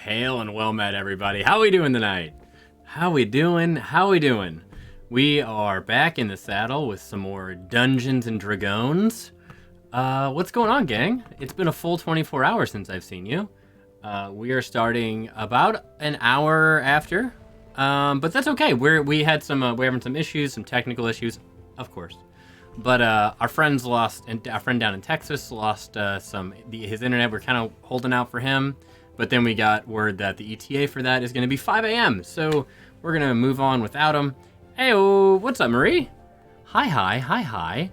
Hail and well met, everybody. How we doing tonight? How we doing? We are back in the saddle with some more Dungeons and Dragons. What's going on, gang? It's been a full 24 hours since I've seen you. We are starting about an hour after, but that's okay. We're having some issues, some technical issues, of course. But our friend down in Texas lost his internet. We're kind of holding out for him. But then we got word that the ETA for that is going to be 5 a.m. So we're going to move on without him. Hey-oh, what's up, Marie? Hi.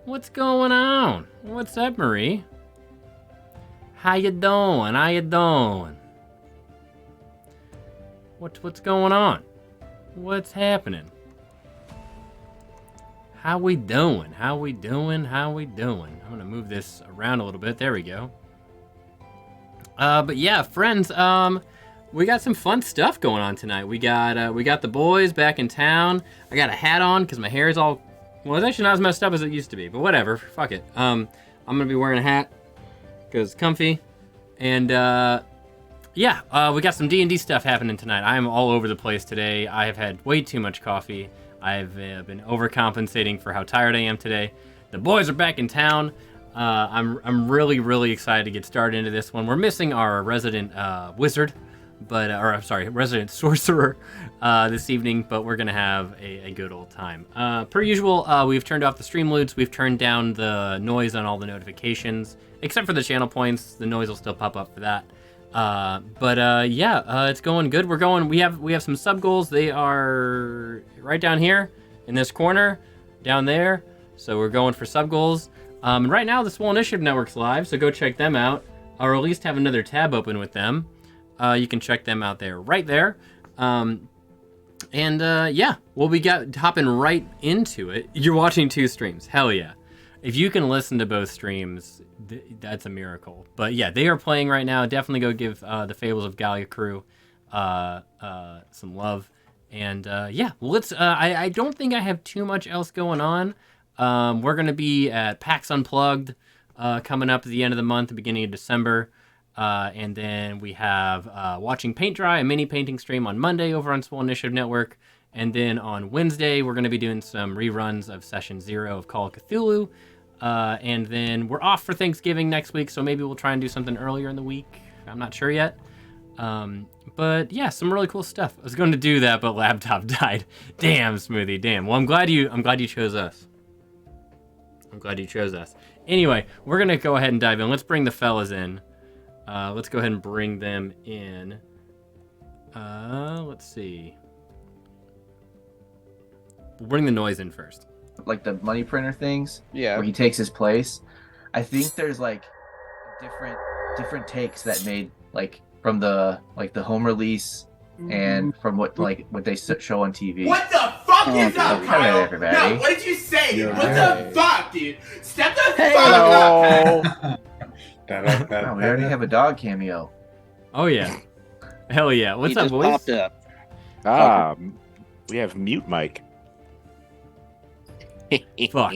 What's going on? What's up, Marie? How you doing? What's going on? What's happening? How we doing? I'm going to move this around a little bit. There we go. But yeah, friends, we got some fun stuff going on tonight. We got the boys back in town. I got a hat on because my hair is all, well, it's actually not as messed up as it used to be, but whatever, fuck it. I'm gonna be wearing a hat because it's comfy. And yeah, we got some D&D stuff happening tonight. I'm all over the place today. I have had way too much coffee. I've been overcompensating for how tired I am today. The boys are back in town. I'm really excited to get started into this one. We're missing our resident wizard, resident sorcerer this evening, but we're gonna have a good old time. Per usual, we've turned off the stream loots. We've turned down the noise on all the notifications, except for the channel points. The noise will still pop up for that. Yeah, it's going good. We have some sub goals. They are right down here in this corner, down there. So we're going for sub goals. And right now, the SWOLE Initiative Network's live, so go check them out, or at least have another tab open with them. You can check them out there, right there. Yeah, well, we got hopping right into it. You're watching two streams, hell yeah. If you can listen to both streams, that's a miracle. But yeah, they are playing right now. Definitely go give the Fables of Gallia crew some love. And yeah, well, I don't think I have too much else going on. We're going to be at PAX Unplugged coming up at the end of the month, the beginning of December. And then we have Watching Paint Dry, a mini painting stream on Monday over on SWOLE Initiative Network. And then on Wednesday, we're going to be doing some reruns of Session 0 of Call of Cthulhu. And then we're off for Thanksgiving next week, so maybe we'll try and do something earlier in the week. I'm not sure yet. But yeah, some really cool stuff. I was going to do that, but laptop died. Damn, Smoothie, damn. Well, I'm glad you chose us. Anyway, we're going to go ahead and dive in. Let's bring the fellas in. Let's go ahead and bring them in. Let's see. We'll bring the noise in first. Like the money printer things, yeah, where he takes his place. I think there's like different takes that made like from the home release and from what they show on TV. What the fuck is up, Hello, Kyle? everybody. No, what did you say? You're What right. the fuck, dude? Step the fuck up. Oh, we already have a dog cameo. Oh yeah. Hell yeah. What's He up, just boys? popped up. We have mute mic. Fuck.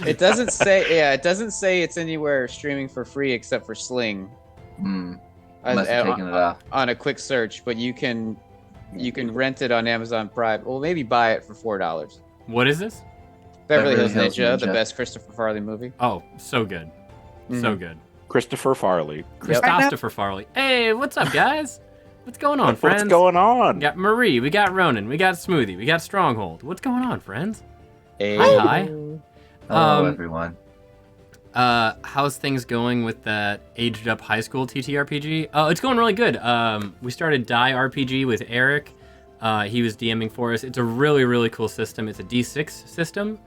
It doesn't say it's anywhere streaming for free except for Sling. Must have taken it off. On a quick search, but you can rent it on Amazon Prime. Well, maybe buy it for $4. What is this? Beverly Hills Hills Ninja, the Ninja. best Christopher Farley movie. Oh, so good. So good. Christopher Farley. Christopher Farley. Hey, what's up, guys? What's going on, friends? What's going on? We got Marie, we got Ronan, we got Smoothie, we got Stronghold. What's going on, friends? Hey. Hi. Hello, everyone. How's things going with that aged up high school TTRPG? Oh, it's going really good. We started Die RPG with Eric. He was DMing for us. It's a really cool system. It's a D6 system.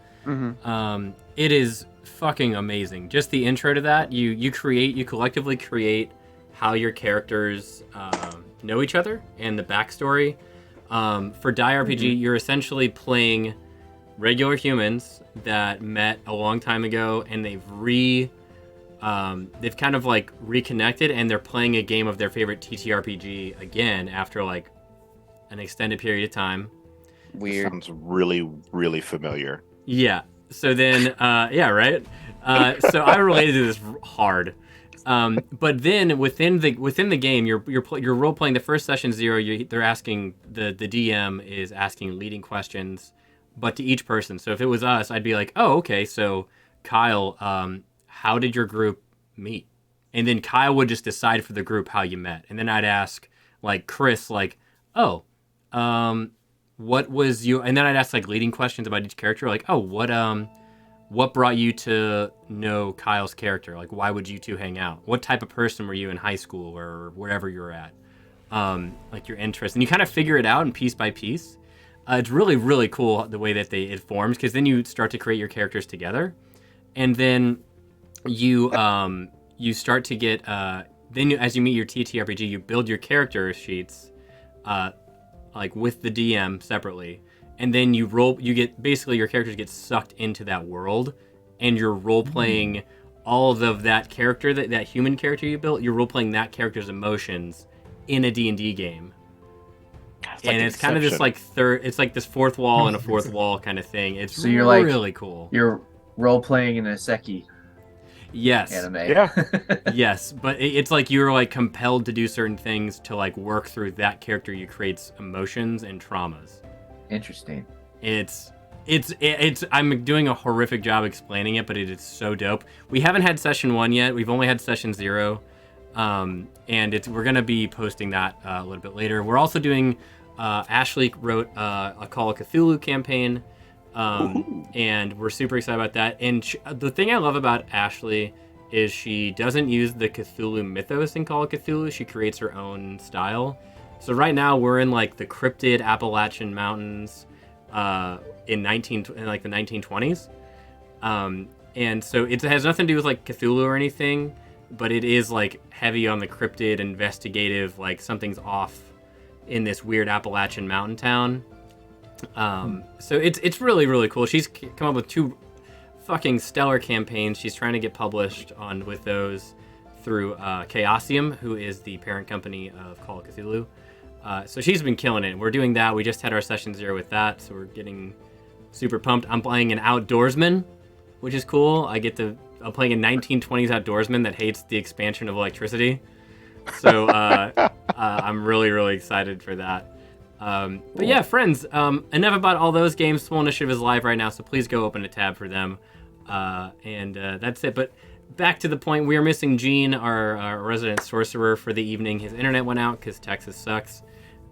It is fucking amazing. Just the intro to that, you collectively create how your characters know each other and the backstory. For Die RPG, you're essentially playing regular humans that met a long time ago, and they've kind of like reconnected, and they're playing a game of their favorite TTRPG again after like an extended period of time. Weird. Sounds really familiar. Yeah. So then, yeah, right. So I related to this hard. But then within the game, you're role playing the first session 0. They're asking the DM is asking leading questions, but to each person. So if it was us, I'd be like, oh, okay, so Kyle, how did your group meet? And then Kyle would just decide for the group how you met. And then I'd ask like Chris, like, oh, what was you? And then I'd ask like leading questions about each character, like, oh, what brought you to know Kyle's character? Like, why would you two hang out? What type of person were you in high school or wherever you were at? Like your interests, and you kind of figure it out and piece by piece. It's really, really cool the way that it forms, because then you start to create your characters together, and then you start to get as you meet your TTRPG, you build your character sheets, like with the DM separately, and then you get basically your characters get sucked into that world, and you're role playing all of that character, that human character you built. You're role playing that character's emotions in a D&D game. It's kind of this like it's like this fourth wall and a fourth wall kind of thing. It's so you're really cool. You're role playing in a Seki anime. Yeah. Yes, but it's like you're like compelled to do certain things to like work through that character you create's emotions and traumas. Interesting. It's I'm doing a horrific job explaining it, but it is so dope. We haven't had session 1 yet. We've only had session 0. And we're gonna be posting that a little bit later. We're also doing Ashley wrote a Call of Cthulhu campaign, and we're super excited about that. And the thing I love about Ashley is she doesn't use the Cthulhu mythos in Call of Cthulhu. She creates her own style. So right now we're in like the cryptid Appalachian Mountains in like the 1920s, and so it has nothing to do with like Cthulhu or anything. But it is like heavy on the cryptid, investigative, like something's off in this weird Appalachian mountain town. So it's really, really cool. She's come up with 2 fucking stellar campaigns. She's trying to get published with those through Chaosium, who is the parent company of Call of Cthulhu. So she's been killing it. We're doing that. We just had our session 0 with that, so we're getting super pumped. I'm playing an outdoorsman, which is cool. I'm playing a 1920s outdoorsman that hates the expansion of electricity. So I'm really, really excited for that. But yeah, friends, enough about all those games. SWOLE Initiative is live right now, so please go open a tab for them. And that's it. But back to the point, we are missing Gene, our resident sorcerer, for the evening. His internet went out because Texas sucks.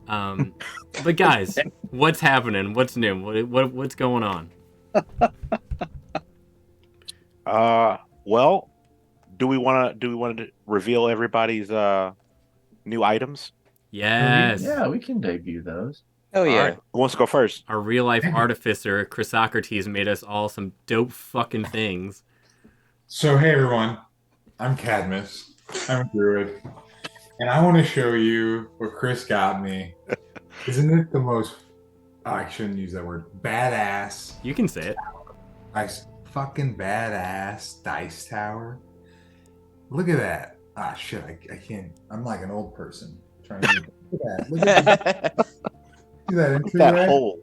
But guys, what's happening? What's new? What's going on? Well, do we want to reveal everybody's new items? Yes. Yeah, we can debut those. Oh yeah. All right. Who wants to go first? Our real life artificer, Chrysocrates, made us all some dope fucking things. So hey everyone, I'm Cadmus. I'm a druid, and I want to show you what Chris got me. Isn't it the most? Oh, I shouldn't use that word. Badass. You can say it. Nice. Fucking badass dice tower. Look at that. Ah, shit. I can't. I'm like an old person trying to. Look at that. Look at that. See that entry That there? hole.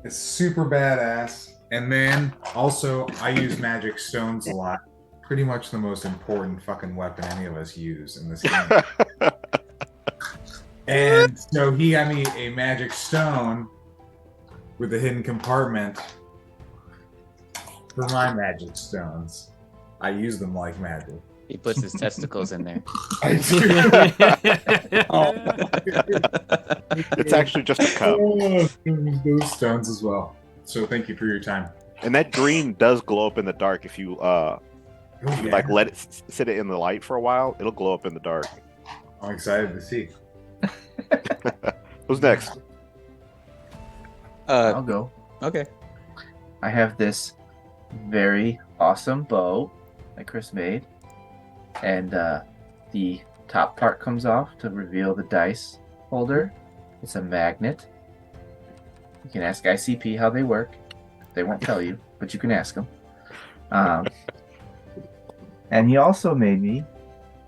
It's super badass. And then also, I use magic stones a lot. Pretty much the most important fucking weapon any of us use in this game. And so he got me a magic stone with a hidden compartment for my magic stones. I use them like magic. He puts his testicles in there. I do. It's actually just a cup. Those stones as well. So thank you for your time. And that green does glow up in the dark if you Oh, yeah. like let it sit in the light for a while. It'll glow up in the dark. I'm excited to see. Who's next? I'll go. Okay. I have this very awesome bow that Chris made, and the top part comes off to reveal the dice holder. It's a magnet. You can ask ICP how they work. They won't tell you, but you can ask them. And he also made me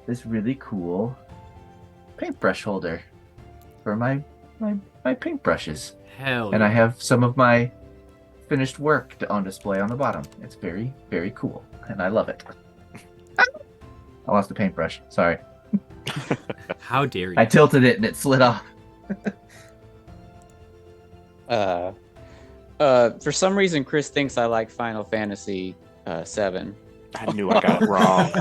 this really cool paintbrush holder for my paintbrushes. Hell And I yeah. have some of my finished work on display on the bottom. It's very, very cool, and I love it. I lost the paintbrush. Sorry. How dare you? I tilted it and it slid off. For some reason, Chris thinks I like Final Fantasy 7. I knew I got it wrong.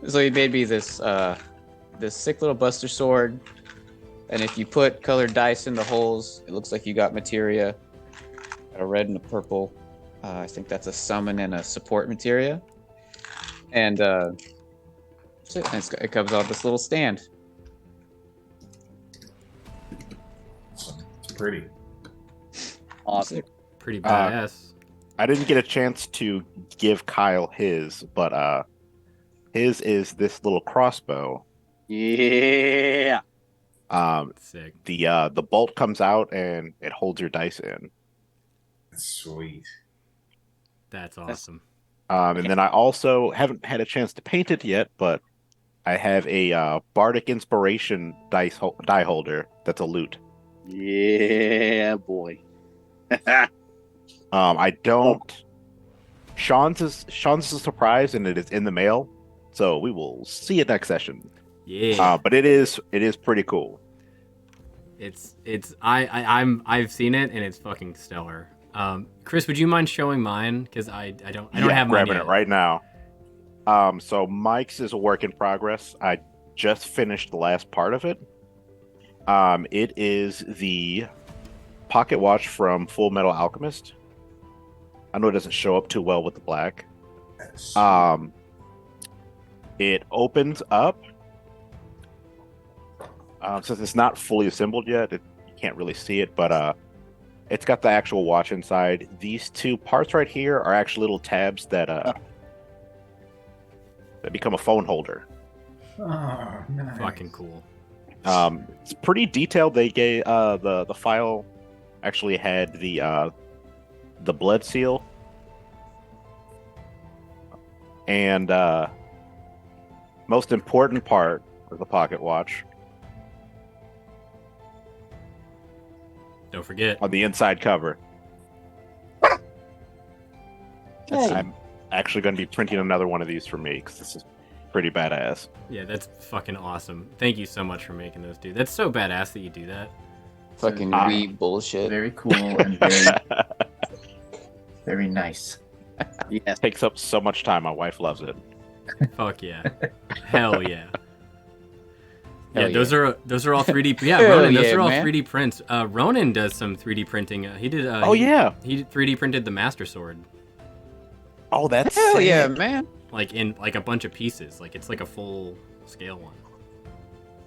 So he made me this sick little Buster Sword, and if you put colored dice in the holes, it looks like you got materia. A red and a purple. I think that's a summon and a support materia. And it comes off this little stand. It's pretty. Awesome. Pretty badass. I didn't get a chance to give Kyle his, but his is this little crossbow. Yeah. Sick. The bolt comes out and it holds your dice in. Sweet. That's awesome. And then I also haven't had a chance to paint it yet, but I have a Bardic Inspiration die holder that's a loot. Yeah, boy. I don't. Sean's is a surprise, and it is in the mail, so we will see it next session. Yeah. But it is pretty cool. I've seen it and it's fucking stellar. Chris, would you mind showing mine? Because I don't have mine grabbing yet. it right now. So Mike's is a work in progress. I just finished the last part of it. It is the pocket watch from Full Metal Alchemist. I know it doesn't show up too well with the black. It opens up. Since it's not fully assembled yet, you can't really see it, but it's got the actual watch inside. These two parts right here are actually little tabs that become a phone holder. Oh, nice. Fucking cool. It's pretty detailed. They gave the file actually had the blood seal and most important part of the pocket watch. Don't forget. On the inside cover. I'm actually going to be printing another one of these for me because this is pretty badass. Yeah, that's fucking awesome. Thank you so much for making those, dude. That's so badass that you do that. Fucking weeb bullshit. Very cool and very, very nice. Yes. Takes up so much time. My wife loves it. Fuck yeah. Hell yeah. Hell Yeah, those are all 3D. Yeah, Hell Ronan, those yeah, are all man. 3D prints. Ronan does some 3D printing. He did. Oh yeah. He 3D printed the Master Sword, Oh, that's Hell sick. yeah, man. like in like a bunch of pieces. Like it's like a full scale one.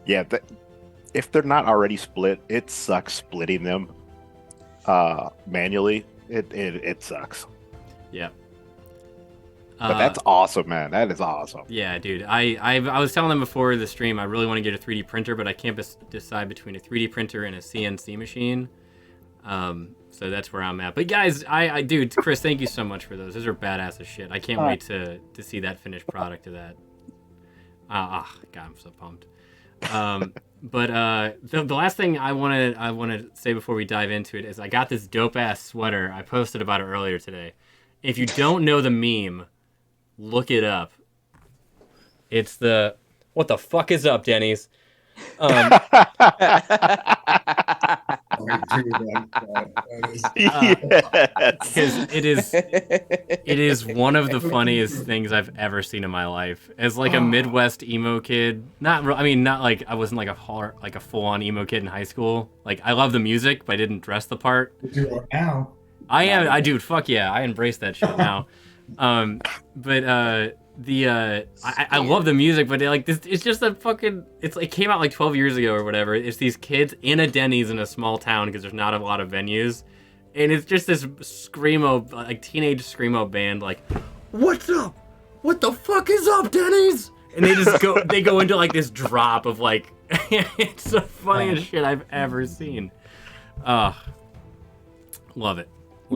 Yeah, if they're not already split, it sucks splitting them manually. It sucks. Yeah. But that's awesome, man. That is awesome. Yeah, dude. I was telling them before the stream, I really want to get a 3D printer, but I can't decide between a 3D printer and a CNC machine. So that's where I'm at. But guys, dude, Chris, thank you so much for those. Those are badass as shit. I can't wait to see that finished product of that. God, I'm so pumped. But the last thing I want to say before we dive into it is I got this dope ass sweater. I posted about it earlier today. If you don't know the meme, look it up. It's the what the fuck is up, Denny's? That Because it is one of the funniest things I've ever seen in my life. As like a Midwest emo kid, not like I wasn't like a full on emo kid in high school. Like I love the music, but I didn't dress the part. now. I do. Fuck yeah, I embrace that shit now. I love the music, but it's just a fucking. It came out like 12 years ago or whatever. It's these kids in a Denny's in a small town because there's not a lot of venues, and it's just this screamo, like teenage screamo band, like, "What's up? What the fuck is up, Denny's?" And they just go into like this drop of like, it's the funniest shit I've ever seen. Love it.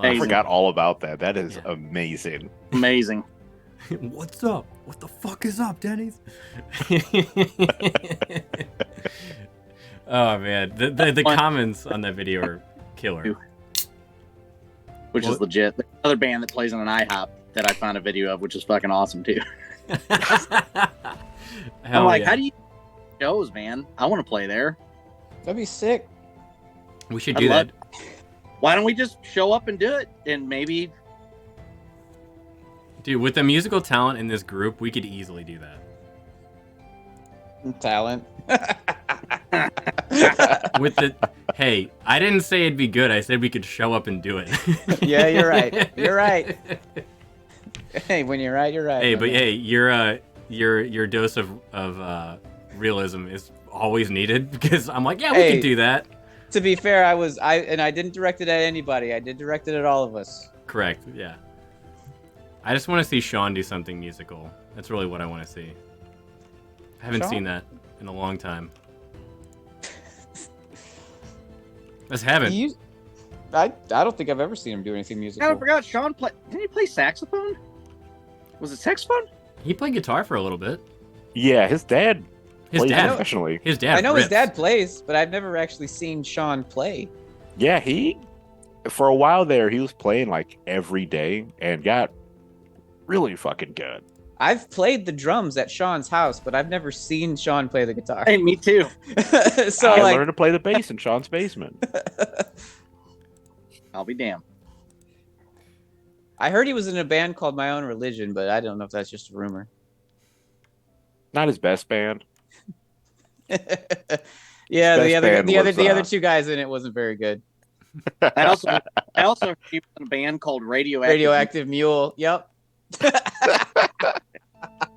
I forgot all about that. That is amazing. Amazing. What's up? What the fuck is up, Denny's? Oh man, the comments on that video are killer. Which is legit. The other band that plays on an IHOP that I found a video of, which is fucking awesome too. I'm Hell like, yeah. how do you shows, man? I want to play there. That'd be sick. We should I'd do love- that. Why don't we just show up and do it? And maybe Dude, with the musical talent in this group, we could easily do that. Talent. With the hey, I didn't say it'd be good. I said we could show up and do it. Yeah, you're right. You're right. Hey, when you're right, you're right. Hey, my but man. hey, your dose of realism is always needed because I'm like, yeah, we Hey. can do that. To be fair, I didn't direct it at anybody. I did direct it at all of us. Correct. Yeah. I just want to see Sean do something musical. That's really what I want to see. I haven't Sean? seen that in a long time. Let's have it. I don't think I've ever seen him do anything I musical. forgot Sean play. Didn't he play saxophone? Was it saxophone? He played guitar for a little bit. Yeah, his dad His plays dad. professionally. His dad. I know his rips. dad plays, but I've never actually seen Sean play. Yeah, he for a while there he was playing like every day and got really fucking good. I've played the drums at Sean's house, but I've never seen Sean play the guitar. Hey, me too. So I like, learned to play the bass in Sean's basement. I'll be damned. I heard he was in a band called My Own Religion, but I don't know if that's just a rumor. Not his best band. Yeah, His the best band was, other two guys in it wasn't very good. I also heard he was in a band called Radioactive. Radioactive Mule. Yep.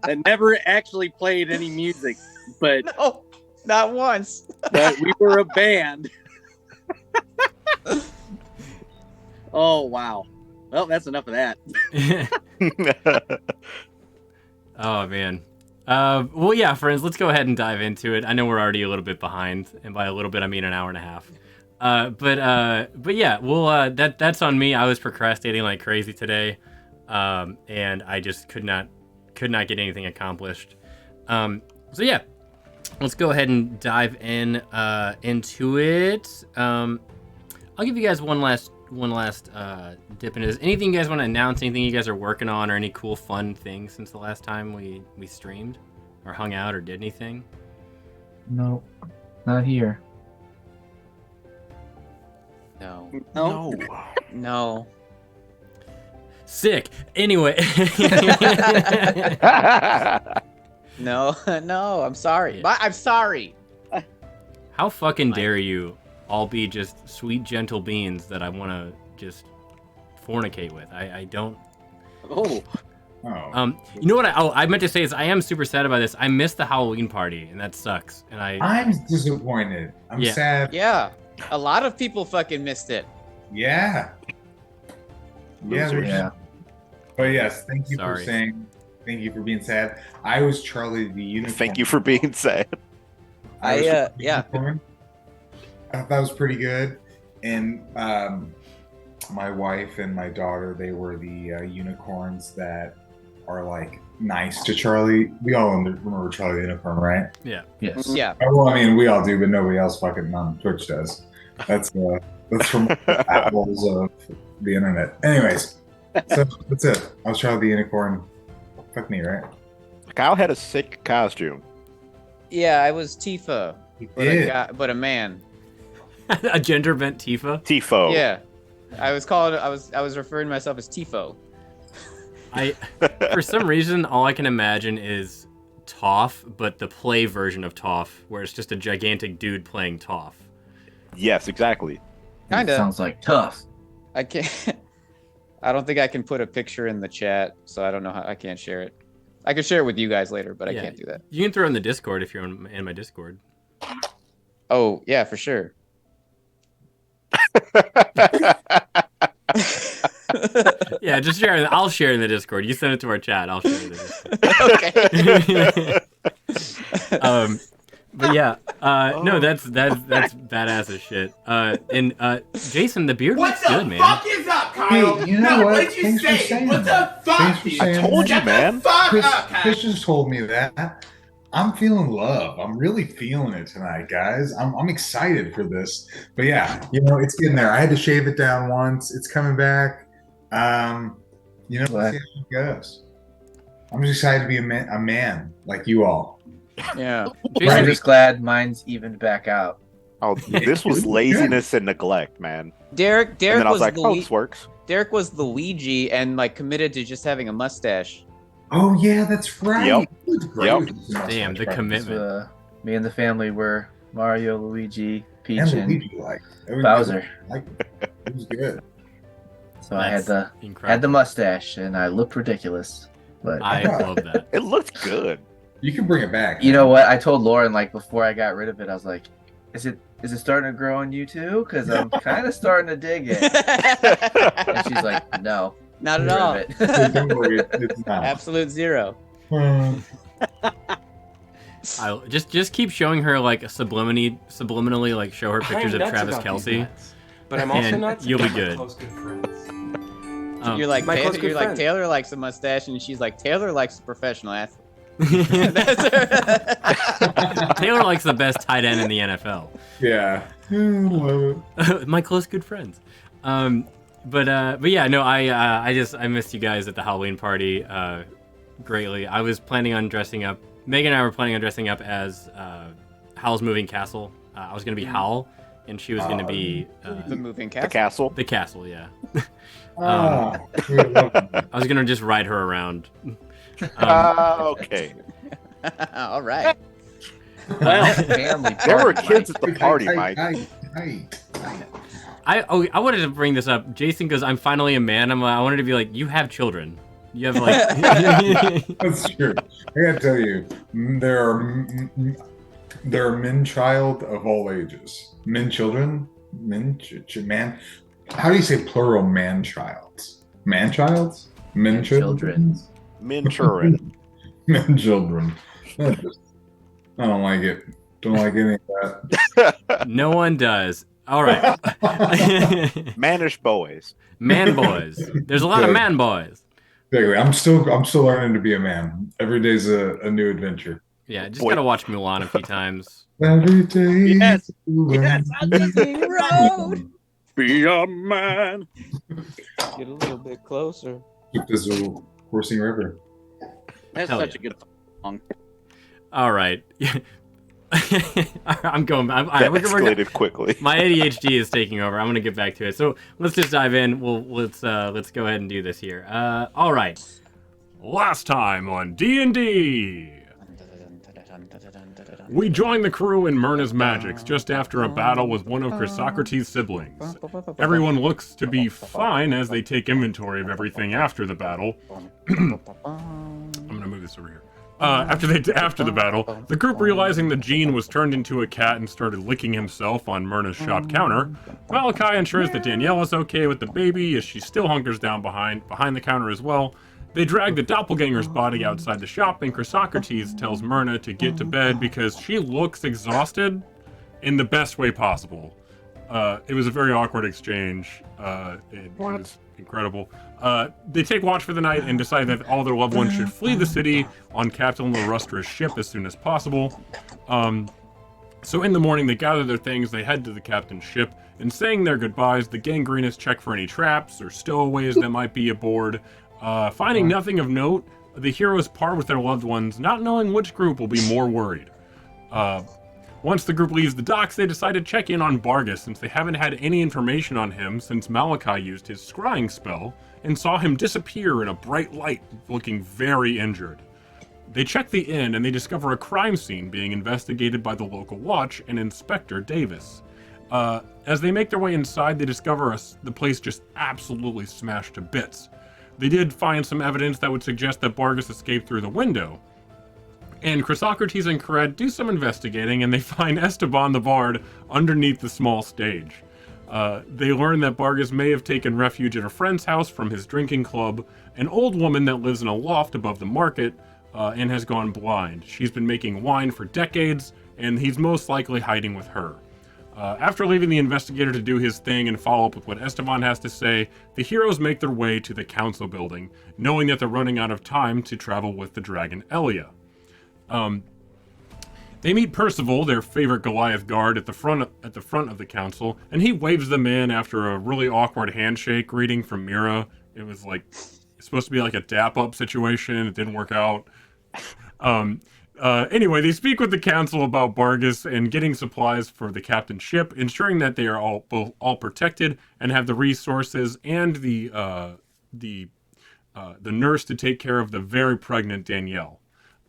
That never actually played any music, but No, not once. we were a band. Oh wow. Well, that's enough of that. Oh man. Well, yeah, friends. Let's go ahead and dive into it. I know we're already a little bit behind, and by a little bit, I mean an hour and a half. But yeah, well, that's on me. I was procrastinating like crazy today, and I just could not get anything accomplished. So yeah, let's go ahead and dive into it. I'll give you guys one last dip into this. Anything you guys want to announce? Anything you guys are working on, or any cool fun things since the last time we streamed, or hung out, or did anything? No, not here. No. No. No. Sick. Anyway. No. No. I'm sorry. Yeah. I'm sorry. How fucking dare you all be just sweet, gentle beings that I want to just fornicate with? I don't. Oh. Oh. You know what I meant to say is I am super sad about this. I missed the Halloween party, and that sucks. And I'm disappointed. I'm Yeah. sad. Yeah. A lot of people fucking missed it. Yeah. Yeah. Losers. Yeah. But yes, thank you Sorry. for saying. Thank you for being sad. I was Charlie the Unicorn. Thank you for being sad. I was yeah. Unicorn. I thought that was pretty good. And my wife and my daughter, they were the unicorns that are like nice to Charlie. We all remember Charlie the Unicorn, right? Yes. Yeah. Well, I mean, we all do, but nobody else fucking on Twitch does. That's from the apples of the internet. Anyways, so that's it. I was Charlie the Unicorn. Fuck me, right? Kyle had a sick costume. Yeah. I was Tifa, He but did. a man. a gender bent Tifa. Tifo. Yeah. I was referring to myself as Tifo. For some reason, all I can imagine is Toph, but the play version of Toph, where it's just a gigantic dude playing Toph. Yes, exactly. Kinda. Sounds like tough. I can't. I don't think I can put a picture in the chat, so I don't know how I can't share it. I can share it with you guys later, but Yeah. I can't do that. You can throw it in the Discord if you're in my Discord. Oh yeah, for sure. Yeah, just share it. I'll share it in the Discord. You send it to our chat. I'll share it in the Discord. Okay. But yeah, no, that's badass as shit. And Jason, the beard What looks the good, man. fuck is up, Kyle? Hey, you know no, what? what did you Thanks for say? saying What the that. fuck, Thanks for dude? saying I told you, Shut man. the fuck Chris, up, Kyle. Chris just told me that. I'm feeling love. I'm really feeling it tonight, guys. I'm excited for this. But yeah, it's getting there. I had to shave it down once. It's coming back. You know, What? let's see how it goes. I'm just excited to be a man like you all. Yeah. Jason, I'm just glad mine's evened back out. Oh, this was laziness and neglect, man. Derek And then I was was like, oh, this works. Derek was Luigi and like committed to just having a mustache. Oh yeah, that's right. Yep. It was great Yep. with the mustache Damn, the part. commitment. Me and the family were Mario, Luigi, Peach, And and Luigi, like it was Bowser. It was good. So I had That's the incredible. mustache, and I looked ridiculous. But I love that. It looked good. You can bring it back. you know what? I told Lauren like before I got rid of it, I was like, "Is it starting to grow on you too? Because I'm kind of starting to dig it." And she's like, "No, Not at get rid all. of it." Hey, don't worry, it's not. Absolute zero. I just keep showing her like subliminally like show her pictures I'm of nuts Travis about these Kelce. nuts, but I'm also and nuts you'll be about my good. close good friends. You're like My close good you're like friend. Taylor likes a mustache, and she's like Taylor likes a professional athlete. Taylor likes the best tight end in the NFL. Yeah. Love it. My close good friends. But yeah, no, I missed you guys at the Halloween party greatly. I was planning on dressing up. Megan and I were planning on dressing up as Howl's Moving Castle. I was gonna be Howl, and she was gonna be The moving The castle. castle. the castle. Yeah, Ah, we love it. I was gonna just ride her around. Okay. All right. Well, family. There were party, kids Mike. at the party, Hey, Mike. hey. I wanted to bring this up. Jason goes, "I'm finally a man." I wanted to be like, "You have children. You have like." That's true. I gotta tell you, there are men child of all ages. Men children, man. How do you say plural? Man childs. Man childs. Men children. Minchurin. Men children. I don't like it. Don't like any of that. No one does. All right. Mannish boys. Man boys. There's a lot of man boys. Exactly. I'm still learning to be a man. Every day's a new adventure. Yeah, just Boy. gotta watch Mulan a few times. Every day. Yes. Yes, Road. Be a man. Get a little bit closer. There's a coursing river. That's Hell such yeah. a good song. All right. I'm going. That we're escalated quickly. my ADHD is taking over. I'm gonna get back to it. So let's just dive in. Let's go ahead and do this here. All right. Last time on D&D, we joined the crew in Myrna's Magics just after a battle with one of Chrysocrates' siblings. Everyone looks to be fine as they take inventory of everything after the battle. I'm gonna move this over here. After the battle, the group realizing that Gene was turned into a cat and started licking himself on Myrna's shop counter. Malachi ensures that Danielle is okay with the baby as she still hunkers down behind the counter as well. They drag the doppelganger's body outside the shop, and Chrysocrates tells Myrna to get to bed because she looks exhausted in the best way possible. It was a very awkward exchange. It was incredible. They take watch for the night and decide that all their loved ones should flee the city on Captain Larustra's ship as soon as possible. So in the morning, they gather their things, they head to the captain's ship, and saying their goodbyes, the gangrenists check for any traps or stowaways that might be aboard. Finding nothing of note, the heroes part with their loved ones, not knowing which group will be more worried. Once the group leaves the docks, they decide to check in on Bargus since they haven't had any information on him since Malachi used his scrying spell and saw him disappear in a bright light, looking very injured. They check the inn and they discover a crime scene being investigated by the local watch and Inspector Davis. As they make their way inside, they discover the place just absolutely smashed to bits. They did find some evidence that would suggest that Bargus escaped through the window. And Chrysocrates and Kared do some investigating, and they find Esteban the Bard underneath the small stage. They learn that Bargus may have taken refuge at a friend's house from his drinking club, an old woman that lives in a loft above the market, and has gone blind. She's been making wine for decades, and he's most likely hiding with her. After leaving the investigator to do his thing and follow up with what Esteban has to say, the heroes make their way to the council building, knowing that they're running out of time to travel with the dragon Elia. They meet Percival, their favorite Goliath guard, at the front of the council, and he waves them in after a really awkward handshake greeting from Mira. It was like It's supposed to be like a dap-up situation. It didn't work out. Anyway, they speak with the council about Bargus and getting supplies for the captain's ship, ensuring that they are all protected and have the resources and the nurse to take care of the very pregnant Danielle.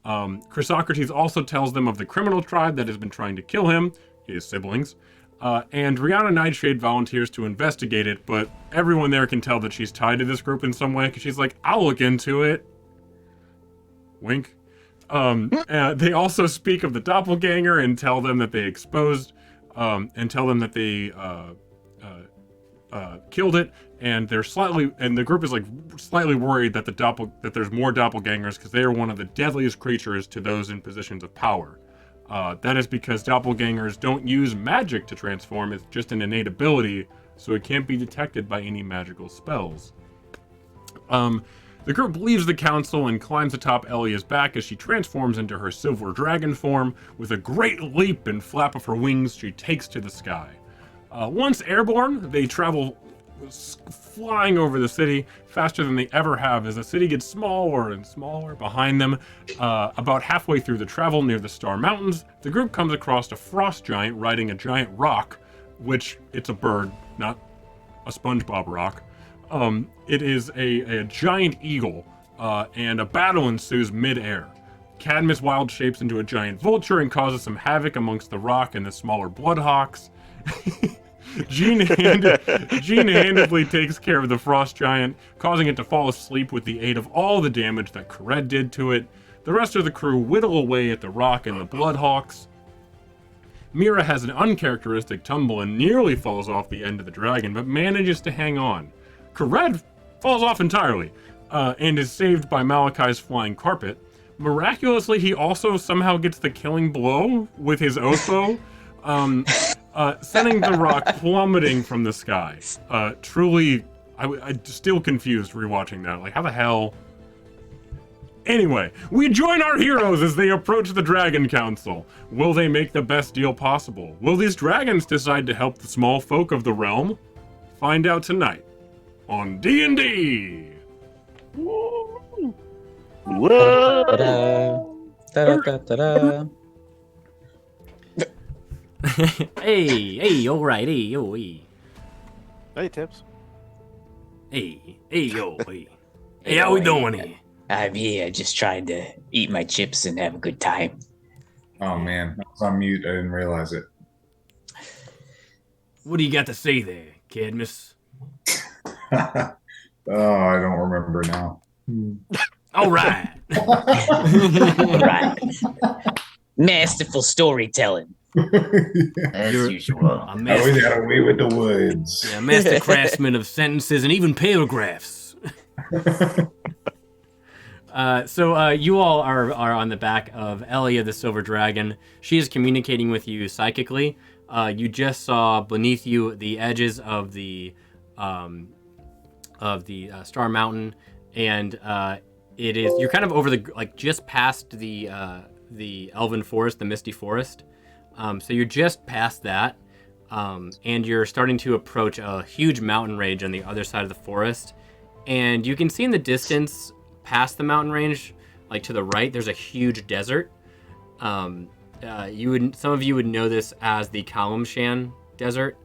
Chrysocrates also tells them of the criminal tribe that has been trying to kill him, his siblings, and Rihanna Nightshade volunteers to investigate it, but everyone there can tell that she's tied to this group in some way, because she's like, I'll look into it. Wink. They also speak of the doppelganger and tell them that they exposed, and tell them that they killed it, and the group is like slightly worried that that there's more doppelgangers because they are one of the deadliest creatures to those in positions of power. That is because doppelgangers don't use magic to transform; it's just an innate ability, so it can't be detected by any magical spells. The group leaves the council and climbs atop Elia's back as she transforms into her silver dragon form. With a great leap and flap of her wings, she takes to the sky. Once airborne, they travel flying over the city faster than they ever have as the city gets smaller and smaller behind them. About halfway through the travel near the Star Mountains, the group comes across a frost giant riding a giant rock, which it's a bird, not a SpongeBob rock. It is a giant eagle, and a battle ensues mid-air. Cadmus wild shapes into a giant vulture and causes some havoc amongst the rock and the smaller bloodhawks. Jean handedly takes care of the frost giant, causing it to fall asleep with the aid of all the damage that Kared did to it. The rest of the crew whittle away at the rock and the bloodhawks. Mira has an uncharacteristic tumble and nearly falls off the end of the dragon, but manages to hang on. Kared falls off entirely, and is saved by Malachi's flying carpet. Miraculously, he also somehow gets the killing blow with his oath bow, sending the rock plummeting from the sky. Truly, I'm still confused rewatching that. Like, how the hell? Anyway, we join our heroes as they approach the Dragon Council. Will they make the best deal possible? Will these dragons decide to help the small folk of the realm? Find out tonight on D&D. Whoa! Ta-da. Hey, all right, hey, yo, hey. Hey, Tips. Hey, yo, hey. Hey, how we doing here? I'm here just trying to eat my chips and have a good time. Oh man, I was on mute. I didn't realize it. What do you got to say there, Cadmus? Oh, I don't remember now. All right. Right. Masterful storytelling. As You're usual. A I always master, got away with the woods. yeah, master craftsman of sentences and even paragraphs. So you all are on the back of Elia the Silver Dragon. She is communicating with you psychically. You just saw beneath you the edges of the Star Mountain, and you're kind of over just past the Elven Forest, the Misty Forest. So you're just past that, and you're starting to approach a huge mountain range on the other side of the forest, and you can see in the distance past the mountain range, like to the right, there's a huge desert. Some of you would know this as the Kalimshan Desert,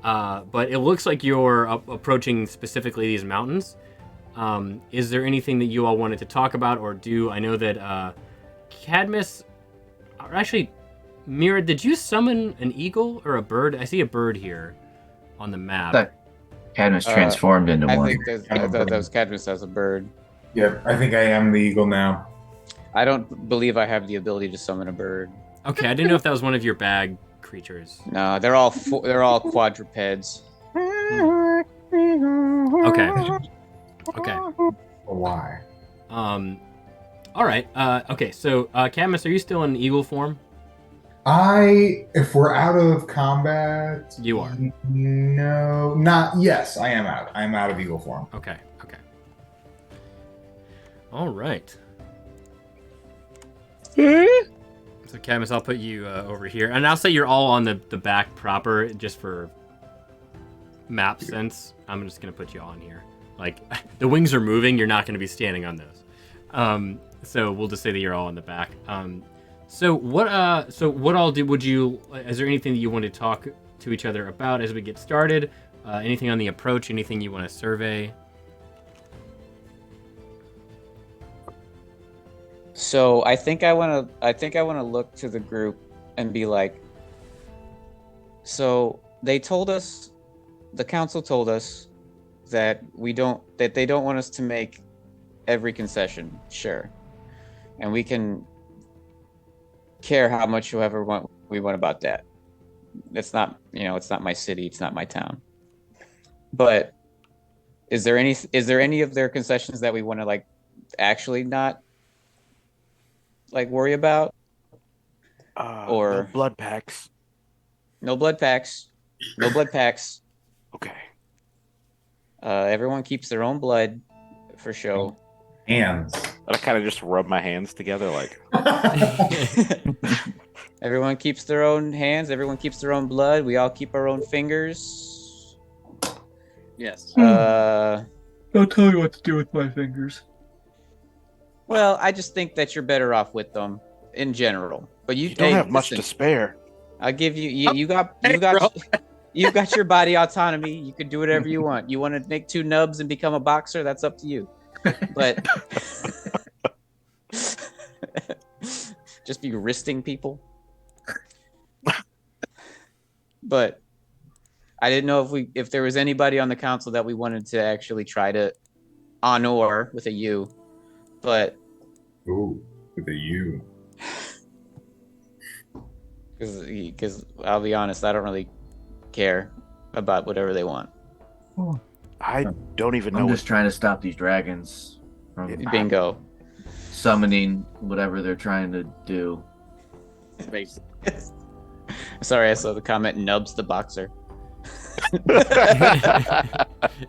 but it looks like you're approaching specifically these mountains. Is there anything that you all wanted to talk about or do? I know that Cadmus, or actually, Mira, did you summon an eagle or a bird? I see a bird here on the map. That Cadmus transformed into I one. think I thought that was Cadmus as a bird. Yep, I think I am the eagle now. I don't believe I have the ability to summon a bird. Okay, I didn't know if that was one of your bag creatures. No, they're all quadrupeds. Okay. Why? All right. Okay, so Cadmus, are you still in eagle form? If we're out of combat, You are. No, not. Yes, I am out. I am out of eagle form. Okay. All right. So Cadmus, I'll put you over here, and I'll say you're all on the back proper, just for map sense. I'm just gonna put you on here. Like the wings are moving, you're not going to be standing on those. So we'll just say that you're all in the back. So what all would you? Is there anything that you want to talk to each other about as we get started? Anything on the approach? Anything you want to survey? So I think I want to look to the group and be like, so they told us, the council told us that they don't want us to make every concession, sure, and we can care how much we want about that. It's not, it's not my city, it's not my town. But is there any of their concessions that we want to actually not worry about? Or no blood packs. No blood packs. No blood packs. Okay. Everyone keeps their own blood for show. Hands. I kind of just rub my hands together like. Everyone keeps their own hands. Everyone keeps their own blood. We all keep our own fingers. Yes. Don't tell me what to do with my fingers. Well, I just think that you're better off with them in general. But You don't have much to spare. I'll give you. You got your body autonomy. You can do whatever you want. You want to make 2 nubs and become a boxer? That's up to you. But just be wristing people. But I didn't know if there was anybody on the council that we wanted to actually try to honor with a U. But ooh, with a U. Because I'll be honest, I don't really care about whatever they want. I don't even know. I'm just trying to stop these dragons from Bingo. summoning whatever they're trying to do. Basically. Sorry, I saw the comment, Nubs the boxer.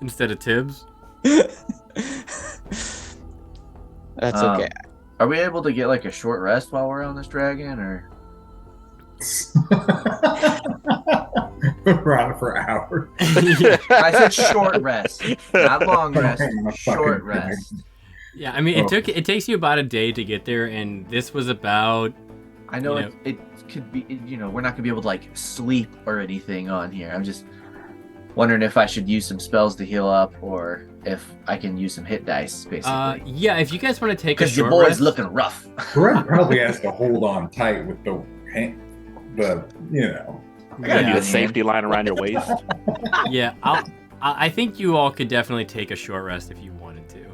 Instead of Tibbs? That's okay. Are we able to get a short rest while we're on this dragon, or? We're on it for hours. I said short rest, not long rest. Short rest. Yeah, I mean, it takes you about a day to get there, and this was about. I know it could be. We're not gonna be able to sleep or anything on here. I'm just wondering if I should use some spells to heal up, or if I can use some hit dice, basically. Yeah, if you guys want to take a because your short boy's rest, looking rough. Brett probably has to hold on tight with the hand, I gotta do a safety line around your waist. Yeah, I think you all could definitely take a short rest if you wanted to.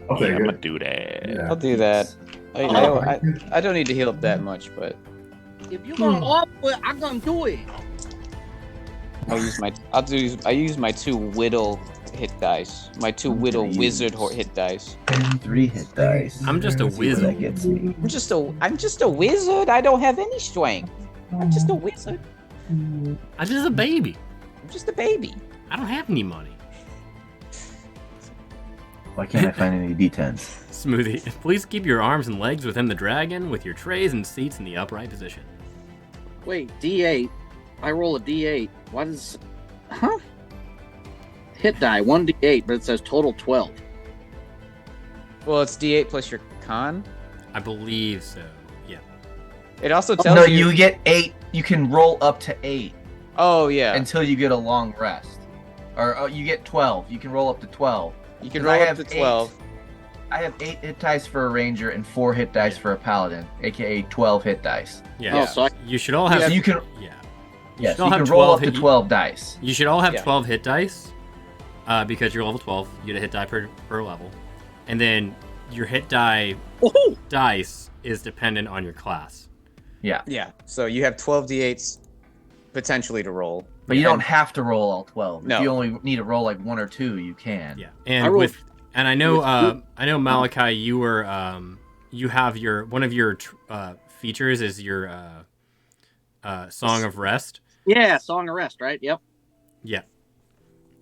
I'm gonna do that. Yeah. I'll do that. I don't need to heal up that much, but If you're gonna offer it, I'm gonna do it. I use my 2 whittle hit dice. My 2 whittle wizard hit dice. 3 hit dice. I'm just a wizard. That gets me. I'm just a wizard. I don't have any strength. I'm just a wizard. I'm just a baby. I'm just a baby. I don't have any money. Why can't I find any D10s? Smoothie, please keep your arms and legs within the dragon with your trays and seats in the upright position. Wait, D8. I roll a D8. Why does... Huh? Hit die, 1D8, but it says total 12. Well, it's D8 plus your con. I believe so. Yeah. It also tells you get 8. You can roll up to 8. Oh yeah. Until you get a long rest, or you get 12. You can roll up to 12. You can roll up to 12. I have 8 hit dice for a ranger and 4 hit dice for a paladin, aka 12 hit dice. Yeah. Oh, so you should all have. So you can. Yeah. Yes, all you have can roll up 12 to 12 dice. You should all have 12 hit dice, because you're level 12. You get a hit die per level, and then your hit die dice is dependent on your class. Yeah. Yeah. So you have 12 d8s potentially to roll. But you don't have to roll all 12. No. If you only need to roll 1 or 2, you can. Yeah. And I know Malachi, you were you have one of your features is your Song of Rest. Yeah, Song of Rest, right? Yep. Yeah.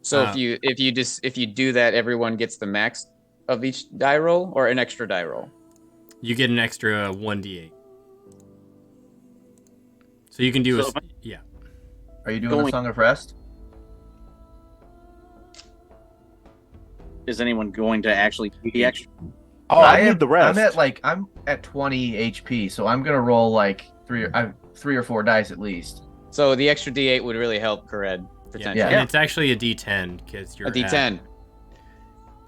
So if you do that, everyone gets the max of each die roll or an extra die roll. You get an extra 1d8. So you can do yeah. Are you doing a Song of Rest? is anyone going to actually be extra? Oh, I need the rest. I'm at 20 HP, so I'm gonna roll like three or four dice at least. So the extra D8 would really help Kared, potentially. And it's actually a D10 because you're a D10.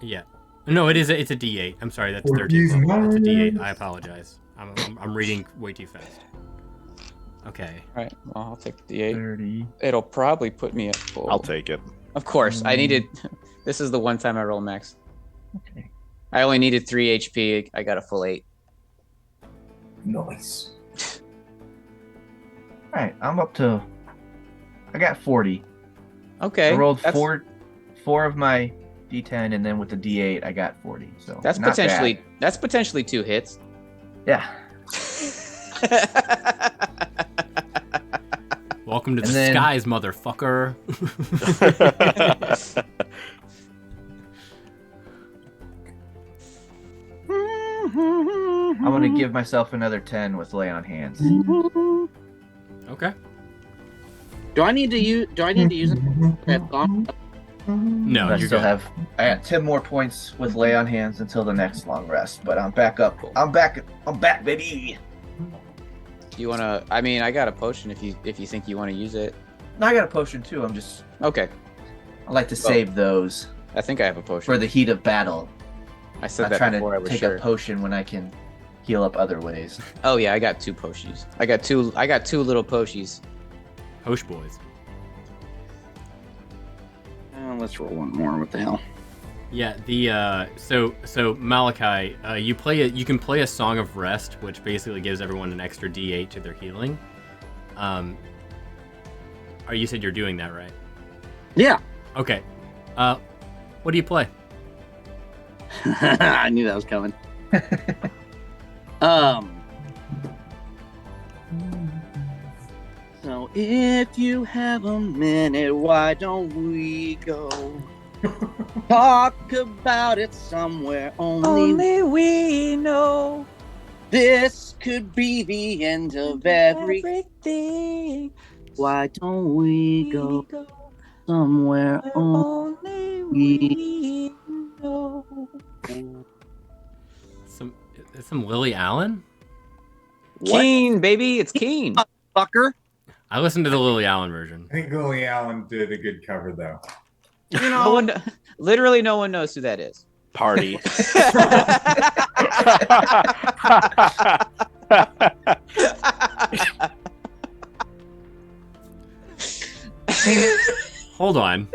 Yeah. No, it's a D8. I'm sorry, that's 13. That's a D8. I apologize. I'm reading way too fast. Okay. All right. Well, I'll take the D8. 30. It'll probably put me at full. I'll take it. Of course. I needed... This is the one time I roll max. Okay. I only needed 3 HP. I got a full 8. Nice. All right, I'm up to. I got 40. Okay. I rolled four of my D10, and then with the D8, I got 40. So that's not potentially 2 hits. Yeah. Welcome to the skies, motherfucker. I'm gonna give myself another 10 with lay on hands. Okay. Do I need to use that song? No, I got 10 more points with lay on hands until the next long rest, but I'm back up. I'm back, baby. Do you wanna? I mean, I got a potion if you think you want to use it. No, I got a potion too. I'm just okay. I like to save those. I think I have a potion for the heat of battle. I said I'm that trying before. to I was take sure. a potion when I can heal up other ways. Oh yeah, I got 2 potions. I got two little potions. Posh boys. Let's roll one more. What the hell? Yeah, so Malachi, you can play a Song of Rest, which basically gives everyone an extra D8 to their healing. You said you're doing that, right? Yeah. Okay. What do you play? I knew that was coming. So if you have a minute, why don't we go talk about it somewhere only we know? This could be the end of everything. Why don't we go somewhere only we know? Some Lily Allen? Keen, baby, it's Keen. Fucker. I listened to the Lily Allen version. I think Lily Allen did a good cover, though. You know, literally no one knows who that is. Party. Hold on.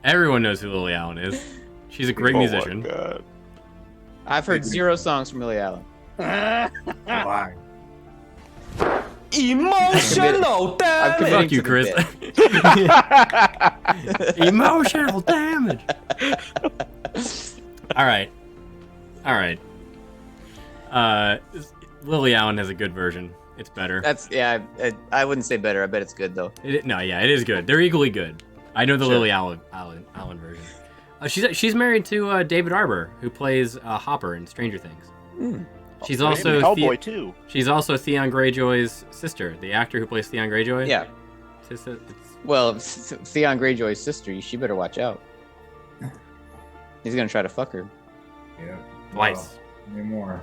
Everyone knows who Lily Allen is. She's a great musician. My God. I've heard 0 songs from Lily Allen. Why? Emotional damage. Fuck you, Chris. Emotional damage. All right. Lily Allen has a good version. It's better. I wouldn't say better. I bet it's good though. It is good. They're equally good. I know the Lily Allen version. She's married to David Arbor, who plays Hopper in Stranger Things. She's also Hellboy too. She's also Theon Greyjoy's sister, the actor who plays Theon Greyjoy. Yeah. Well, Theon Greyjoy's sister. She better watch out. He's gonna try to fuck her. Yeah. Twice. No more.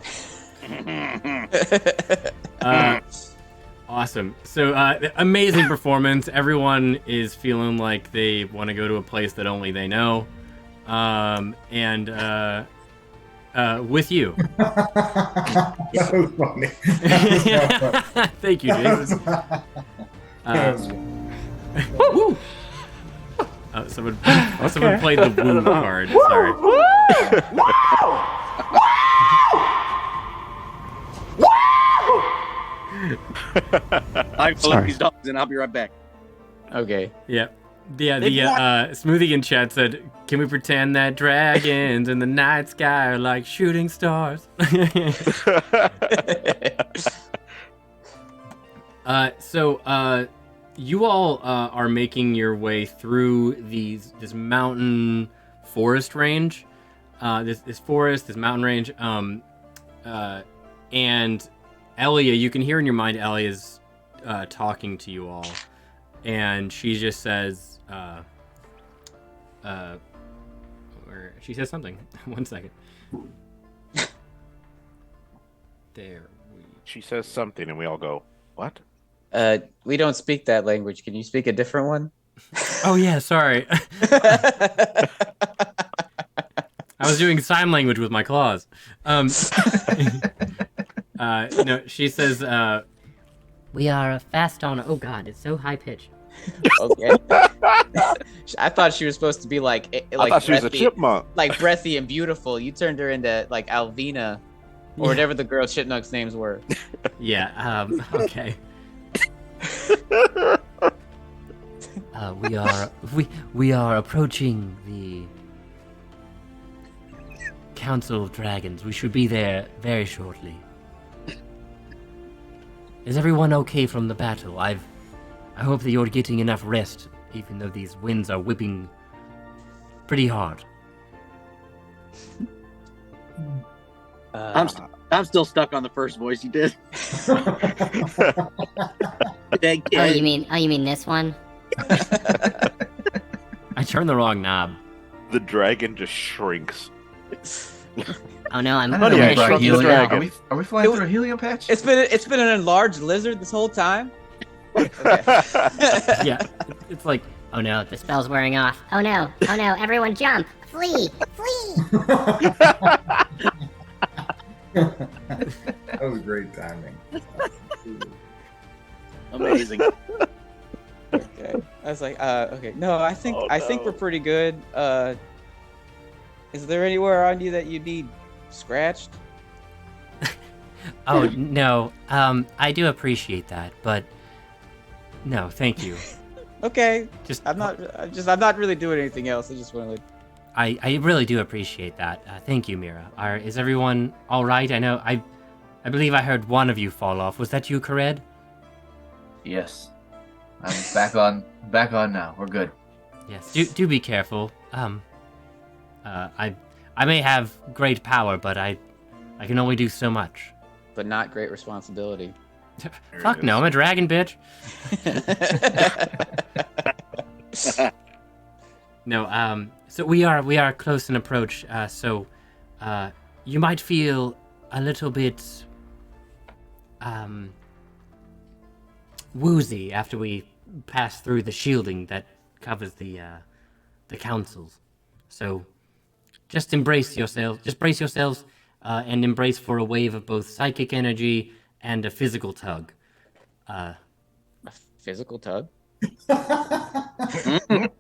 Awesome. So amazing performance. Everyone is feeling like they want to go to a place that only they know. With you. That was funny. Thank you, Jason. Woo! Someone played the woo card. Sorry. I'm pulling these dogs and I'll be right back. Okay. Yeah. The Smoothie in chat said, "Can we pretend that dragons in the night sky are like shooting stars?" So you all are making your way through this mountain forest range, this mountain range, and Elia, you can hear in your mind Elia's talking to you all, and she just says, Or she says something. 1 second. There we. She says something, and we all go, "What?" We don't speak that language. Can you speak a different one? Oh yeah, sorry. I was doing sign language with my claws. No, she says, "We are fast on." Oh God, it's so high pitched. Okay. I thought she was supposed to be like I thought she was a chipmunk. like breathy and beautiful. You turned her into like Alvina, or whatever the girl chipmunks' names were. Yeah. Okay. We are approaching the Council of Dragons. We should be there very shortly. Is everyone okay from the battle? I hope that you're getting enough rest, even though these winds are whipping pretty hard. I'm still stuck on the first voice you did. Oh, you mean this one? I turned the wrong knob. The dragon just shrinks. Oh no, I'm I don't know gonna about shrink you helium. down. Are we flying through a helium patch? It's been an enlarged lizard this whole time. Okay. Yeah, it's like, Oh no, the spell's wearing off. Oh no, everyone jump! Flee! That was great timing. Amazing. Okay. I was like, okay. No, I think we're pretty good. Is there anywhere on you that you need scratched? oh no, I do appreciate that, but no, thank you. Okay. I'm not really doing anything else. I just want to. I really do appreciate that. Thank you, Mira. Is everyone all right? I know I believe I heard one of you fall off. Was that you, Kared? Yes. I'm back on now. We're good. Yes. Do be careful. I may have great power, but I can only do so much. But not great responsibility. Fuck no, I'm a dragon, bitch. No, so we are close in approach, so you might feel a little bit woozy after we pass through the shielding that covers the councils. So just brace yourselves, and embrace for a wave of both psychic energy and a physical tug. A physical tug?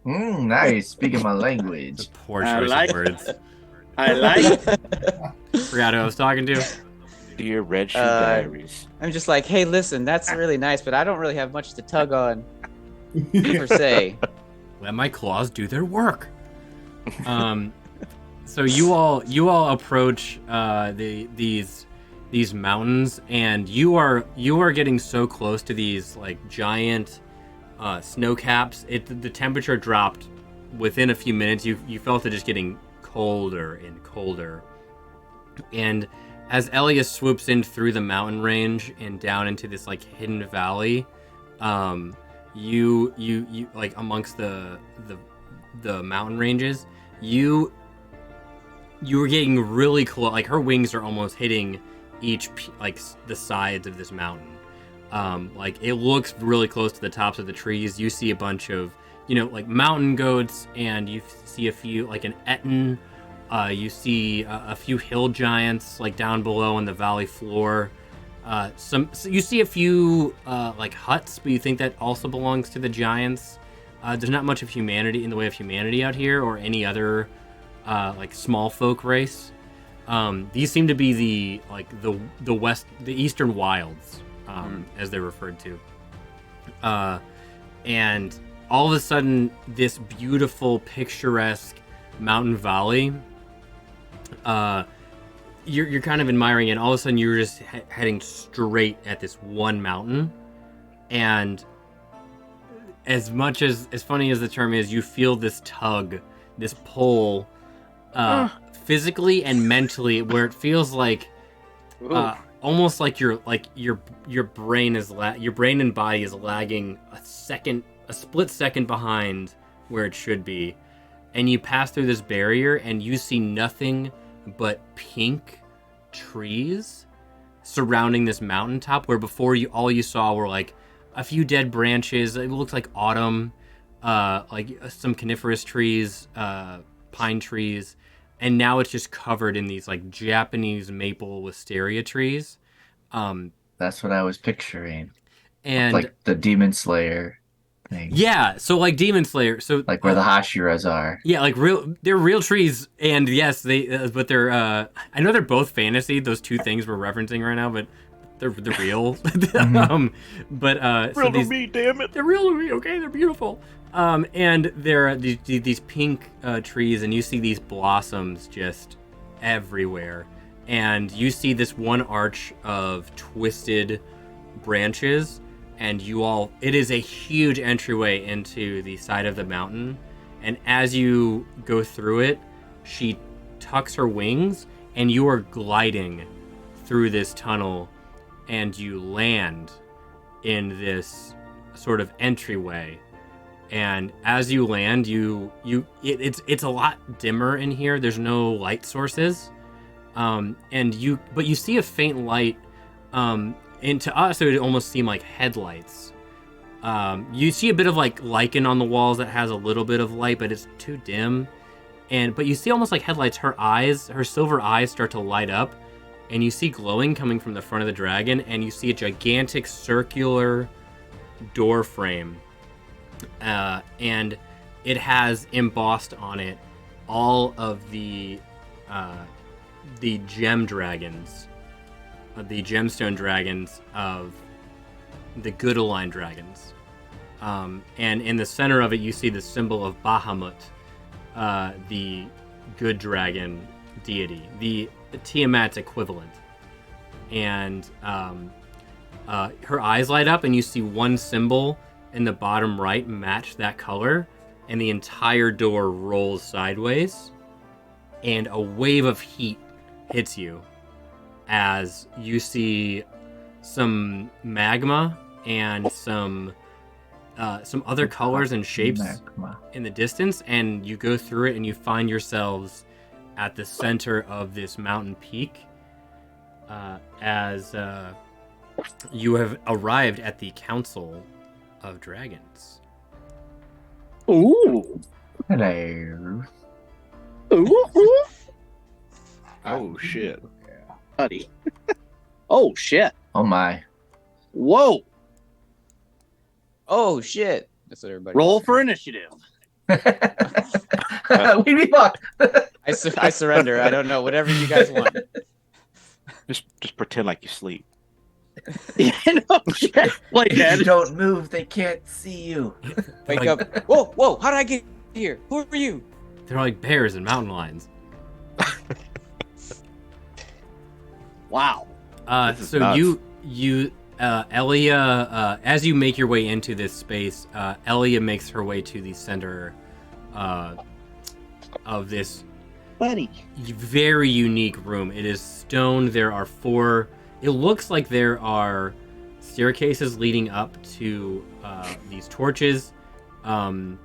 Nice. Speaking my language. Poor choice of words. I like. Forgot who I was talking to. Dear Red Shoe Diaries. I'm just like, hey, listen, that's really nice, but I don't really have much to tug on, per se. Let my claws do their work. So you all approach these mountains, and you are getting so close to these like giant snow caps. The temperature dropped within a few minutes. You felt it just getting colder and colder. And as Elias swoops in through the mountain range and down into this like hidden valley, you like amongst the mountain ranges, you were getting really close. Like her wings are almost hitting each like the sides of this mountain. Like it looks really close to the tops of the trees. You see a bunch of like mountain goats, and you see a few like an Etten. You see a few hill giants like down below on the valley floor. You see a few like huts, but you think that also belongs to the giants. There's not much of humanity in the way of humanity out here, or any other like small folk race. These seem to be the eastern wilds, as they're referred to. And all of a sudden, this beautiful, picturesque mountain valley, you're kind of admiring it, and all of a sudden you're just heading straight at this one mountain. And as funny as the term is, you feel this tug, this pull, physically and mentally, where it feels like almost like your brain and body is lagging a split second behind where it should be. and you pass through this barrier, and you see nothing but pink trees surrounding this mountaintop, where before all you saw were like a few dead branches. It looked like autumn, like some coniferous trees, pine trees, and now it's just covered in these like Japanese maple wisteria trees. That's what I was picturing. And like the Demon Slayer thing. Yeah, so like Demon Slayer, so like where the Hashiras are. Yeah, like they're real trees, and yes, but they're. I know they're both fantasy. Those two things we're referencing right now, but they're real. Real to me, damn it. They're real to me. Okay, they're beautiful. And they're these pink trees, and you see these blossoms just everywhere, and you see this one arch of twisted branches. And it is a huge entryway into the side of the mountain. And as you go through it, she tucks her wings, and you are gliding through this tunnel, and you land in this sort of entryway. And as you land, it's a lot dimmer in here. There's no light sources, but you see a faint light. And to us, it would almost seem like headlights. You see a bit of like lichen on the walls that has a little bit of light, but it's too dim. But you see almost like headlights. Her silver eyes start to light up, and you see glowing coming from the front of the dragon, and you see a gigantic circular door frame. And it has embossed on it all of the gem dragons. The gemstone dragons of the Good-Aligned dragons. And in the center of it, you see the symbol of Bahamut, the good dragon deity, the Tiamat's equivalent. And her eyes light up, and you see one symbol in the bottom right match that color, and the entire door rolls sideways, and a wave of heat hits you as you see some magma and some other colors and shapes in the distance, and you go through it, and you find yourselves at the center of this mountain peak as you have arrived at the Council of Dragons. Ooh. Hello. Ooh. Oh, shit. Buddy. Oh, shit. Oh, my. Whoa. Oh, shit. That's what everybody Roll for initiative. We'd be fucked. I surrender. I don't know. Whatever you guys want. Just pretend like you sleep. No, shit. Like If that. you don't move, they can't see you. Wake up. Whoa. How did I get here? Who are you? They're like bears and mountain lions. Wow. So nuts. Elia, as you make your way into this space, Elia makes her way to the center of this Buddy. very unique room. It is stone. There are it looks like there are staircases leading up to these torches in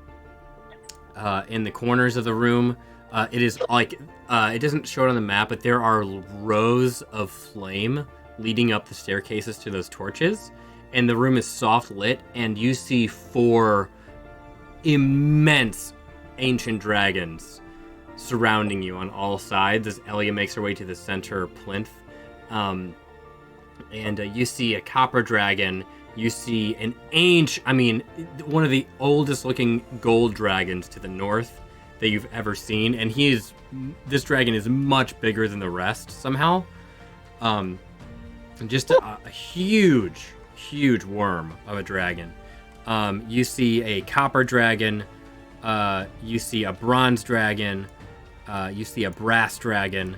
the corners of the room. It is like, it doesn't show it on the map, but there are rows of flame leading up the staircases to those torches, and the room is soft lit, and you see 4 immense ancient dragons surrounding you on all sides as Elia makes her way to the center plinth. And you see a copper dragon. You see an one of the oldest looking gold dragons to the north that you've ever seen, and this dragon is much bigger than the rest somehow. Just a huge worm of a dragon. You see a copper dragon, you see a bronze dragon, you see a brass dragon,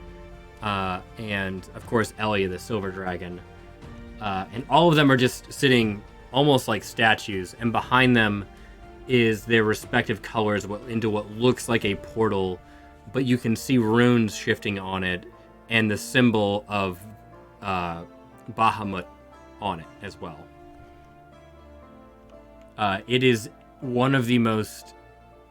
and of course Elia, the silver dragon. And all of them are just sitting almost like statues, and behind them is their respective colors into what looks like a portal, but you can see runes shifting on it, and the symbol of Bahamut on it as well. It is one of the most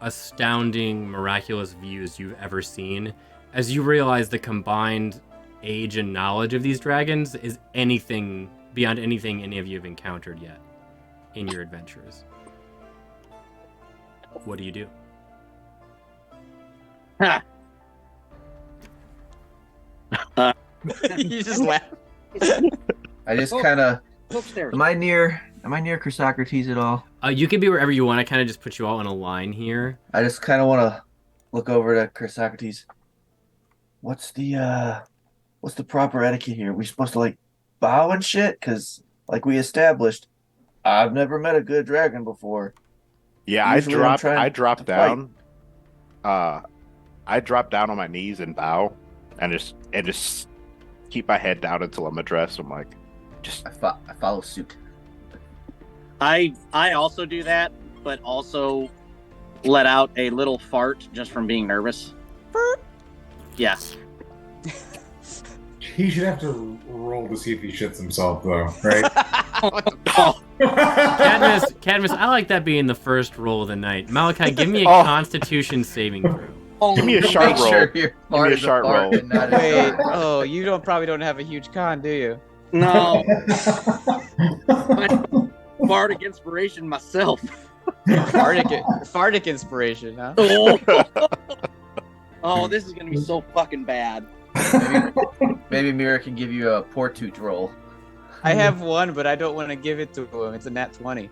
astounding, miraculous views you've ever seen, as you realize the combined age and knowledge of these dragons is anything beyond anything any of you have encountered yet in your adventures. What do you do? You just laugh. I just kind of. Upstairs. Am I near Chrysocrates at all? You can be wherever you want. I kind of just put you all in a line here. I just kind of want to look over to Chrysocrates. What's the proper etiquette here? We supposed to like bow and shit? Cause like we established, I've never met a good dragon before. Yeah, Usually I dropped down. I drop down on my knees and bow, and just keep my head down until I'm addressed. I'm like, I follow suit. I also do that, but also let out a little fart just from being nervous. Yeah. He should have to roll to see if he shits himself, though, right? Cadmus, I like that being the first roll of the night. Malachi, give me a Constitution saving throw. Give me a sharp roll. Sure Give me a sharp roll. Wait, oh, you probably don't have a huge con, do you? No. Bardic inspiration myself. Fardic inspiration, huh? Oh, this is gonna be so fucking bad. Maybe Mira can give you a Portute roll. I have one, but I don't want to give it to him. It's a nat 20.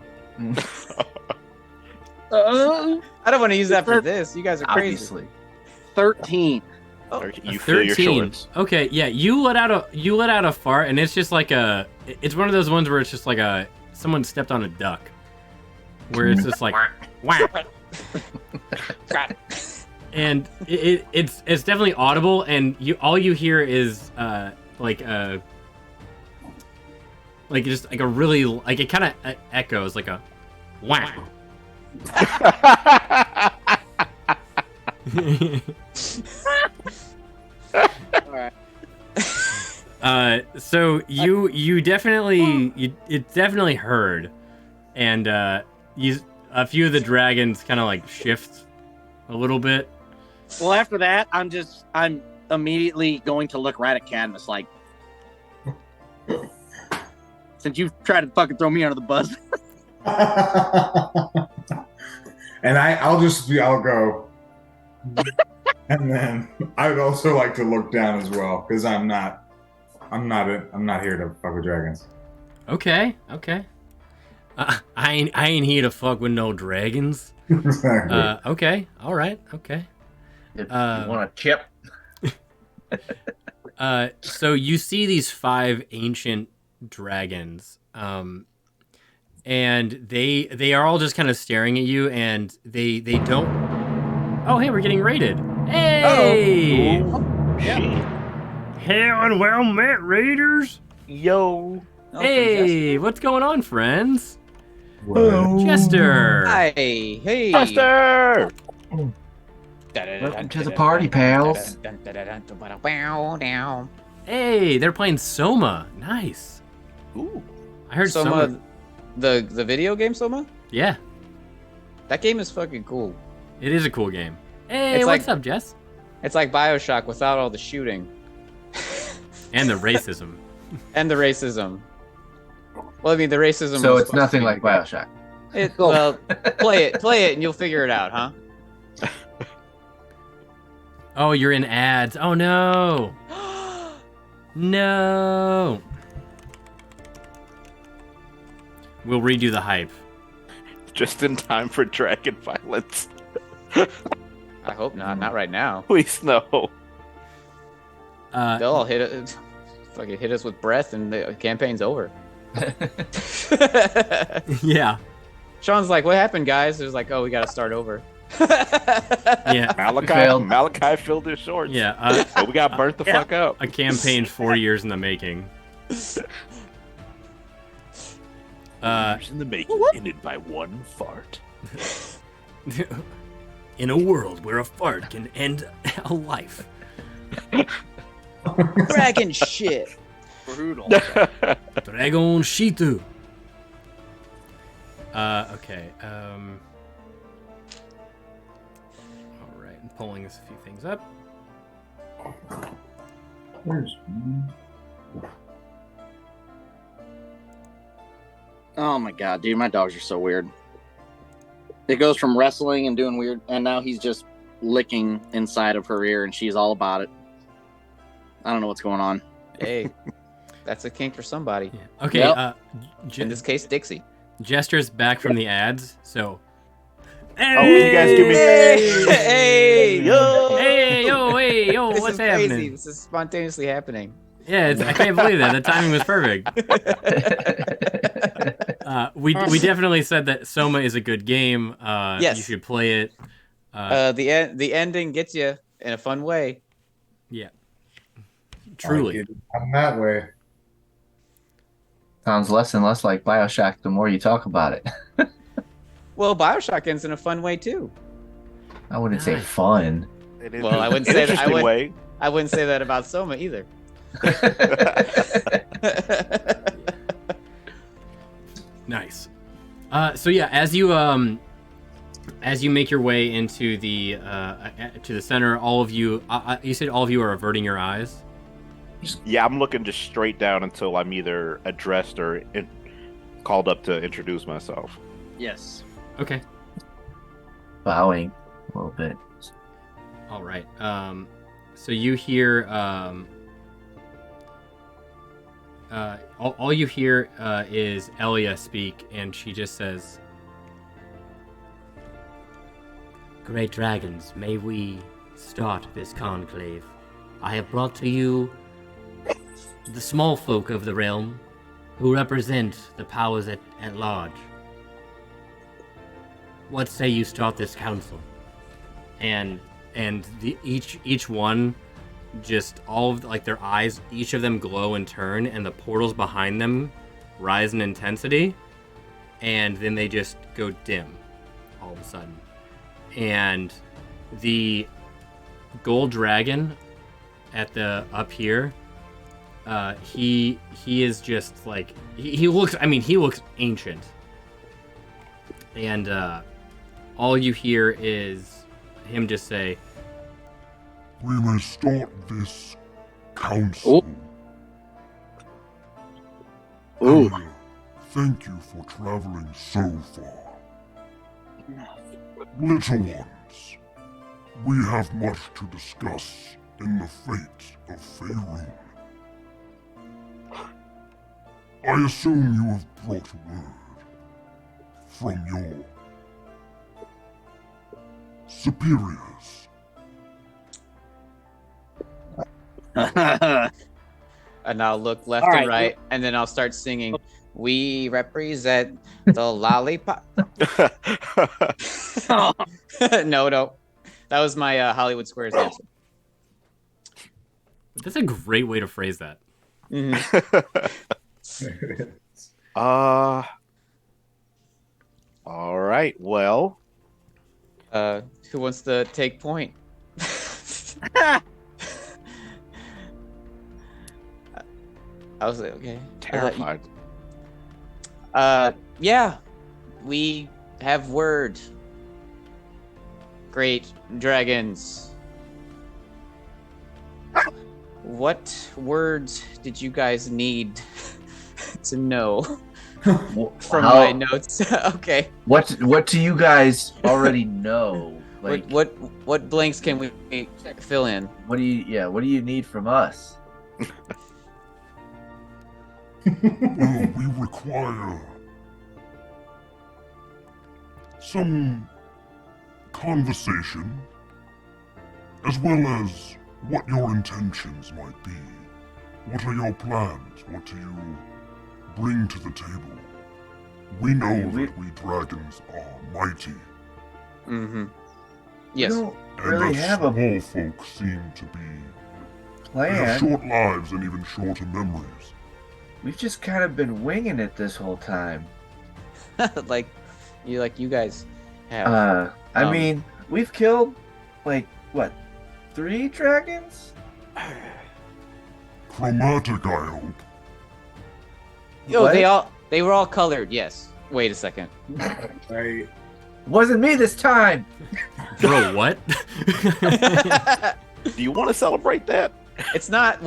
I don't want to use that for this. You guys are crazy. Obviously. 13. You feel your 13. shorts. Okay, yeah, you let out a fart, and it's just like it's one of those ones where it's just like someone stepped on a duck, where it's just like whack. And it's definitely audible, and all you hear is like just like a really like it kind of echoes like a whack. So you definitely it's definitely heard, and a few of the dragons kind of like shift a little bit. Well, after that, I'm immediately going to look right at Cadmus, like, since you've tried to fucking throw me under the bus. And I'll go. And then I would also like to look down as well, because I'm not here to fuck with dragons. Okay. I ain't here to fuck with no dragons. Exactly. Okay. All right. Okay. If you want a chip. So you see these 5 ancient dragons, and they are all just kind of staring at you, and they don't. Oh, hey, we're getting raided. Hey. Oh, yeah. Hell and well met, raiders. Yo. Hey, what's going on, friends? Hello. Chester. Hi, hey. Chester. Welcome to the party, pals. Hey, they're playing Soma. Nice. Ooh. I heard Soma. The video game Soma? Yeah. That game is fucking cool. It is a cool game. Hey, It's what's like- up, Jess? It's like BioShock without all the shooting. And the racism. And the racism. Well, I mean, the racism. So was it's supposed nothing to be like Bioshock. Well, play it, and you'll figure it out, huh? Oh, you're in ads. Oh, no. No. We'll redo the hype. Just in time for dragon violence. I hope not. Not right now. Please no. They'll all fucking hit us with breath, and the campaign's over. Yeah. Sean's like, "What happened, guys?" It was like, "Oh, we gotta start over." Yeah. Malachi filled his shorts. Yeah. So we got burnt the fuck up. A campaign 4 years in the making. Years in the making, ended by one fart. In a world where a fart can end a life. Dragon shit. Brutal. Dragon Shitu. Okay. pulling a few things up. Where's Oh my god, dude, my dogs are so weird. It goes from wrestling and doing weird, and now he's just licking inside of her ear, and she's all about it. I don't know what's going on. Hey, that's a kink for somebody. Yeah. Okay. Yep. In this case, Dixie. Jester's back from the ads, so. Oh, can you guys give me? Hey, yo, Hey, yo, this what's is crazy. happening? This is spontaneously happening. Yeah, I can't believe that. The timing was perfect. We definitely said that Soma is a good game. Yes. You should play it. The ending gets you in a fun way. Yeah. Truly. I'm that way. Sounds less and less like Bioshock the more you talk about it. Well, Bioshock ends in a fun way too. I wouldn't say fun. It is Well, I wouldn't an say that. interesting way. I wouldn't say that about Soma either. Nice. So yeah, as you make your way into the to the center, all of you, you said all of you are averting your eyes. Yeah, I'm looking just straight down until I'm either addressed or called up to introduce myself. Yes. Okay. Bowing a little bit. All right. So you hear all you hear is Elia speak, and she just says, "Great dragons, may we start this conclave. I have brought to you the small folk of the realm who represent the powers at large. What say you start this council?" and each one, just all of like their eyes, each of them glow and turn, and the portals behind them rise in intensity, and then they just go dim all of a sudden. And the gold dragon at the up here, he is just like he looks ancient, and all you hear is him just say, "We may start this council." Ooh. Thank you for traveling so far. Little ones, we have much to discuss in the fate of Faerun. I assume you have brought word from your superiors. And I'll look left All and right. right, and then I'll start singing, "We represent the lollipop." No. That was my Hollywood Squares answer. That's a great way to phrase that. All right. Well, who wants to take point? I was like, okay. terrified. Yeah, we have word. Great dragons. What words did you guys need to know from my notes? Okay. What do you guys already know? Like what blanks can we fill in? what do you need from us? Well, we require some conversation, as well as what your intentions might be. What are your plans? What do you bring to the table? We know that we dragons are mighty. Mm-hmm. Yes. We don't And really us have a small folk seem to be they have plan. short lives and even shorter memories. We've just kind of been winging it this whole time. like you guys have. I mean, we've killed like what, 3 dragons? Chromatic, I hope. Yo, What? they were all colored. Yes. Wait a second. Right. Wasn't me this time. Bro, what? Do you want to celebrate that? It's not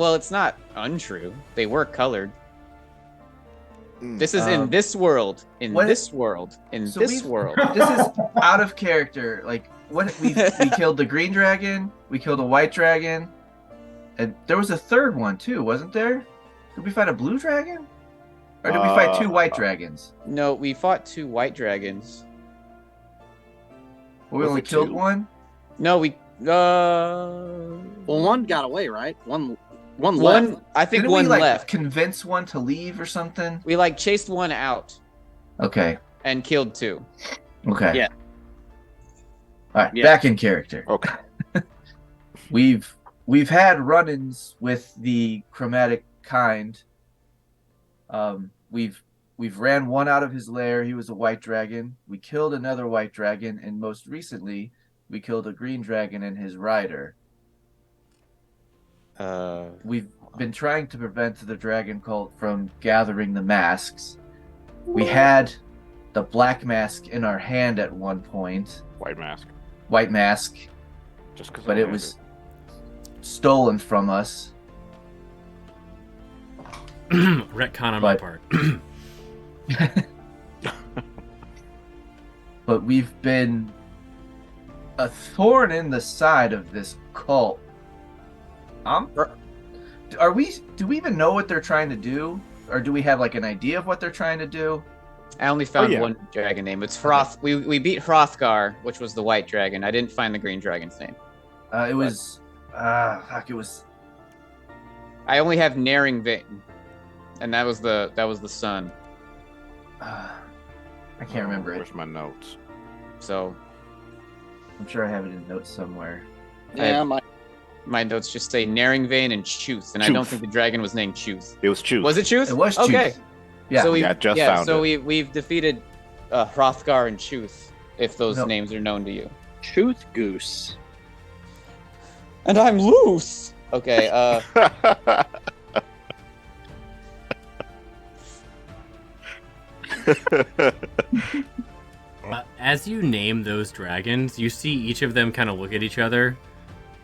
untrue. They were colored. This is in this world. In this world. In this world. This is out of character. Like, what we killed the green dragon, we killed a white dragon, and there was a third one too, wasn't there? Did we fight a blue dragon? Or did we fight 2 white dragons? No, we fought 2 white dragons. We only killed 1? No, we Well, one got away, right? One left. I think Didn't one we, like, left. Convince one to leave or something? We like chased one out Okay. and killed 2. Okay. Yeah. All right, Yeah. back in character. Okay. We've had run-ins with the chromatic kind. We've ran one out of his lair. He was a white dragon. We killed another white dragon, and most recently, we killed a green dragon and his rider. We've been trying to prevent the dragon cult from gathering the masks. We had the black mask in our hand at one point. White mask. White mask. Just because. But it was stolen from us. Retcon on my part. But we've been a thorn in the side of this cult. Do we even know what they're trying to do? Or do we have like an idea of what they're trying to do? I only found one dragon name. It's Hroth. We beat Hrothgar, which was the white dragon. I didn't find the green dragon's name. It was. I only have Naringvane, and that was the son. I can't remember it. Where's my notes? So, I'm sure I have it in notes somewhere. Yeah, my notes just say Naringvane and Chuth, and I don't think the dragon was named Chuth. It was Chuth. Was it Chuth? It was Chuth. Okay. Yeah. So we've defeated Hrothgar and Chuth, if those names are known to you. Chuth Goose. And I'm loose. Okay. As you name those dragons, you see each of them kind of look at each other,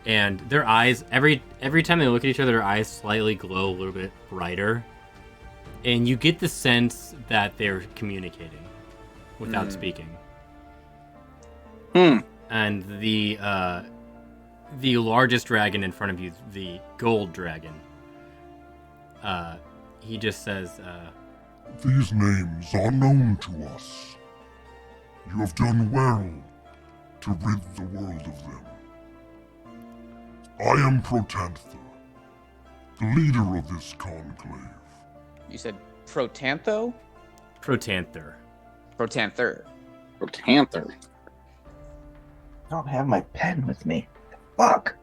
and their eyes every time they look at each other, their eyes slightly glow a little bit brighter, and you get the sense that they're communicating without speaking. And the largest dragon in front of you, the gold dragon, he just says, These names are known to us. You have done well to rid the world of them. I am Protanther, the leader of this conclave. You said Protantho? Protanther. Protanther. Protanther. I don't have my pen with me. Fuck.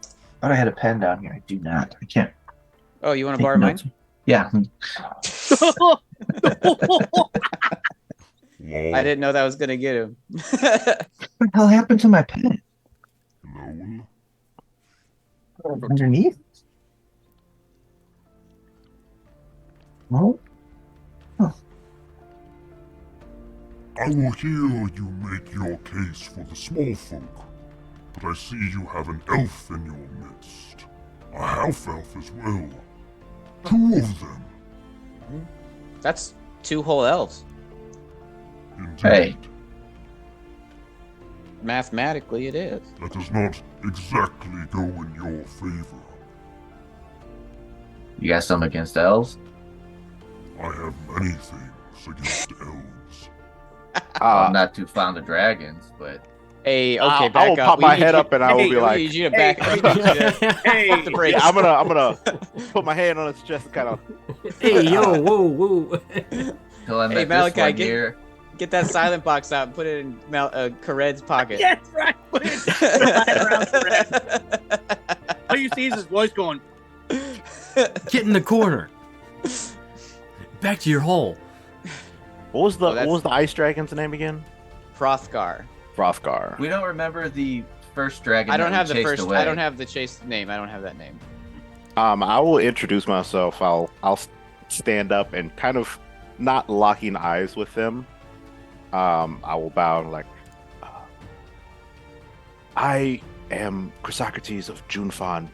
I thought I had a pen down here. I do not. I can't. Oh, you want to borrow mine? Yeah. I didn't know that was gonna get him. What the hell happened to my pen? Underneath? No? I will hear you make your case for the small folk, but I see you have an elf in your midst. A half-elf as well. 2 of them. That's 2 whole elves. Indeed. Hey. Mathematically, it is. That does not exactly go in your favor. You got some against elves? I have many things against elves. I'm not too fond of dragons, but... Hey, okay, I back will up. pop We my need head you- up and I will be we like, need you to back up. We need you to pump the brakes. Yeah, I'm gonna put my hand on his chest and kind of. Hey, yo, whoa. Hey, Malachi, get that silent box out and put it in Kared's pocket. Yes, right. Put it right around Kared. All you see is his voice going. Get in the corner. Back to your hole. What was the ice dragon's name again? Hrothgar. Hrothgar. We don't remember the first dragon. I don't that have we the chased first. away. I don't have the chase name. I don't have that name. I will introduce myself. I'll stand up and kind of not locking eyes with them, I will bow and like, I am Chrysocrates of Junfan.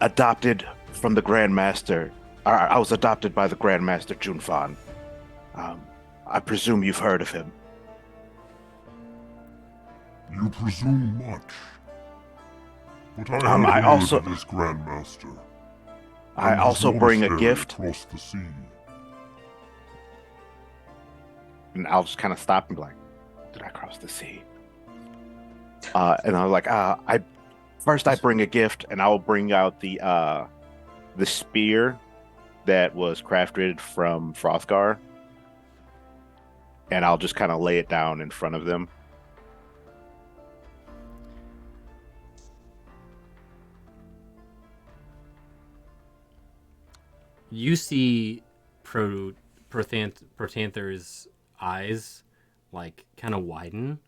Adopted from the Grand Master. I was adopted by the Grand Master Junfan. I presume you've heard of him. You presume much. But I I have also- heard of this Grandmaster. I and his also bring a monastery gift. across the sea. And I'll just kind of stop and be like, did I cross the sea? And I'm like, I bring a gift, and I will bring out the spear that was crafted from Frothgar, and I'll just kind of lay it down in front of them. You see Protanther's eyes like kind of widen,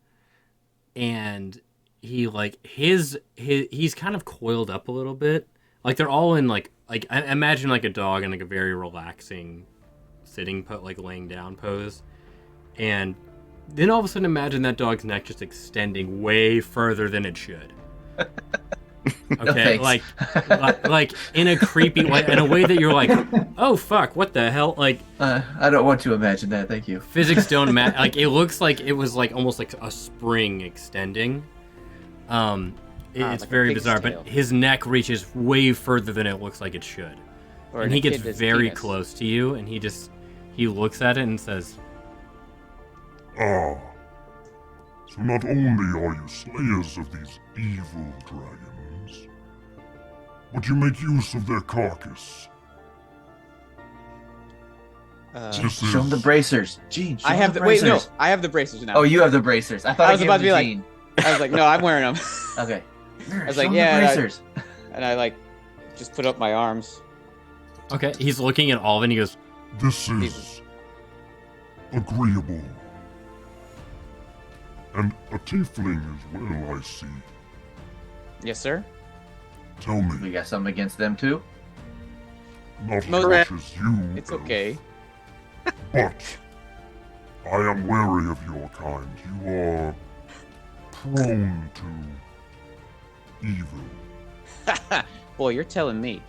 and he like he's kind of coiled up a little bit. Like they're all in like I imagine like a dog in like a very relaxing sitting like laying down pose, and then all of a sudden imagine that dog's neck just extending way further than it should. Okay, No, like in a creepy way, in a way that you're like, oh fuck, what the hell? Like, I don't want to imagine that. Thank you. Physics don't matter. Like, it looks like it was like almost like a spring extending. It's like a very pig's bizarre, tail. but his neck reaches way further than it looks like it should, Or and an he gets echidna's very penis. close to you, and he looks at it and says, Ah. So not only are you slayers of these evil dragons, but you make use of their carcass. Gene, show him the bracers. Gene, show I him have the the wait. No, bracers. I have the bracers now. Oh, you have the bracers. I thought I was gave about to them be like, Gene. I was like, no, I'm wearing them. Okay. I was Show like, him yeah, the and bracers. and I like just put up my arms. okay. He's looking at all of it, and he goes, This is agreeable. And a tiefling as well, I see. Yes, sir. Tell me, We got something against them too. not as No, much as you, It's elf, okay. but I am wary of your kind. You are prone to evil. Boy, you're telling me.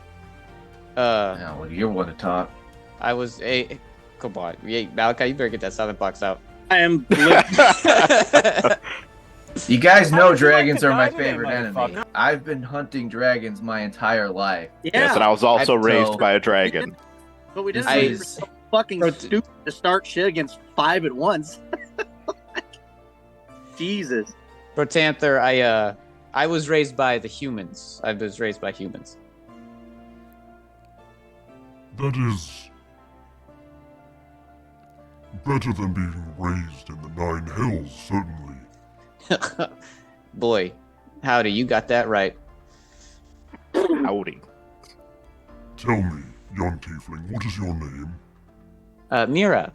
Yeah, well, you're one to talk. I was a. Come on, yeah, Malachi, you better get that silent box out. I am. You guys How know would you like dragons to are my die today, favorite enemy. motherfucker? I've been hunting dragons my entire life. Yes, and I was also raised So- by a dragon. But we This didn't. is- We're so fucking stupid to start shit against 5 at once. Jesus. Protanther, I was raised by the humans. I was raised by humans. That is better than being raised in the Nine Hells, certainly. Boy, howdy, you got that right. Howdy. Tell me, young tiefling, what is your name? Mira.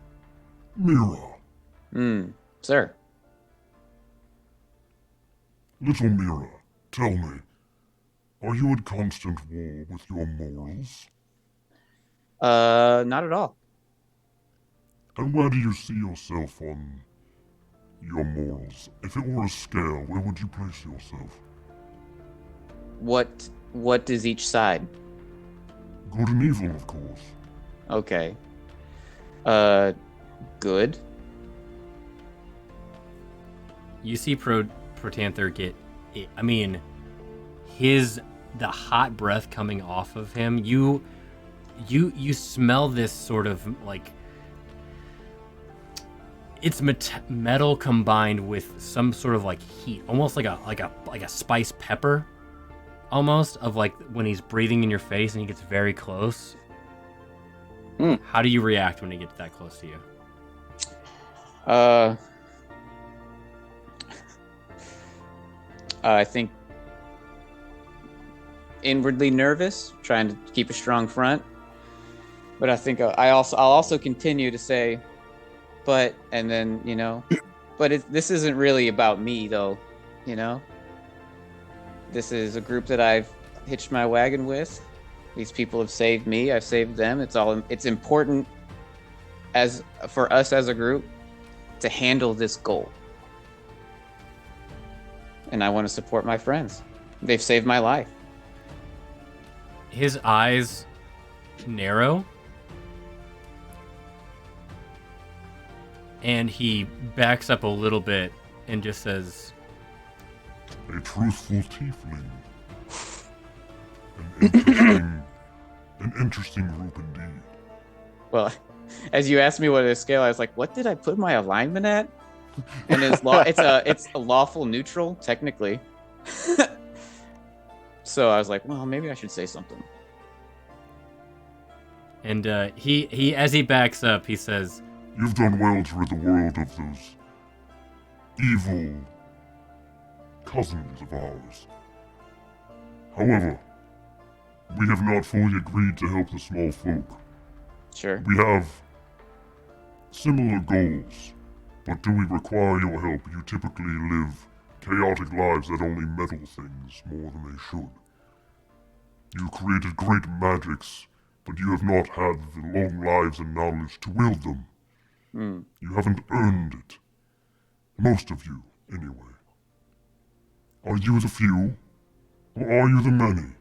Mira. Sir. Little Mira, tell me, are you at constant war with your morals? Not at all. And where do you see yourself on your morals? If it were a scale, where would you place yourself? What is each side? Good and evil, of course. Okay. Good. you see Protanther get, I mean, the hot breath coming off of him. You smell this sort of like, it's metal combined with some sort of like heat, almost like a spiced pepper, almost, of like when he's breathing in your face and he gets very close. How do you react when he gets that close to you? I think inwardly nervous, trying to keep a strong front. But I think I'll also continue to say, but, and then, but this isn't really about me though, This is a group that I've hitched my wagon with, These people have saved me. I've saved them. It's important for us as a group to handle this goal. And I want to support my friends. They've saved my life. His eyes narrow. And he backs up a little bit and just says, "A truthful tiefling. An interesting group indeed." Well, as you asked me what is scale, I was like, what did I put my alignment at? And it's a lawful neutral, technically. So I was like, well, maybe I should say something. And he as he backs up, he says, "You've done well to rid the world of those evil cousins of ours. However, we have not fully agreed to help the small folk. Sure. We have similar goals, but do we require your help? You typically live chaotic lives that only meddle things more than they should. You created great magics, but you have not had the long lives and knowledge to wield them. You haven't earned it. Most of you, anyway. Are you the few, or are you the many?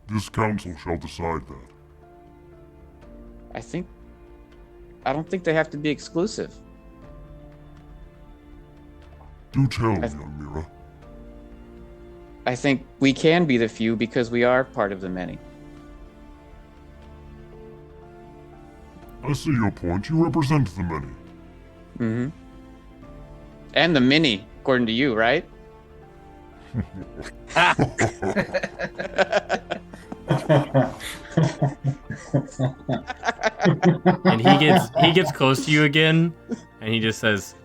This council shall decide that." I don't think they have to be exclusive. Do tell, young Mira. I think we can be the few because we are part of the many. I see your point. You represent the many. Mm-hmm. And the mini, according to you, right? and he gets close to you again, and he just says,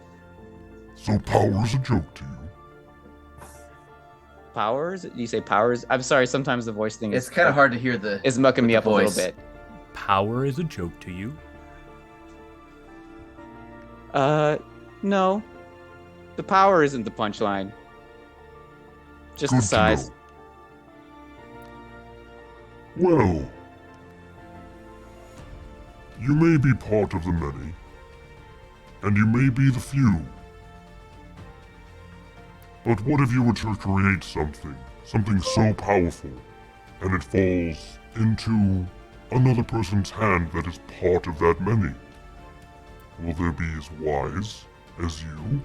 "So power is a joke to you?" Powers? You say powers? I'm sorry, sometimes the voice thing It's kind of hard to hear the. It's mucking me up a little bit. "Power is a joke to you?" No. The power isn't the punchline. Just Good the size. Well, you may be part of the many, and you may be the few. But what if you were to create something so powerful, and it falls into another person's hand that is part of that many? Will they be as wise as you?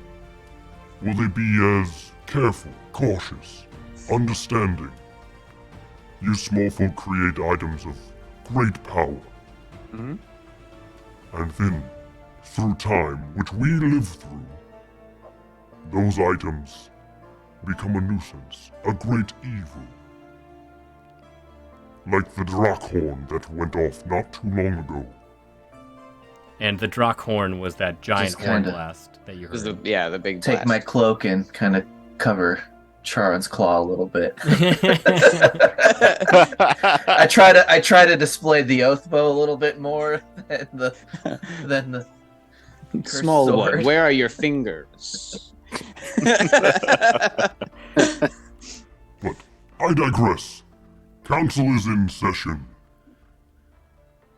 Will they be as careful, cautious, understanding? You small folk create items of great power. Mm-hmm. And then, through time, which we live through, those items become a nuisance, a great evil. Like the Drackhorn that went off not too long ago. And the Drackhorn was that giant Just horn kinda- blast that you heard. The big Take blast. my cloak and kind of cover Charon's claw a little bit. I try to display the oath bow a little bit more than the cursed Small sword. one. Where are your fingers? But I digress. Council is in session.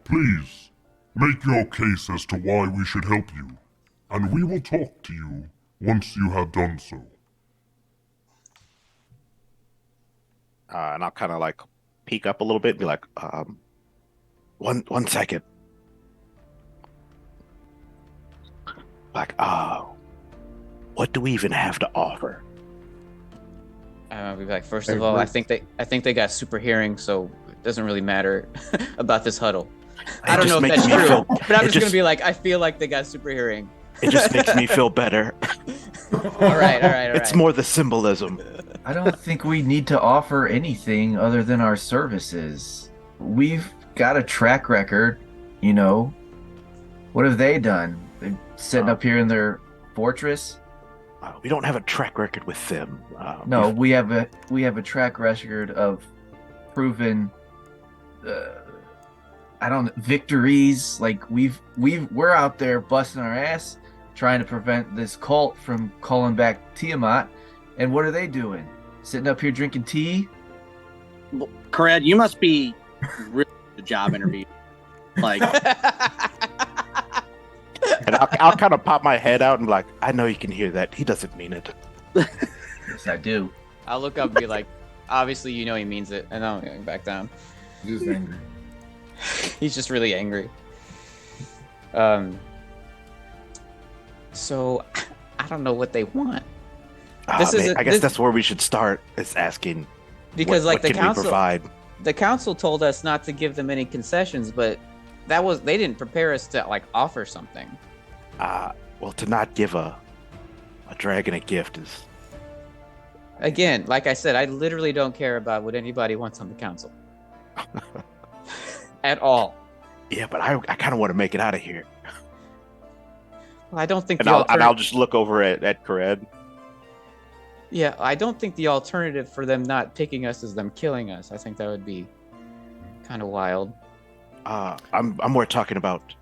Please, make your case as to why we should help you, and we will talk to you once you have done so. And I'll kind of like peek up a little bit and be like, one second. Like, what do we even have to offer? We'd be like, first of all, I think they got super hearing, so it doesn't really matter about this huddle. I don't know if that's true, but I'm just gonna be like, I feel like they got super hearing. It just makes me feel better. All right. It's more the symbolism. I don't think we need to offer anything other than our services. We've got a track record, you know. What have they done? They're sitting up here in their fortress. We don't have a track record with them. No, we have a track record of proven, victories. Like we're out there busting our ass trying to prevent this cult from calling back Tiamat. And what are they doing? Sitting up here drinking tea? Kared, you must be really the job interview. Like, And I'll kind of pop my head out and be like, I know you can hear that. He doesn't mean it. Yes, I do. I'll look up and be like, obviously you know he means it, and I'm going back down. He's just angry. He's just really angry. So I don't know what they want. I guess that's where we should start. Is asking because what the can council we provide? The council told us not to give them any concessions, but they didn't prepare us to like offer something. Well, to not give a dragon a gift is. Again, like I said, I literally don't care about what anybody wants on the council. At all. Yeah, but I kind of want to make it out of here. Well, I don't think And I'll just look over at Kared. Yeah, I don't think the alternative for them not picking us is them killing us. I think that would be kind of wild. I'm more talking about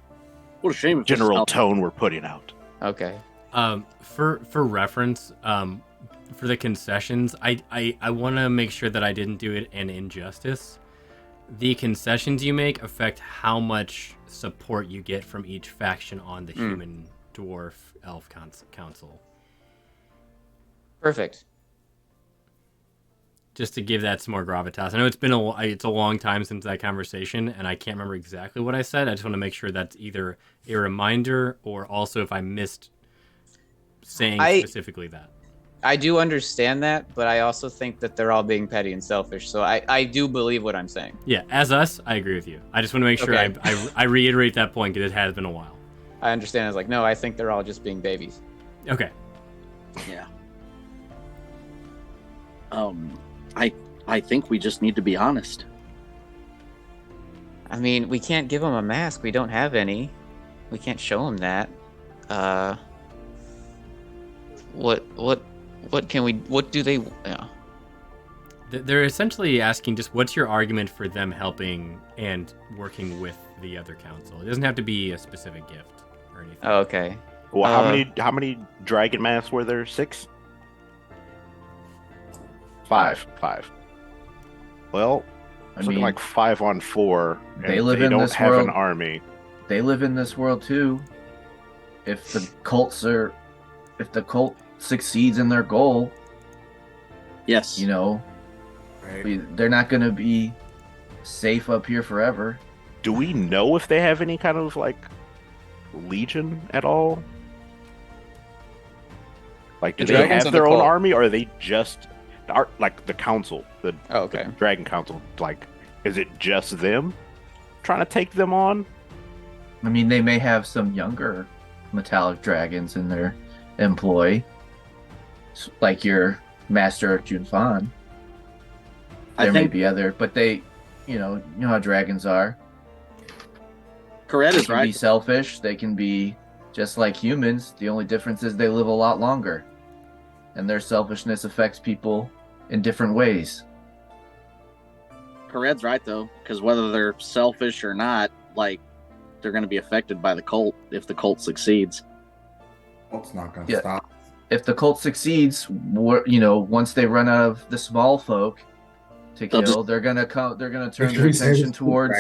what a shame. General tone we're putting out. Okay. For reference, for the concessions, I want to make sure that I didn't do it an injustice. The concessions you make affect how much support you get from each faction on the human, dwarf, elf council. Perfect. Just to give that some more gravitas. I know it's a long time since that conversation, and I can't remember exactly what I said. I just want to make sure that's either a reminder or also if I missed saying specifically that. I do understand that, but I also think that they're all being petty and selfish. So I do believe what I'm saying. Yeah, as us, I agree with you. I just want to make sure I reiterate that point because it has been a while. I understand. It's like, no, I think they're all just being babies. Okay. Yeah. I think we just need to be honest. I mean, we can't give them a mask. We don't have any. We can't show them that. What do they? Yeah. They're essentially asking just what's your argument for them helping and working with the other council. It doesn't have to be a specific gift or anything. Oh, okay. Well, how many dragon masks were there? 6? 5. Well, it's looking like 5 on 4. They live in this have world. an army. They live in this world too. If the cult succeeds in their goal, yes, they're not going to be safe up here forever. Do we know if they have any kind of legion at all? Like, do they have their own army, or are they just the council? The Dragon Council. Like, is it just them trying to take them on? I mean, they may have some younger metallic dragons in their employ, like your Master of Junfan. There may be other, but they, you know how dragons are. Kared is right. They can be selfish. They can be just like humans. The only difference is they live a lot longer, and their selfishness affects people in different ways. Kared's right though, because whether they're selfish or not, they're going to be affected by the cult if the cult succeeds. Cult's not going to stop. If the cult succeeds, once they run out of the small folk to kill, they're gonna turn their attention towards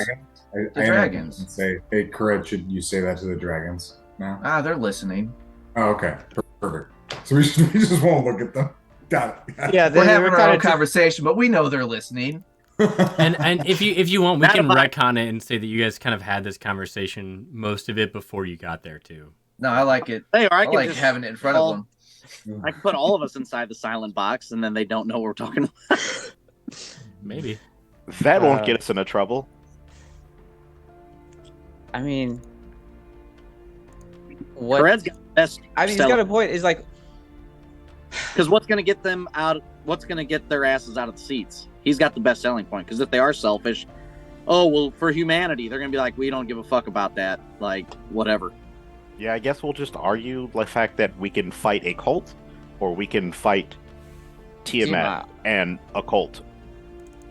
the dragons. And say, hey, Kared, should you say that to the dragons now? They're listening. Oh, okay, perfect. So we just won't look at them. Got it. Yeah, we're having our own conversation, but we know they're listening. and if you want, we can retcon it and say that you guys kind of had this conversation, most of it before you got there too. No, I like it. I like having it in front of them. I can put all of us inside the silent box, and then they don't know what we're talking about. Maybe that won't get us into trouble. I mean, what? Kared's got the best. I mean, he's got a point. Is because what's going to get them out? What's going to get their asses out of the seats? He's got the best selling point. Because if they are selfish, for humanity, they're going to be like, we don't give a fuck about that. Whatever. Yeah, I guess we'll just argue the fact that we can fight a cult, or we can fight Tiamat and a cult.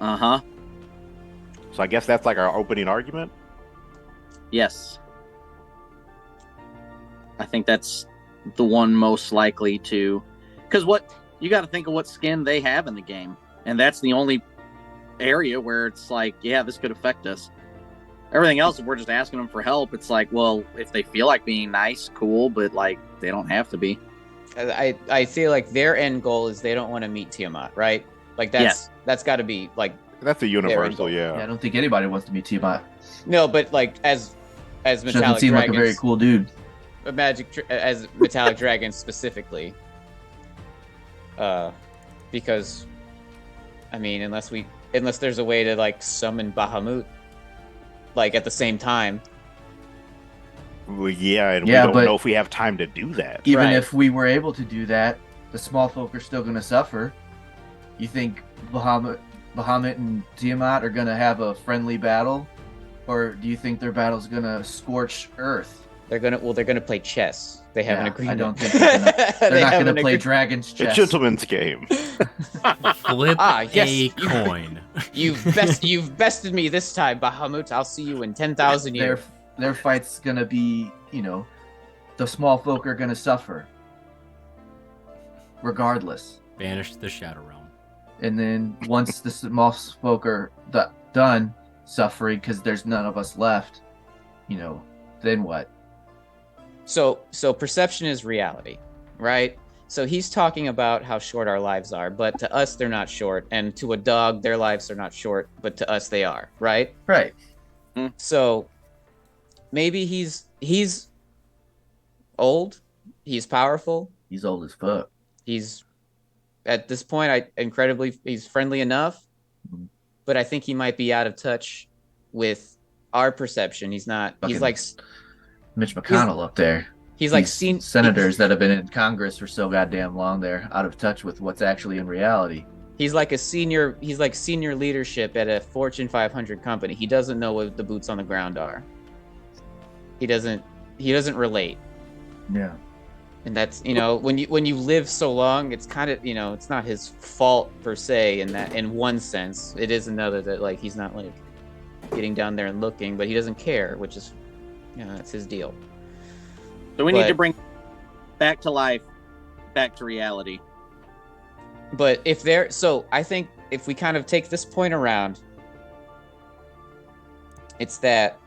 Uh-huh. So I guess that's our opening argument? Yes. I think that's the one most likely to... Because you got to think of what skin they have in the game. And that's the only area where it's like, yeah, this could affect us. Everything else, if we're just asking them for help, it's like, well, if they feel like being nice, cool, but like they don't have to be. I feel like their end goal is they don't want to meet Tiamat, right? Like that's got to be like that's a universal, yeah. I don't think anybody wants to meet Tiamat. No, but like as metallic doesn't seem dragons, like a very cool dude. As metallic dragons specifically, because I mean, unless there's a way to like summon Bahamut, like at the same time. Well, yeah, and we don't know if we have time to do that. Even if we were able to do that, the small folk are still going to suffer. You think Bahamut and Tiamat are going to have a friendly battle, or do you think their battle's going to scorch Earth? They're gonna play chess. They have an agreement. I don't think they're not going to play dragon's chess. A gentleman's game. Flip a coin. You've bested me this time, Bahamut. I'll see you in 10,000 years. Their fight's going to be, the small folk are going to suffer. Regardless. Banish the Shadow Realm. And then once the small folk are done suffering because there's none of us left, then what? So perception is reality, right? So he's talking about how short our lives are, but to us they're not short, and to a dog their lives are not short, but to us they are, right? Right. So maybe he's old, he's powerful. He's old as fuck. He's at this point he's friendly enough, but I think he might be out of touch with our perception. He's not. Fucking he's like Mitch McConnell up there. He's like senators that have been in Congress for so goddamn long. They're out of touch with what's actually in reality. He's like senior leadership at a Fortune 500 company. He doesn't know what the boots on the ground are. He doesn't relate. Yeah. And that's, when you live so long, it's kind of, it's not his fault per se in one sense. It is another that like he's not like getting down there and looking, but he doesn't care, which is, that's his deal. So we need to bring back to life, back to reality. But I think if we kind of take this point around, it's that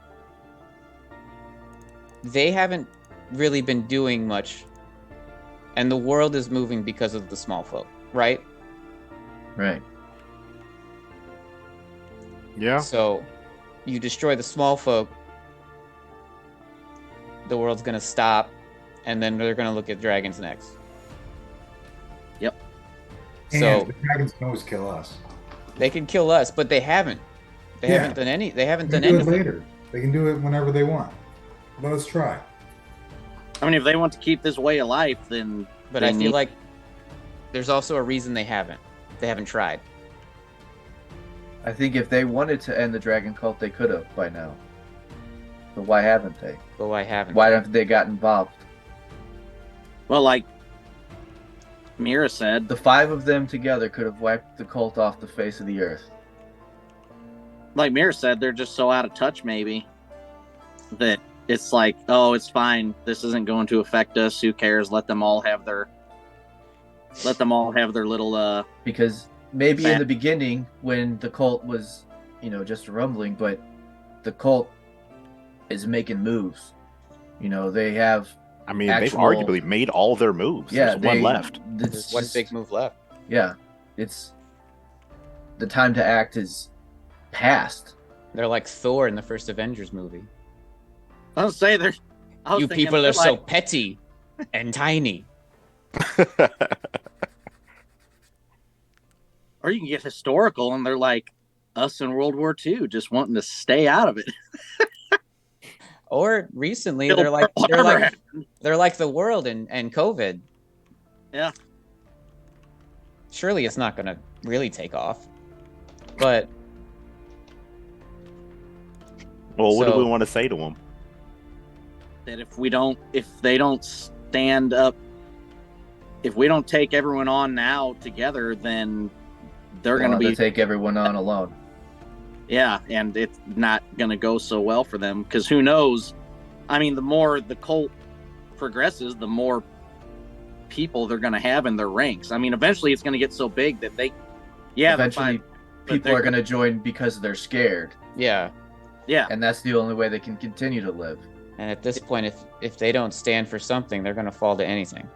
they haven't really been doing much, and the world is moving because of the small folk, right? Right. Yeah. So you destroy the small folk, the world's gonna stop, and then they're gonna look at dragons next. Yep. And So the dragons can always kill us. they can kill us, but they haven't. They haven't done any. They haven't They done can do anything. it later. They can do it whenever they want. Let us try. I mean, if they want to keep this way of life, then. But I feel like there's also a reason they haven't. They haven't tried. I think if they wanted to end the dragon cult, they could have by now. But why haven't they? Why haven't they got involved? Well, like Mira said, the 5 of them together could have wiped the cult off the face of the earth. Like Mira said, they're just so out of touch, maybe, that it's like, oh, it's fine. This isn't going to affect us. Who cares? Let them all have their little. Because maybe in the beginning, when the cult was, just rumbling, but the cult is making moves. They have. I mean, they've arguably made all their moves. Yeah, There's one left. There's one big move left. Yeah, it's the time to act is past. They're like Thor in the first Avengers movie. I'll say You people are so petty and tiny. Or you can get historical, and they're like us in World War II, just wanting to stay out of it. Or recently, It'll they're like the world and COVID. Yeah. Surely it's not going to really take off, but. Well, what do we want to say to them? That if they don't stand up, if we don't take everyone on now together, then they're going to take everyone on alone. Yeah, and it's not going to go so well for them, because who knows? I mean, the more the cult progresses, the more people they're going to have in their ranks. I mean, eventually it's going to get so big that people are going to join because they're scared. Yeah. Yeah. And that's the only way they can continue to live. And at this point, if they don't stand for something, they're going to fall to anything.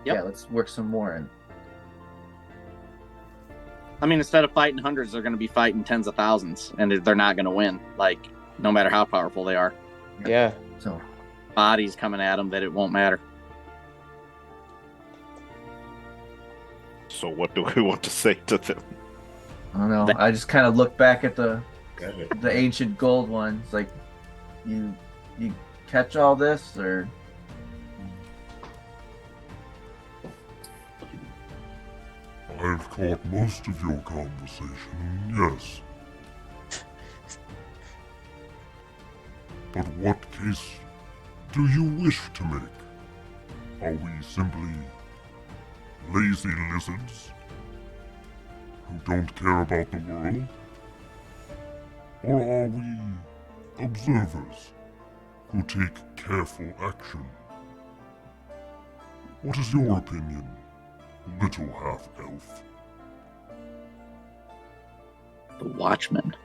Yep. Yeah, let's work some more in. I mean, instead of fighting hundreds, they're going to be fighting tens of thousands, and they're not going to win. Like, no matter how powerful they are. Yeah. So, bodies coming at them that it won't matter. So what do we want to say to them? I don't know. I just kind of look back at the ancient gold ones. Like, you catch all this, or I've caught most of your conversation, yes. But what case do you wish to make? Are we simply lazy lizards who don't care about the world? Or are we observers who take careful action? What is your opinion, little half-elf? The Watchman.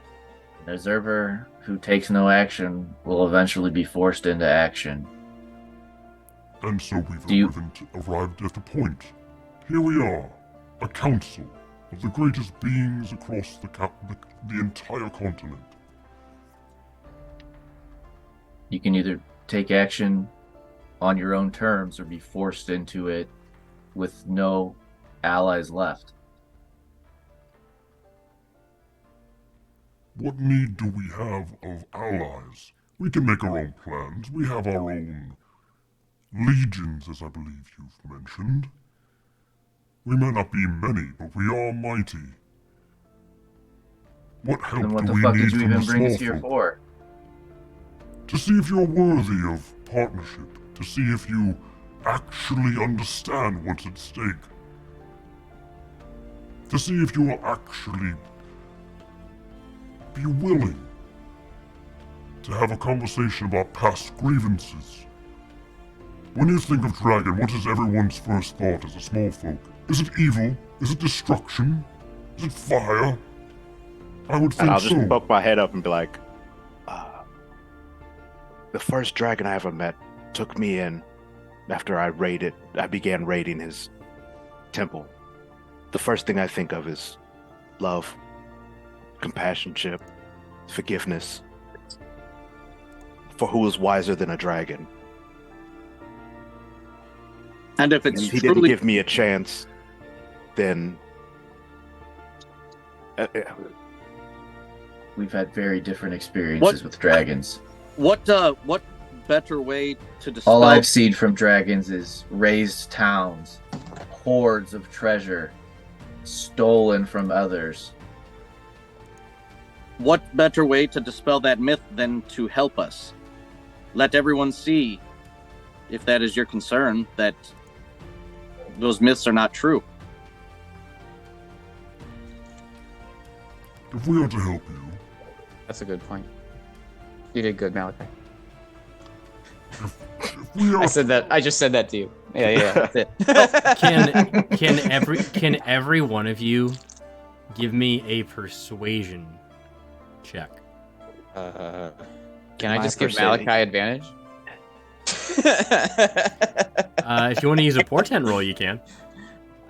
an observer who takes no action will eventually be forced into action. And so we've arrived at a point. Here we are, a council of the greatest beings across the entire continent. You can either take action on your own terms or be forced into it with no allies left. What need do we have of allies? We can make our own plans. We have our own legions, as I believe you've mentioned. We may not be many, but we are mighty. What help Then what do the we fuck need did you from even the bring us small here folk? for? To see if you're worthy of partnership. To see if you actually understand what's at stake. To see if you will actually be willing to have a conversation about past grievances. When you think of dragon, what is everyone's first thought as a small folk? Is it evil? Is it destruction? Is it fire? I would think And I'll so. just poke my head up and be like, the first dragon I ever met took me in after I began raiding his temple. The first thing I think of is love, companionship, forgiveness. For who is wiser than a dragon? And if it's If he truly... didn't give me a chance, then We've had very different experiences with dragons. What better way to dispel... All I've seen from dragons is razed towns, hoards of treasure, stolen from others. What better way to dispel that myth than to help us? Let everyone see, if that is your concern, that those myths are not true. If we are to help you, That's a good point. You did good, Malachi. I just said that to you. Yeah, that's it. Can every one of you give me a persuasion check? Can I just give Malachi advantage? If you want to use a portent roll, you can.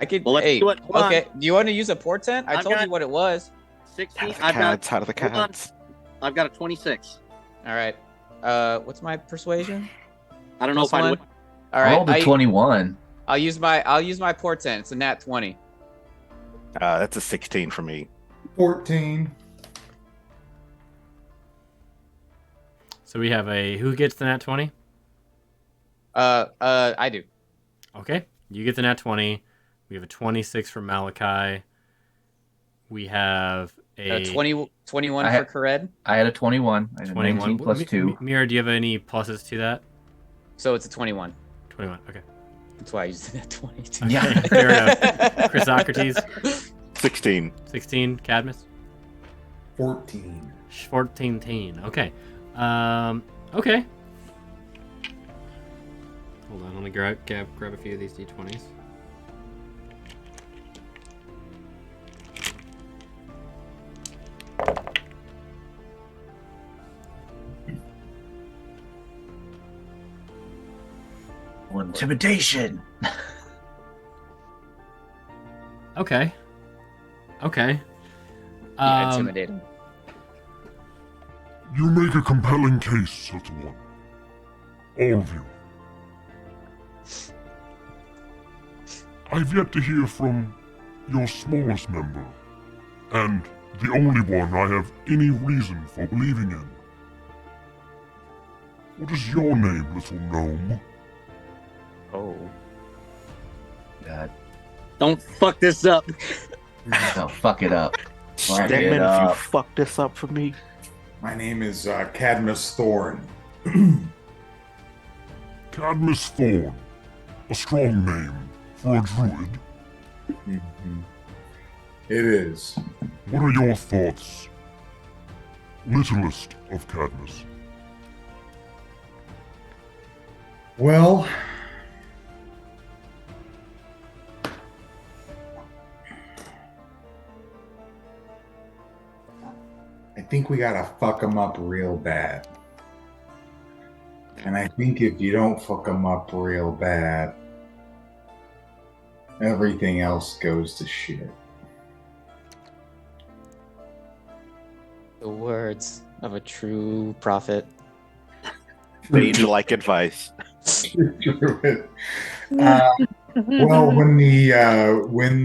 I could. Well, let's hey, do it. Hold okay. on. Do you want to use a portent? I told you what it was. 16. How do the cats? I've got a 26. All right. What's my persuasion? I don't know if I would. All right. I rolled a 21. I'll use my portent. It's a nat 20. That's a 16 for me. 14. So we have who gets the nat 20? I do. Okay, you get the nat 20. We have a 26 for Malachi. We have a 21 for Kared. I had a 21. I had a 21 19 plus 2. Mira, do you have any pluses to that? So it's a 21. 21, okay. That's why I used the nat 20. Okay, fair enough. Chris Socrates? 16. 16. Cadmus? 14. 14. Okay. Okay. Hold on, let me grab a few of these d20s. Intimidation. Okay. Okay. Yeah, intimidating. You make a compelling case, little one. All of you. I've yet to hear from your smallest member, and the only one I have any reason for believing in. What is your name, little gnome? Oh. God. Don't fuck this up. Don't fuck it up. Fuck Dead it man, if you up. fuck this up for me. My name is Cadmus Thorn. Cadmus Thorn. A strong name for a druid. Mm-hmm. It is. What are your thoughts, littlest of Cadmus? Well, I think we gotta fuck them up real bad. And I think if you don't fuck them up real bad, everything else goes to shit. The words of a true prophet. Sage-like advice. Well, when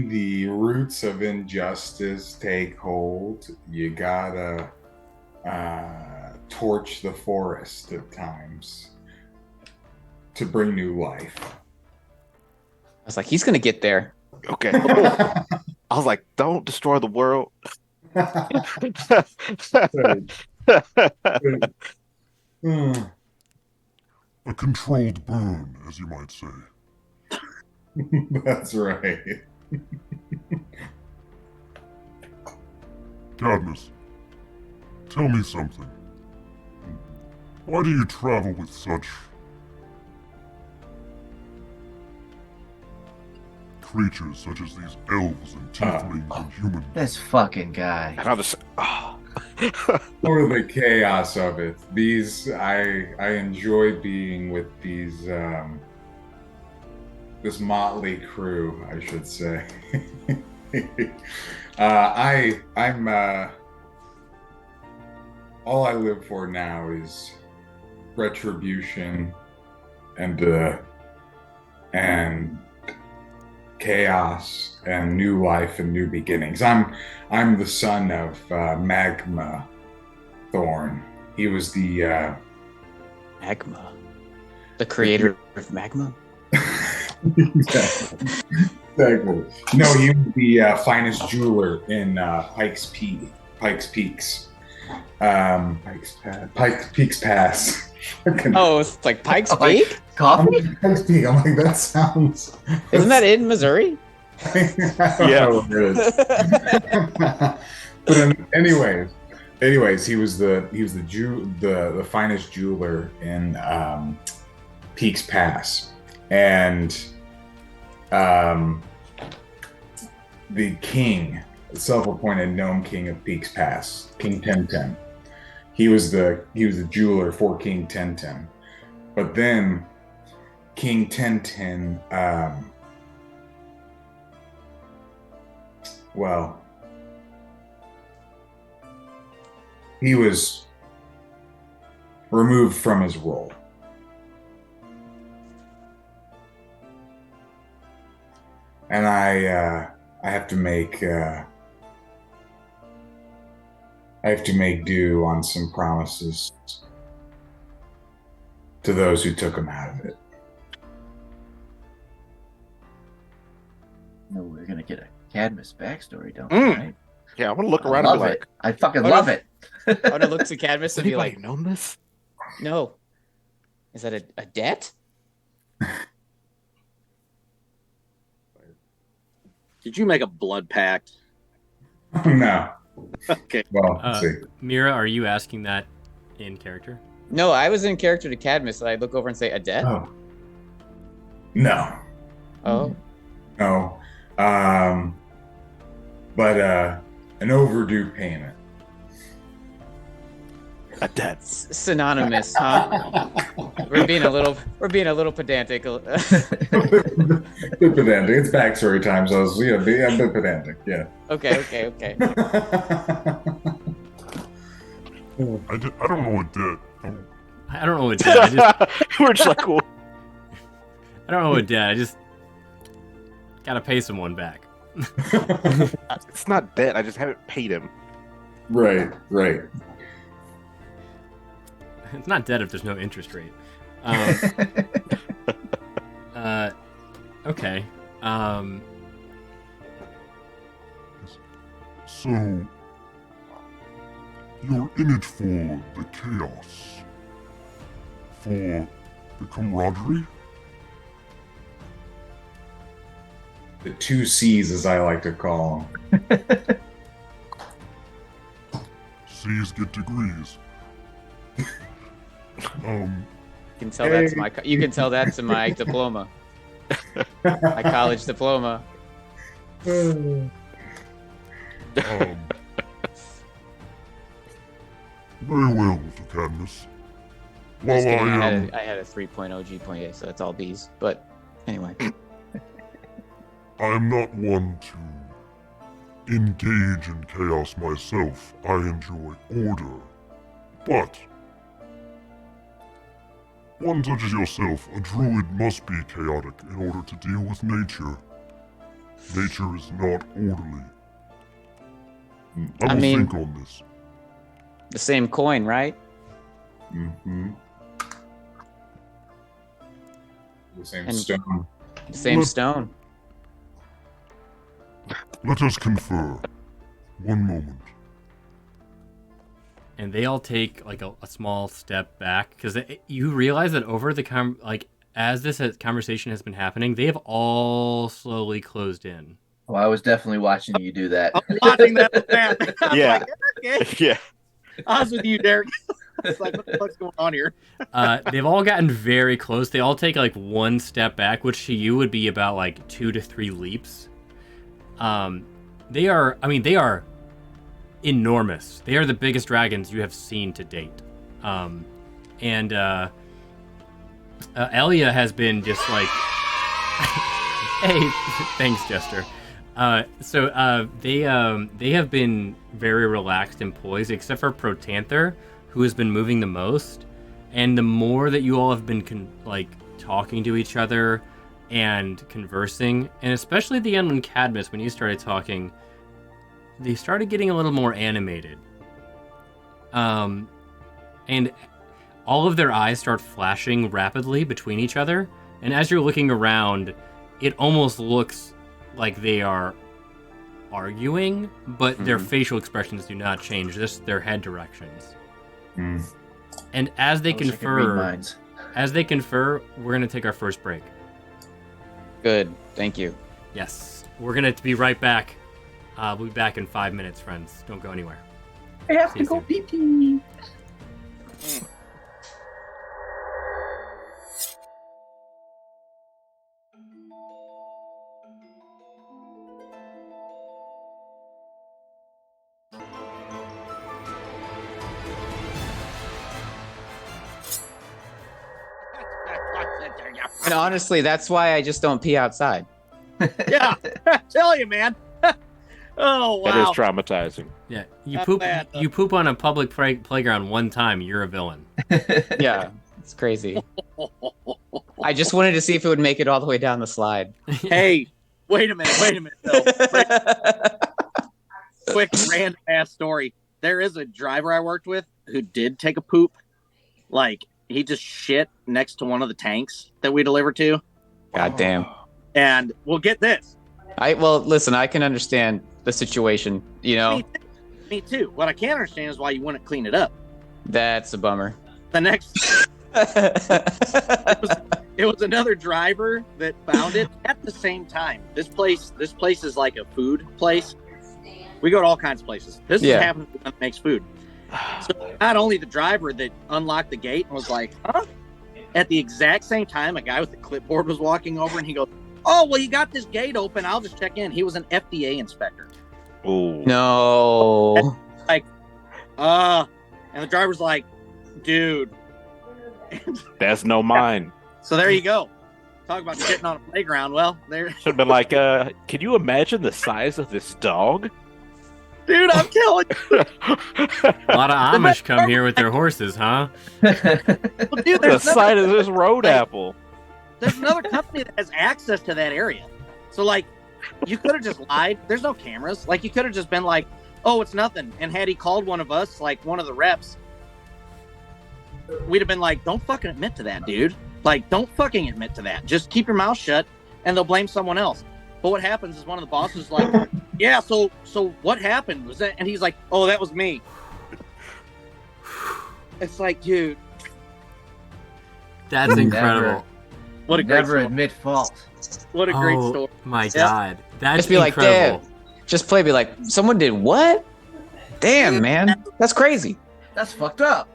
the roots of injustice take hold, you gotta torch the forest at times to bring new life. I was like, he's gonna get there. Okay. I was like, don't destroy the world. A controlled burn, as you might say. That's right. Cadmus, tell me something. Why do you travel with such creatures such as these elves and tieflings and humans? This fucking guy. Or the chaos of it. These I enjoy being with these this motley crew, I should say. I'm all I live for now is retribution and chaos and new life and new beginnings. I'm the son of Magma Thorn. He was the Magma, the creator of Magma. Exactly. No, he was the finest jeweler in Pikes Peaks. Pikes Peaks Pass. Oh, it's like Pikes Peak? Coffee? Pikes Peak. I'm like, that sounds. Isn't that in Missouri? Yeah. But anyways, he was the finest jeweler in Peaks Pass, and the king, the self-appointed gnome king of Peaks Pass, King 1010. He was the jeweler for King 1010. But then King 1010 well, he was removed from his role. And I have to make do on some promises to those who took him out of it. No, we're gonna get a Cadmus backstory, don't we? Right? Yeah, I want to look I around love and be it. like, I fucking love it. I want to look to Cadmus and be anybody like, known this? no. Is that a debt? Did you make a blood pact? No. Okay. Well, let's see. Mira, are you asking that in character? No, I was in character to Cadmus, and I look over and say, a debt? Oh. No. Oh. No. But an overdue payment. A debt. Synonymous, huh? We're being a little pedantic. Bit pedantic. It's backstory time, so it's, a bit pedantic. Yeah. Okay. I don't know what debt. I don't know what debt. We're just like, cool. I don't know what debt. I just gotta pay someone back. It's not debt. I just haven't paid him. Right. It's not debt if there's no interest rate. Okay. So, you're in it for the chaos, for the camaraderie. The 2 C's, as I like to call them. C's get degrees. You can tell that's my diploma. My college diploma. Very well, Mr. Cadmus. While Just kidding, I am... I had a 3.0 GPA, so that's all B's. But anyway. I am not one to engage in chaos myself. I enjoy order. But one such as yourself, a druid must be chaotic in order to deal with nature. Nature is not orderly. I will think on this. The same coin, right? Mm-hmm. The same stone. The same stone. Let us confer. One moment. And they all take like a small step back because you realize that over the as this conversation has been happening, they have all slowly closed in. Oh, I was definitely watching you do that. I'm watching that with Matt. I was Yeah. like, okay. Yeah. I was with you, Derek. It's like, what the fuck's going on here? They've all gotten very close. They all take like one step back, which to you would be about like 2 to 3 leaps. They are enormous. They are the biggest dragons you have seen to date. Elia has been just like, hey, thanks, Jester. They have been very relaxed and poised, except for Protanther, who has been moving the most. And the more that you all have been talking to each other and conversing, and especially the end when Cadmus, when you started talking, they started getting a little more animated. And all of their eyes start flashing rapidly between each other. And as you're looking around, it almost looks like they are arguing, but their facial expressions do not change, just their head directions. And as they confer, we're going to take our first break. Good. Thank you. Yes. We're going to be right back. We'll be back in 5 minutes, friends. Don't go anywhere. I have to go pee-pee. And honestly, that's why I just don't pee outside. Yeah, I tell you, man. Oh wow, That is traumatizing. Yeah, you poop on a public playground one time, you're a villain. Yeah, it's crazy. I just wanted to see if it would make it all the way down the slide. Hey, wait a minute, though. Quick random ass story. There is a driver I worked with who did take a poop. Like, he just shit next to one of the tanks that we delivered to. God damn. And we'll get this. Listen, I can understand the situation, you know. Me too. What I can't understand is why you wouldn't clean it up. That's a bummer. The next it was another driver that found it at the same time. This place is like a food place. We go to all kinds of places. This is happening to one that makes food. So not only the driver that unlocked the gate and was like, huh? At the exact same time, a guy with a clipboard was walking over and he goes, oh, well, you got this gate open. I'll just check in. He was an FDA inspector. Oh no! Like, And the driver's like, dude. That's no mine. So there you go. Talk about shitting on a playground. Well, there. Should have been like, can you imagine the size of this dog? Dude, I'm telling you. A lot of Amish come here with their horses, huh? Well, dude, The size of this road apple. There's another company that has access to that area. So, like, you could have just lied. There's no cameras. Like, you could have just been like, oh, it's nothing. And had he called one of us, like one of the reps, we'd have been like, don't fucking admit to that, dude. Like, don't fucking admit to that. Just keep your mouth shut, and they'll blame someone else. But what happens is one of the bosses is like, yeah, so what happened? Was that? And he's like, oh, that was me. It's like, dude. That's incredible. What a great Never story. admit fault. What a great story. My God. That's Just be like, incredible. damn. Just play, be like, someone did what? Damn, man. That's crazy. That's fucked up.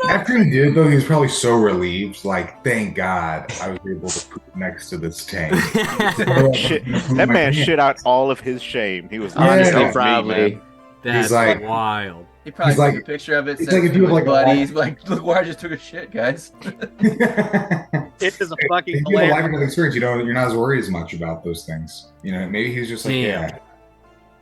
After he did, though, he was probably so relieved. Like, thank God I was able to poop next to this tank. That man shit out all of his shame. He was Honestly, honest with probably. me, man. That's He's like- wild. He probably He's took like- a picture of it, it's sent like it if to you his have, like, a buddies. Like, look where I just took a shit, guys. It is a fucking If you have a life hilarious. and experience, you're not as worried as much about those things. You know, maybe he was just like, Damn. yeah.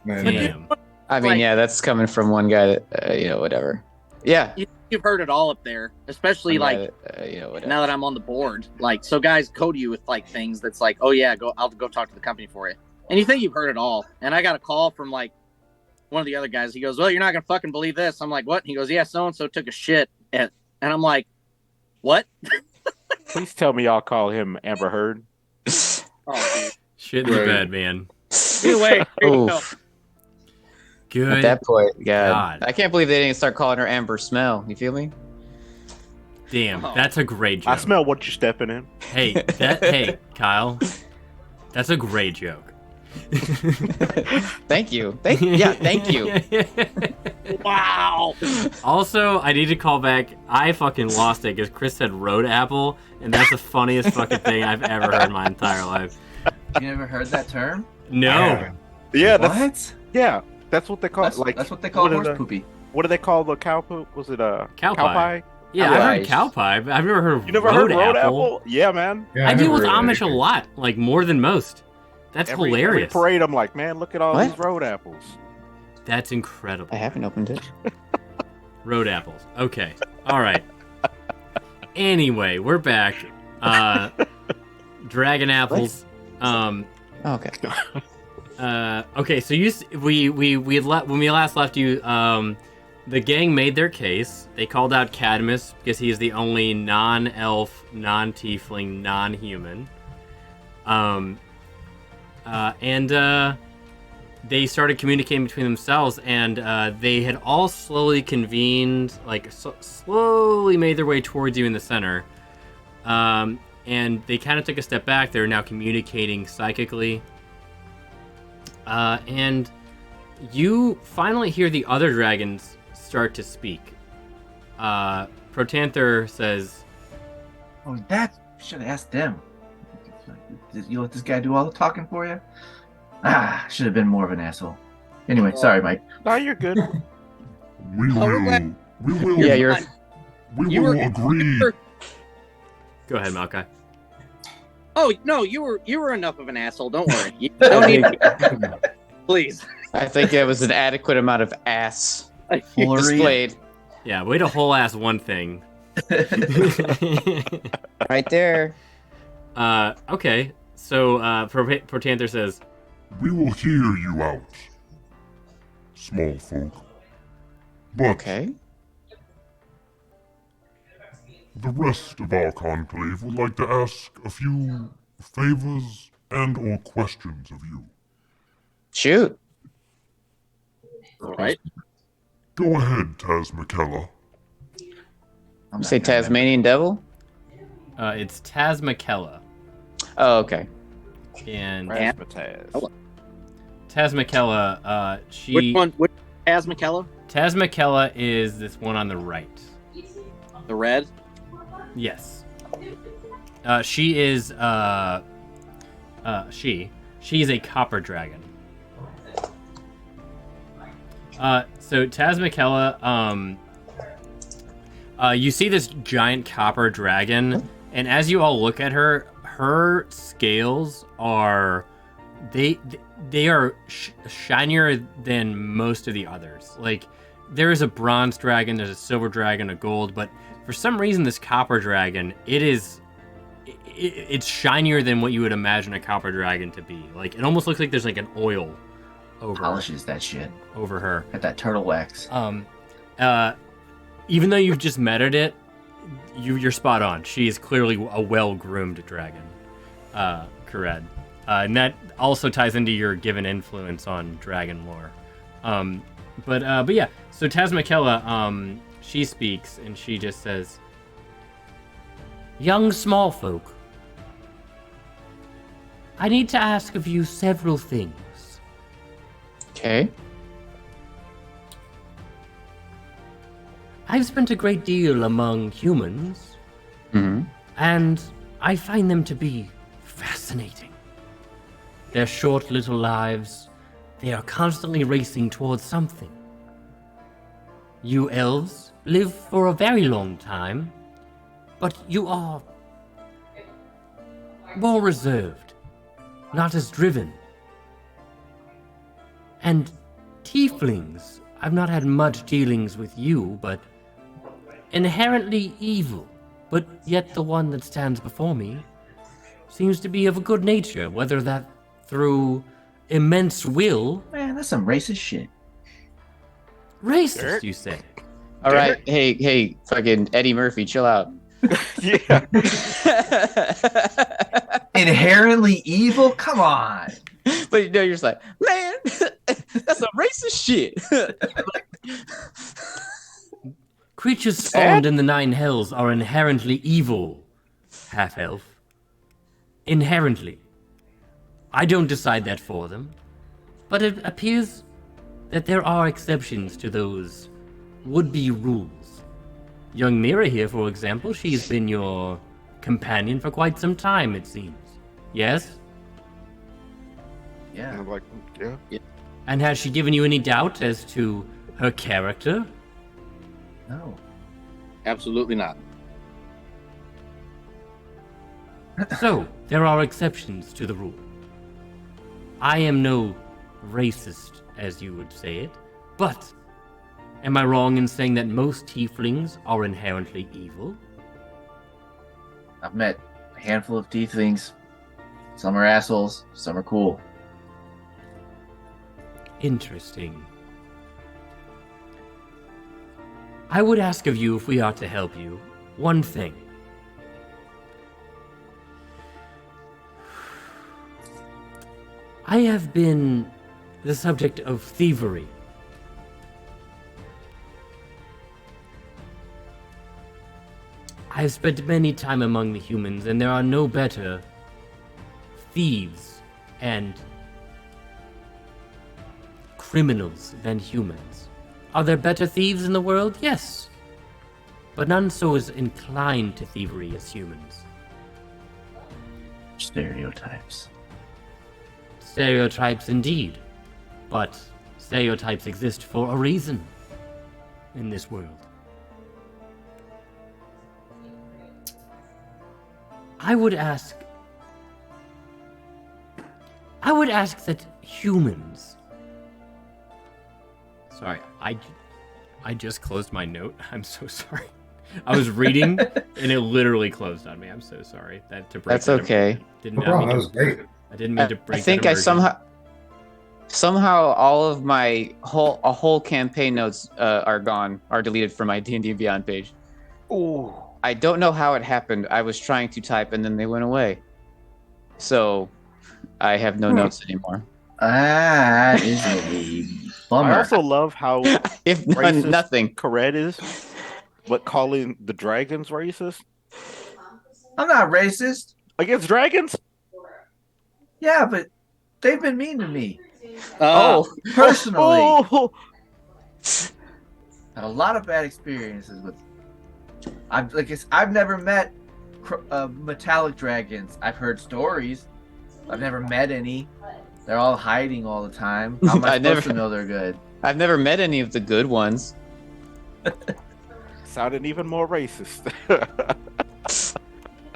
Then- Damn. I mean, Like- yeah, that's coming from one guy that, whatever. Yeah. You've heard it all up there, especially One guy like that, whatever. now that I'm on the board. Like, so guys code you with like things that's like, oh yeah, I'll go talk to the company for you. And you think you've heard it all. And I got a call from like one of the other guys. He goes, well, you're not gonna fucking believe this. I'm like, what? And he goes, yeah, so and so took a shit. And I'm like, what? Please tell me y'all call him Amber Heard. Oh, dude. Shit in the Right. bed, man. Either way, here you go. Oof. Good. At that point, God. I can't believe they didn't start calling her Amber Smell. You feel me? Damn, Oh. that's a great joke. I smell what you're stepping in. Hey, Kyle. That's a great joke. Thank you. Thank you. Wow. Also, I need to call back. I fucking lost it because Chris said road apple, and that's the funniest fucking thing I've ever heard in my entire life. You never heard that term? No. Yeah, What? that's what they call That's, it. Like that's what they call what are horse the- poopy. What do they call the cow poop? Was it a Cow pie. Yeah, Cow I've heard pies. cow pie, but I've never heard of You never road heard road apple. apple? Yeah, man. Yeah, I deal never with heard of Amish that. a lot, like more than most. That's Every hilarious. parade, I'm like, man, look at all What? these road apples. That's incredible. I haven't opened it. Road apples. Okay. All right. Anyway, we're back. Dragon apples. Oh, okay. Okay. So we when we last left you, the gang made their case. They called out Cadmus because he is the only non-elf, non-tiefling, non-human. And they started communicating between themselves, and they had all slowly convened, like slowly made their way towards you in the center. And they kind of took a step back. They're now communicating psychically. And you finally hear the other dragons start to speak. Protanther says, Oh, that should have asked them. Did you let this guy do all the talking for you? Ah, should have been more of an asshole. Anyway, sorry, Mike. No, you're good. We will. Yeah, you're. We will agree. go ahead, Malachi. Oh no, you were enough of an asshole. Don't worry. You don't need. Please. I think it was an adequate amount of ass Foolery. displayed. Yeah, way to whole ass one thing. Right there. Okay. So, Protanther says, We will hear you out, small folk. But Okay. the rest of our conclave would like to ask a few favors and or questions of you. Shoot. All right. Go ahead, Taz McKellar. I'm You not say gonna- Tasmanian devil? it's Tazmakella. Oh, okay. And Razzmatazz. Tazmakella, she... Which one? Which Asmakella? Tazmakella is this one on the right. The red. Yes. She is, she's a copper dragon. So Tazmakella, You see this giant copper dragon, and as you all look at her, her scales are they are shinier than most of the others. Like there is a bronze dragon, there's a silver dragon, a gold, but for some reason this copper dragon, it's shinier than what you would imagine a copper dragon to be. Like it almost looks like there's like an oil over Polishes that shit over her. Got that turtle wax. Even though you've just meted it, you're spot on. She is clearly a well-groomed dragon, Kared. And that also ties into your given influence on dragon lore. But yeah, so Tazmikella, she speaks and she just says, Young small folk, I need to ask of you several things. Okay. I've spent a great deal among humans, and I find them to be fascinating. Their short little lives, they are constantly racing towards something. You elves live for a very long time, but you are more reserved, not as driven. And tieflings, I've not had much dealings with you, but inherently evil, but yet the one that stands before me seems to be of a good nature, whether that through immense will. Man, that's some racist shit. Racist, you say? All right, hey, fucking Eddie Murphy, chill out. Yeah. Inherently evil? Come on. But you know, you're just like, man, that's some racist shit. Creatures spawned in the Nine Hells are inherently evil, half-elf. Inherently. I don't decide that for them, but it appears that there are exceptions to those would-be rules. Young Mira here, for example, she's been your companion for quite some time, it seems. Yes? Yeah. I'm like, yeah. And has she given you any doubt as to her character? No. Absolutely not. So, there are exceptions to the rule. I am no racist, as you would say it, but am I wrong in saying that most tieflings are inherently evil? I've met a handful of tieflings. Some are assholes, some are cool. Interesting. I would ask of you, if we are to help you, one thing. I have been the subject of thievery. I've spent many time among the humans, and there are no better thieves and criminals than humans. Are there better thieves in the world? Yes. But none so as inclined to thievery as humans. Stereotypes. Stereotypes indeed. But stereotypes exist for a reason in this world. I would ask that humans... Sorry, I just closed my note. I'm so sorry. I was reading and it literally closed on me. I'm so sorry. That's okay. That was great. I didn't mean to break. I think I somehow all of my whole campaign notes are deleted from my D&D Beyond page. Ooh. I don't know how it happened. I was trying to type and then they went away. So I have no notes anymore. That is a bummer. I also love how if nothing Kared is, but calling the dragons racist. I'm not racist. Against dragons? Yeah, but they've been mean to me. Personally. Had a lot of bad experiences with. I've never met metallic dragons. I've heard stories. I've never met any. They're all hiding all the time. How am I supposed to know they're good? I've never met any of the good ones. sounding even more racist.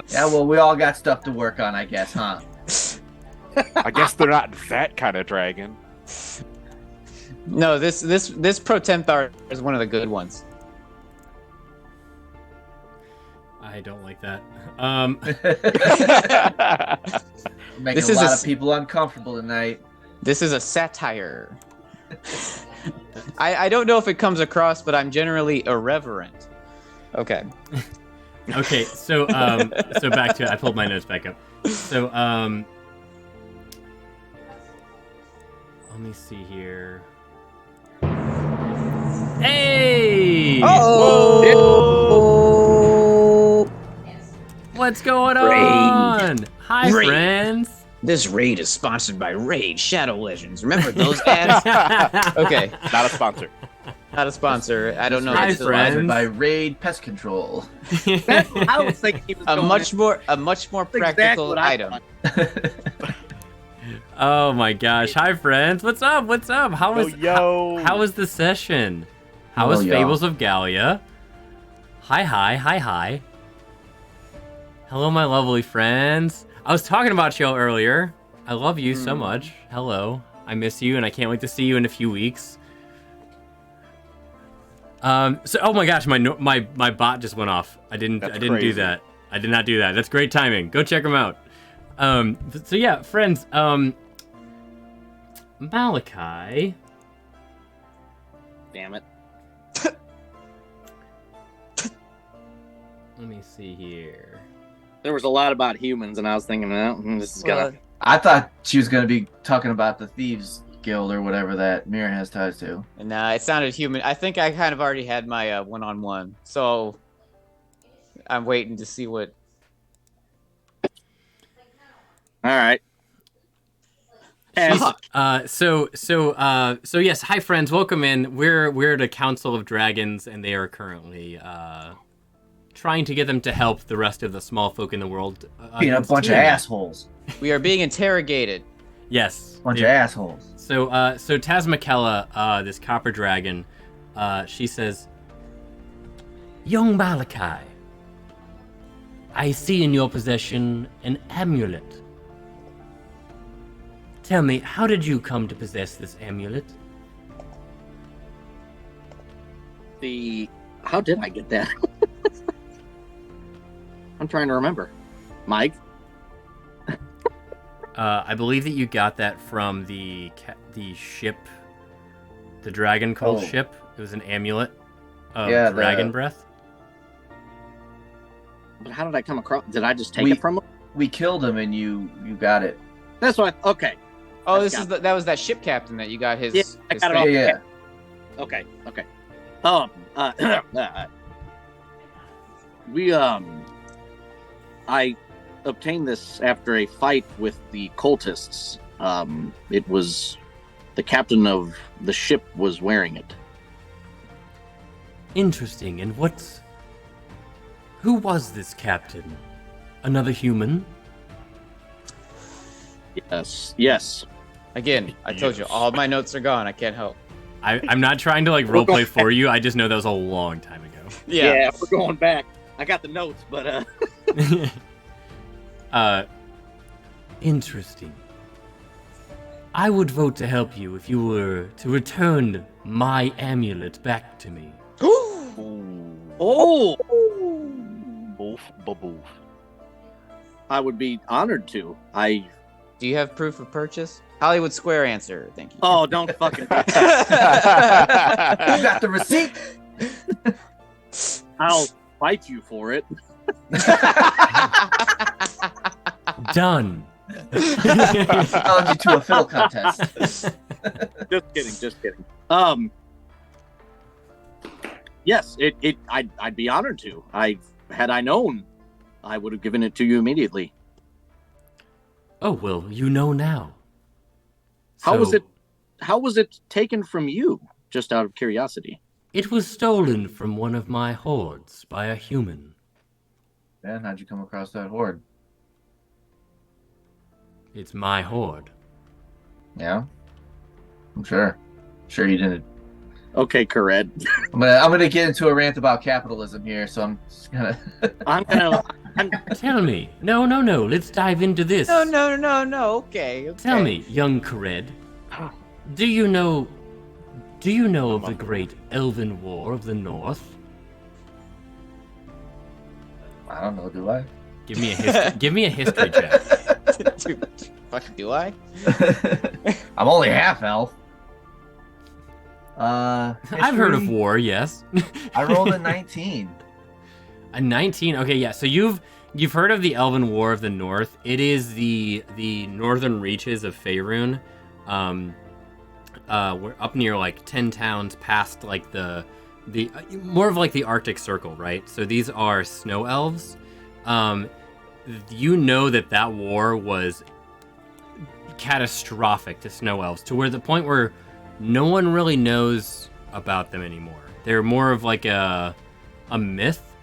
Yeah, well, we all got stuff to work on, I guess, huh? I guess they're not that kind of dragon. No, this Protenthar is one of the good ones. I don't like that. Making This a is lot a of people uncomfortable tonight. This is a satire. I don't know if it comes across, but I'm generally irreverent. Okay. Okay, so so back to it. I pulled my notes back up. So let me see here. Hey! Oh! What's going Raid. on? Hi, Raid. friends. This raid is sponsored by Raid Shadow Legends. Remember those ads? Okay. Not a sponsor. Not a sponsor. I don't know. Hi, if it's friends. By Raid Pest Control. I was thinking he was a going much more exactly practical what I item. thought. Oh my gosh. Hi, friends. What's up? What's up? How was how was the session? How was Hello, Fables of Gallia? Hi. Hello, my lovely friends. I was talking about you earlier. I love you so much. Hello. I miss you, and I can't wait to see you in a few weeks. So, oh my gosh, my bot just went off. I didn't do crazy. that. I did not do that. That's great timing. Go check them out. So yeah, friends. Malachi. Damn it. Let me see here. There was a lot about humans, and I was thinking, this is gonna. I thought she was going to be talking about the Thieves Guild or whatever that Mira has ties to. And it sounded human. I think I kind of already had my one-on-one, so I'm waiting to see what. All right. So yes, hi friends, welcome in. We're at a Council of Dragons, and they are currently trying to get them to help the rest of the small folk in the world. Being a bunch of Tiamat. assholes. We are being interrogated. Yes. Bunch of assholes. So Tazmakella, this copper dragon, she says, "Young Malachi, I see in your possession an amulet. Tell me, how did you come to possess this amulet?" How did I get that? I'm trying to remember. Mike? I believe that you got that from the ship, the dragon called ship. It was an amulet of dragon breath. But how did I come across? Did I just take it from him? We killed him and you got it. That's what. Okay. Oh, that was that ship captain that you got his. Yeah, I got it off. Yeah. Okay. I obtained this after a fight with the cultists. It was the captain of the ship was wearing it. Interesting. And who was this captain? Another human? Yes. Again, I told you, all my notes are gone. I can't help. I'm not trying to roleplay for you. I just know that was a long time ago. Yeah, we're going back. I got the notes, but Interesting. I would vote to help you if you were to return my amulet back to me. Oh! Boof. I would be honored to. Do you have proof of purchase? Hollywood Square answer. Thank you. Oh, don't fucking. You got the receipt? I'll fight you for it. Done. Challenge you to a fiddle contest. Just kidding. Yes, I'd be honored to. Had I known, I would have given it to you immediately. Oh, well, you know now. How was it taken from you, just out of curiosity? It was stolen from one of my hordes by a human. Man, how'd you come across that horde? It's my horde. Yeah? I'm sure. Sure you didn't Okay, Kared. I'm gonna get into a rant about capitalism here, so I'm just gonna. Tell me. No. Let's dive into this. No. Okay. Tell me, young Kared. Do you know of the great Elven War of the North? I don't know. Do I? Give me a history check. Fuck, do I? I'm only half elf. I've heard of war, yes. I rolled a 19. A 19? Okay, yeah. So you've heard of the Elven War of the North. It is the northern reaches of Faerun. We're up near like 10 towns past like the more of like the Arctic Circle, right? So these are snow elves. You know that war was catastrophic to snow elves, to where the point where no one really knows about them anymore. They're more of like a myth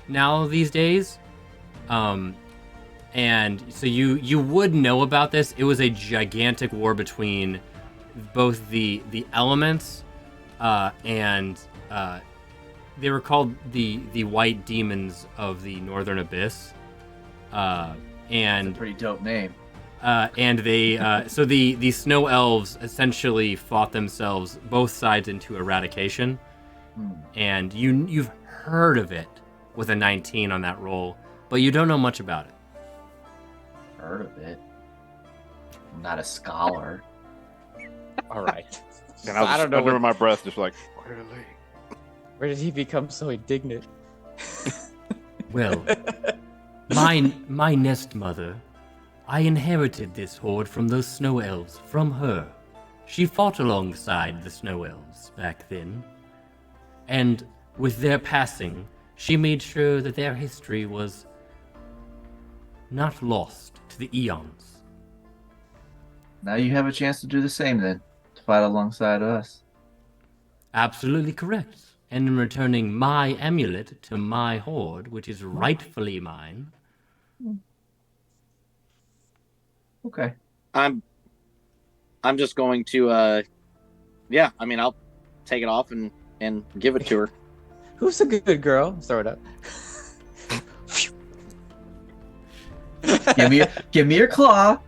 now these days. And so you would know about this. It was a gigantic war between both the elements and they were called the White Demons of the Northern Abyss. And That's a pretty dope name. And they so the snow elves essentially fought themselves both sides into eradication. And you've heard of it with a 19 on that roll, but you don't know much about it. Heard of it. I'm not a scholar. All right. And I don't know. Under my breath, just like, where did he become so indignant? Well, my nest mother, I inherited this horde from those snow elves from her. She fought alongside the snow elves back then, and with their passing, she made sure that their history was not lost to the eons. Now you have a chance to do the same then, to fight alongside us. Absolutely correct. And in returning my amulet to my horde, which is rightfully mine. Okay. I'm just going to I'll take it off and give it to her. Who's a good girl? Throw it up. Give me your claw.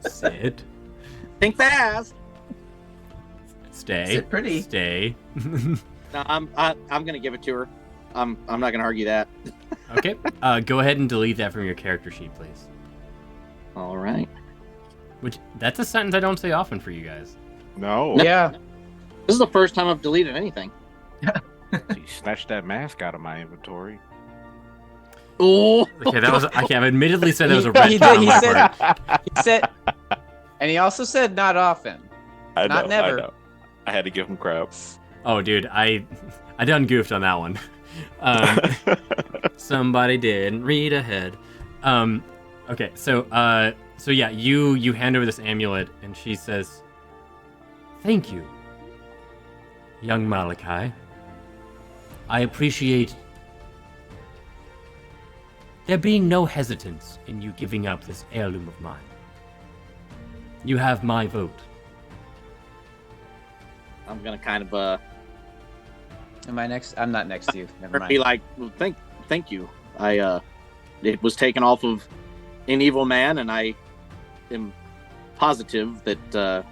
Sit. Think fast. Stay. Sit pretty. Stay. No, I'm gonna give it to her. I'm not gonna argue that. Okay. Go ahead and delete that from your character sheet, please. All right. That's a sentence I don't say often for you guys. No. Yeah. This is the first time I've deleted anything. She snatched that mask out of my inventory. Oh. Okay, I've admittedly said that was a red flag on my part. He said, and he also said not often. Not never. I know. I had to give him crap. Oh, dude, I done goofed on that one. Somebody didn't read ahead. Okay, so yeah, you hand over this amulet, and she says, "Thank you, young Malachi. I appreciate there being no hesitance in you giving up this heirloom of mine. You have my vote." I'm gonna kind of Am I next? I'm not next to you. Never mind. be like, well, thank you. It was taken off of an evil man, and I am positive that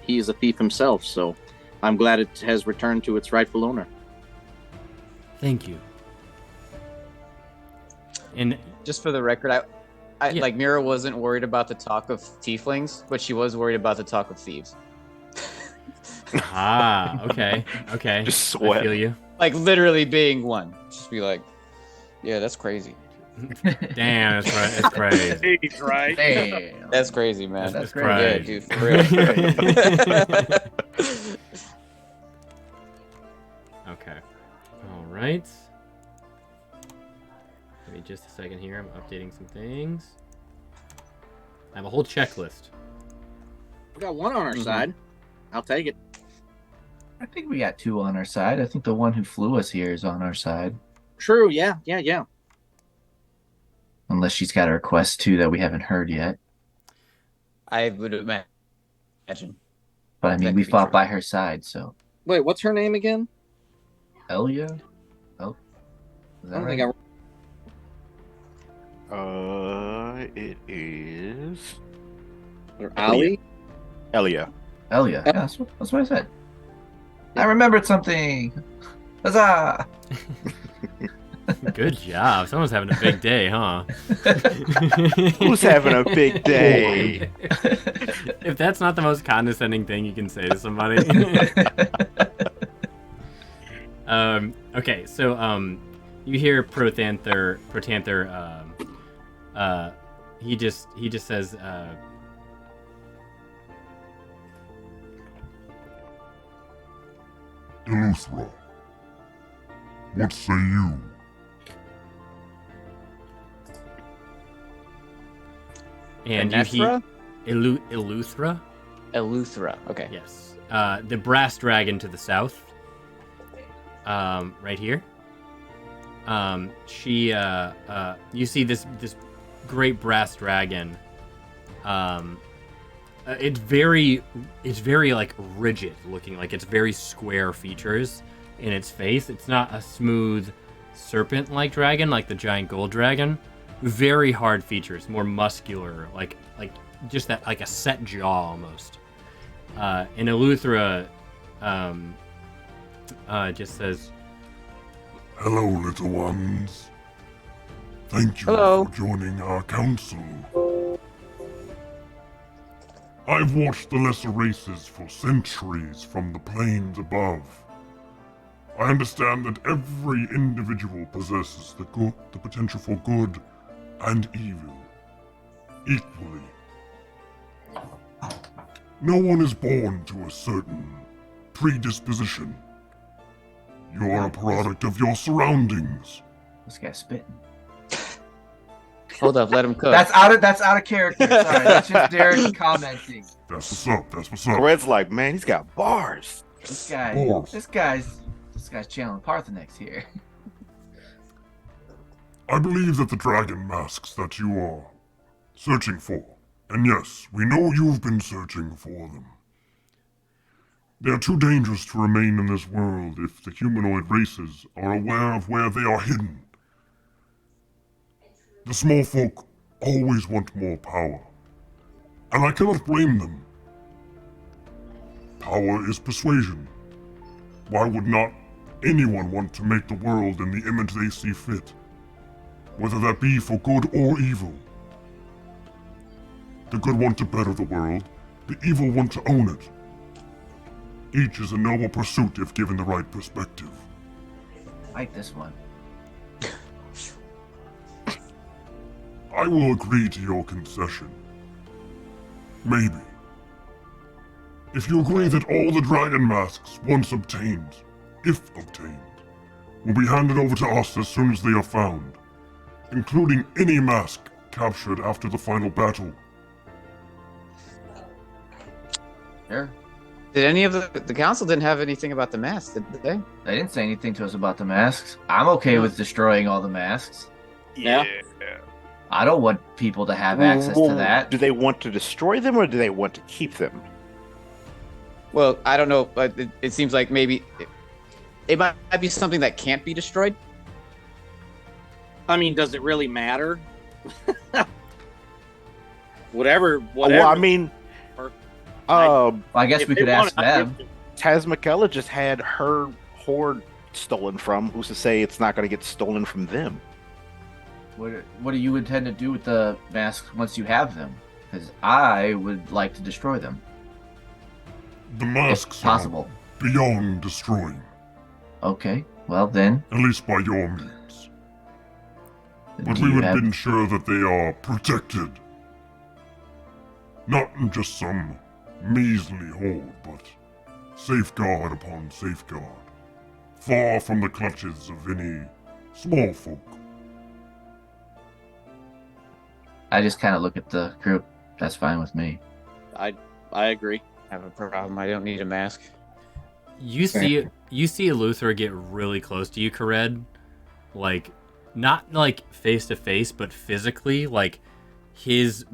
he is a thief himself. So I'm glad it has returned to its rightful owner. Thank you. And just for the record, I like Mira wasn't worried about the talk of tieflings, but she was worried about the talk of thieves. Okay. Just sweat. I feel you. Like literally being one. Just be like, yeah, that's crazy. Damn, that's right. It's crazy. He's right. Damn. That's crazy, man. That's crazy. Yeah, dude, for real. Okay. All right. Give me just a second here. I'm updating some things. I have a whole checklist. We got one on our side. I'll take it. I think we got two on our side. I think the one who flew us here is on our side. True. Yeah. Unless she's got a request too that we haven't heard yet. I would imagine. But I mean, we fought by her side, so. Wait, what's her name again? Elia? Oh, is that right? It is. Or Ali? Elia. Elia. Yeah, that's what I said. I remembered something. Huzzah! Good job. Someone's having a big day, huh? Who's having a big day? If that's not the most condescending thing you can say to somebody. Okay, so you hear Protanther he just says Eleuthera, what say you? and you hear Eleuthera? Eleuthera, okay. Yes. The brass dragon to the south. Right here. She you see this great brass dragon. It's very like rigid looking, like it's very square features in its face. It's not a smooth serpent-like dragon like the giant gold dragon. Very hard features, more muscular, like just that, like a set jaw almost. And Eleuthera just says, Hello, little ones. Thank you for joining our council. I've watched the lesser races for centuries from the plains above. I understand that every individual possesses the potential for good and evil equally. No one is born to a certain predisposition. You are a product of your surroundings. This guy's spitting. Hold up, let him cook. That's out of character. Sorry, that's just Derek commenting. That's what's up. Red's like, man, he's got bars. This guy's channeling Parthenex here. I believe that the dragon masks that you are searching for, and yes, we know you've been searching for them. They are too dangerous to remain in this world if the humanoid races are aware of where they are hidden. The small folk always want more power, and I cannot blame them. Power is persuasion. Why would not anyone want to make the world in the image they see fit, whether that be for good or evil? The good want to better the world, the evil want to own it. Each is a noble pursuit if given the right perspective. I like this one. I will agree to your concession. Maybe. If you agree that all the dragon masks once obtained, if obtained, will be handed over to us as soon as they are found, including any mask captured after the final battle. Sure. Did any of the council didn't have anything about the masks, did they? They didn't say anything to us about the masks. I'm okay with destroying all the masks. Yeah. I don't want people to have access to that. Do they want to destroy them or do they want to keep them? Well, I don't know, but it seems like maybe it might be something that can't be destroyed. I mean, does it really matter? Whatever. Well, I mean, I guess we could ask them. Tazmikella just had her hoard stolen from. Who's to say it's not going to get stolen from them? What do you intend to do with the masks once you have them? Because I would like to destroy them. The masks if possible. Are beyond destroying. Okay, well then. At least by your means. But we would ensure that they are protected. Not in just some measly hoard, but safeguard upon safeguard. Far from the clutches of any small folk. I just kind of look at the group. That's fine with me. I agree. I have a problem. I don't need a mask. You see Eleuthera get really close to you, Kared. Like, not like face to face, but physically. Like, his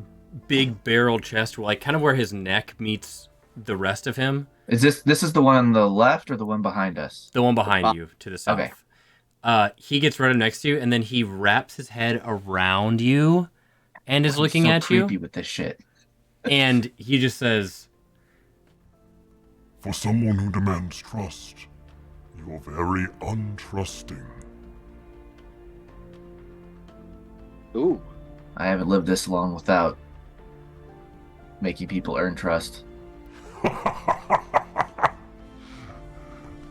big barrel chest, like kind of where his neck meets the rest of him. Is this is the one on the left or the one behind us? The one behind you to the south. Okay. He gets right up next to you, and then he wraps his head around you and is looking so at you. creepy with this shit. And he just says, For someone who demands trust, you are very untrusting. Ooh. I haven't lived this long without making people earn trust.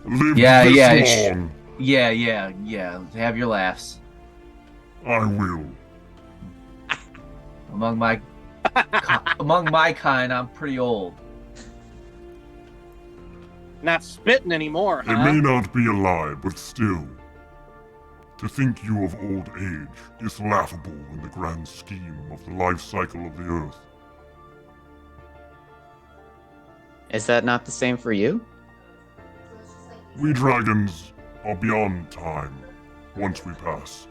Live Yeah, this yeah, long. yeah. Have your laughs. I will. Among my kind, I'm pretty old. Not spitting anymore, It huh? may not be a lie, but still. To think you of old age is laughable in the grand scheme of the life cycle of the Earth. Is that not the same for you? We dragons are beyond time once we pass.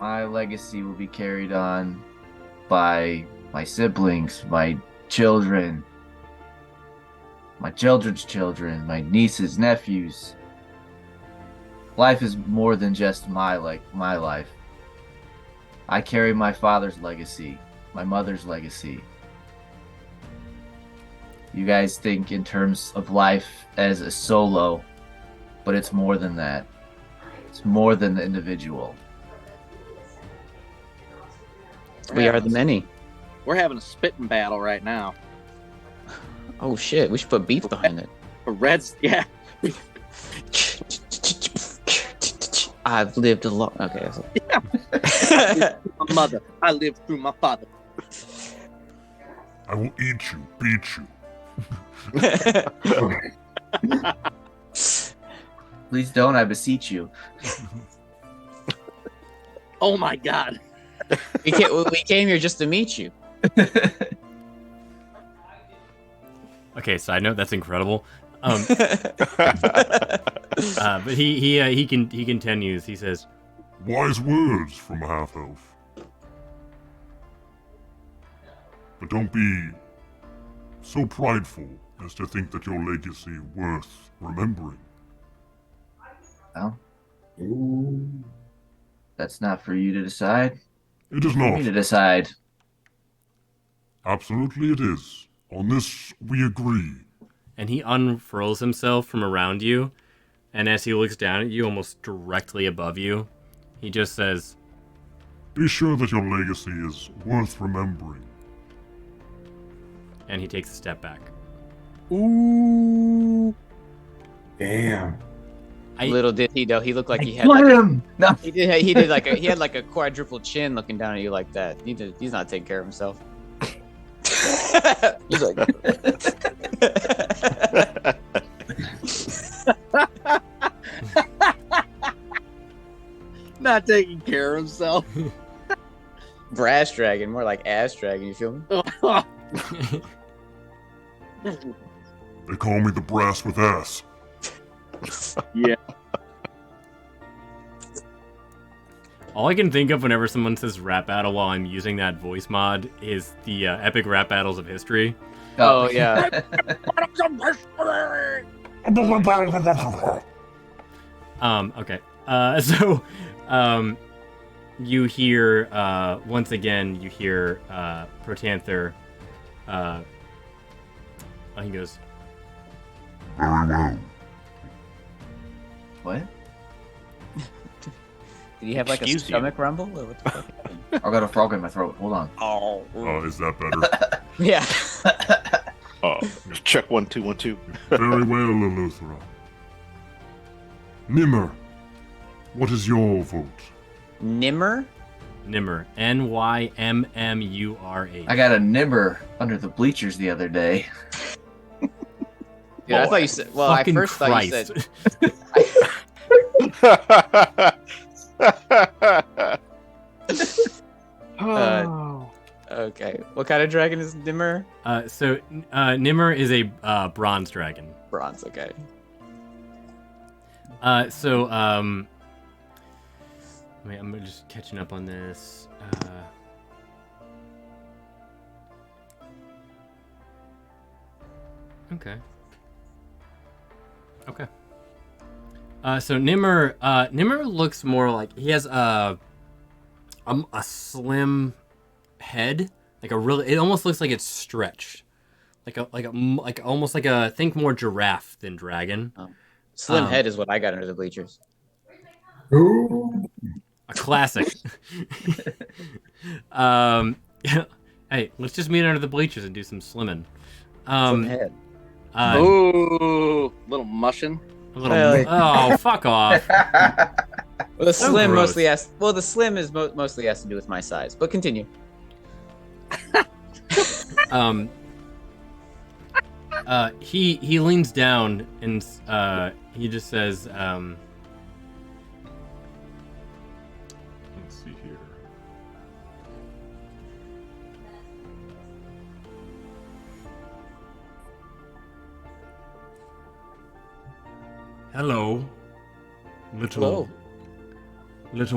My legacy will be carried on by my siblings, my children, my children's children, my nieces, nephews. Life is more than just my life. I carry my father's legacy, my mother's legacy. You guys think in terms of life as a solo, but it's more than that. It's more than the individual. We are the many. We're having a spitting battle right now. Oh shit, we should put beats behind it. Reds, yeah. I've lived a long. Okay. My mother. I lived through my father. I will eat you, beat you. Please don't, I beseech you. Oh my god. we came here just to meet you. okay, side note, that's incredible. But he continues. He says, Wise words from a half-elf. But don't be so prideful as to think that your legacy worth remembering. Well, that's not for you to decide. It is For not. me to decide. Absolutely it is. On this we agree. and he unfurls himself from around you, and as he looks down at you, almost directly above you, he just says, Be sure that your legacy is worth remembering. And he takes a step back. Ooh. Damn. Little did he know, he looked like he had. Kill Like him! No. He did. He did like he had like a quadruple chin looking down at you like that. He's not taking care of himself. He's like. Not taking care of himself. Brass dragon, more like ass dragon. You feel me? They call me the brass with ass. Yeah. All I can think of whenever someone says rap battle while I'm using that voice mod is the epic rap battles of history. Oh yeah. Okay. So you hear once again. You hear Protanther. He goes, Very well. What? Did he have like Excuse a stomach rumble? Or what the fuck? I got a frog in my throat. Hold on. Oh. Is that better? Yeah. Check 1 2 1 2. Very well, Eleuthera. Nimmer, what is your vote? Nimmer? Nimmer. Nymmurh. I got a nimmer under the bleachers the other day. Yeah, I thought you said. Well, I Fucking first Christ. thought you said. Okay. What kind of dragon is Nimmer? So Nimmer is a bronze dragon. Bronze. Okay. Wait, I'm just catching up on this. Okay. Okay. So Nimmer looks more like he has a slim head, like a really. It almost looks like it's stretched, like almost like a think more giraffe than dragon. Slim head is what I got under the bleachers. Ooh. A classic. Hey, let's just meet under the bleachers and do some slimming. Slim head. Ooh, little mushing. Oh, fuck off. Well, the So slim gross. mostly has. Well, the slim is mostly has to do with my size. But continue. He leans down and he just says, Let's see here. Hello, little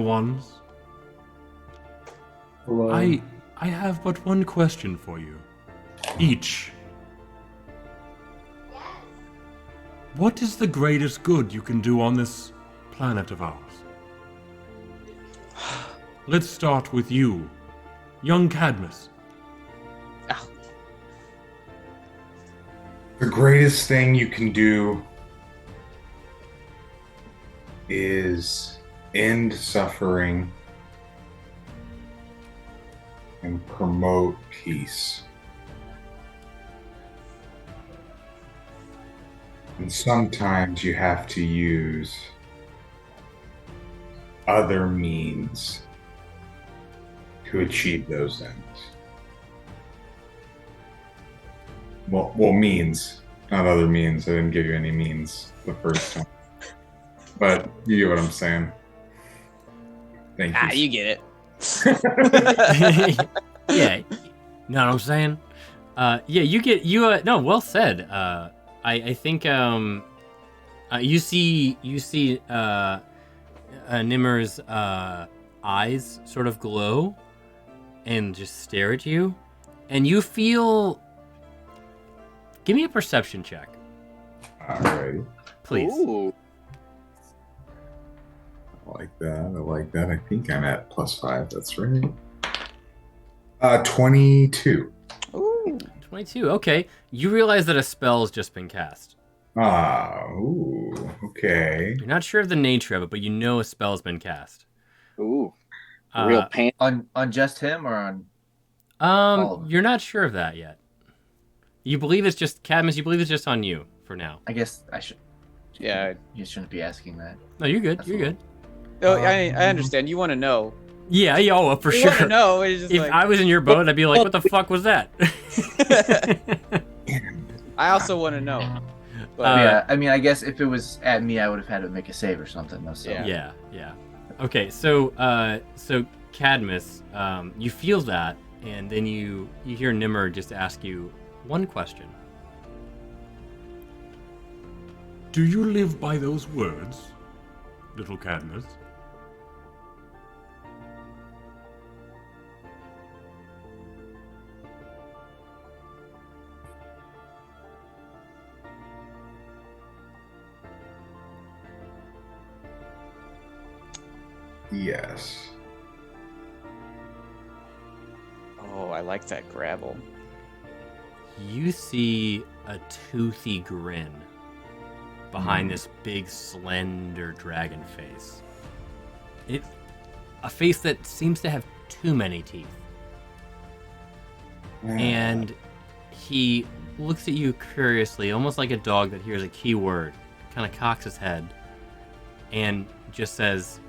ones. Hello. I have but one question for you, each. What is the greatest good you can do on this planet of ours? Let's start with you, young Cadmus. The greatest thing you can do is end suffering and promote peace. And sometimes you have to use other means to achieve those ends. Well, means, not other means. I didn't give you any means the first time. But you get what I'm saying. Thank you. You get it. yeah, you know what I'm saying? Yeah, you get no, well said. I think you see Nimmer's eyes sort of glow and just stare at you, and you feel. Give me a perception check. Alright. Please. Ooh. I like that. I think I'm at +5. That's right. 22. Ooh. 22. Okay. You realize that a spell's just been cast. Ooh. Okay. You're not sure of the nature of it, but you know a spell's been cast. Ooh. Real pain. On just him or on? all of them? You're not sure of that yet. You believe it's just Cadmus. You believe it's just on you for now. I guess I should. Yeah. You shouldn't be asking that. No, you're good. You're good. No, I understand. You want to know. Yeah, for You sure. want to know. It's just If like... I was in your boat, I'd be like, "What the fuck was that?" I also want to know. But yeah, I mean, I guess if it was at me, I would have had to make a save or something. Though, so. Yeah. Okay, so Cadmus, you feel that, and then you hear Nimmer just ask you one question. Do you live by those words, little Cadmus? Yes. Oh, I like that gravel. You see a toothy grin behind this big, slender dragon face. A face that seems to have too many teeth. And he looks at you curiously, almost like a dog that hears a key word, kind of cocks his head, and just says,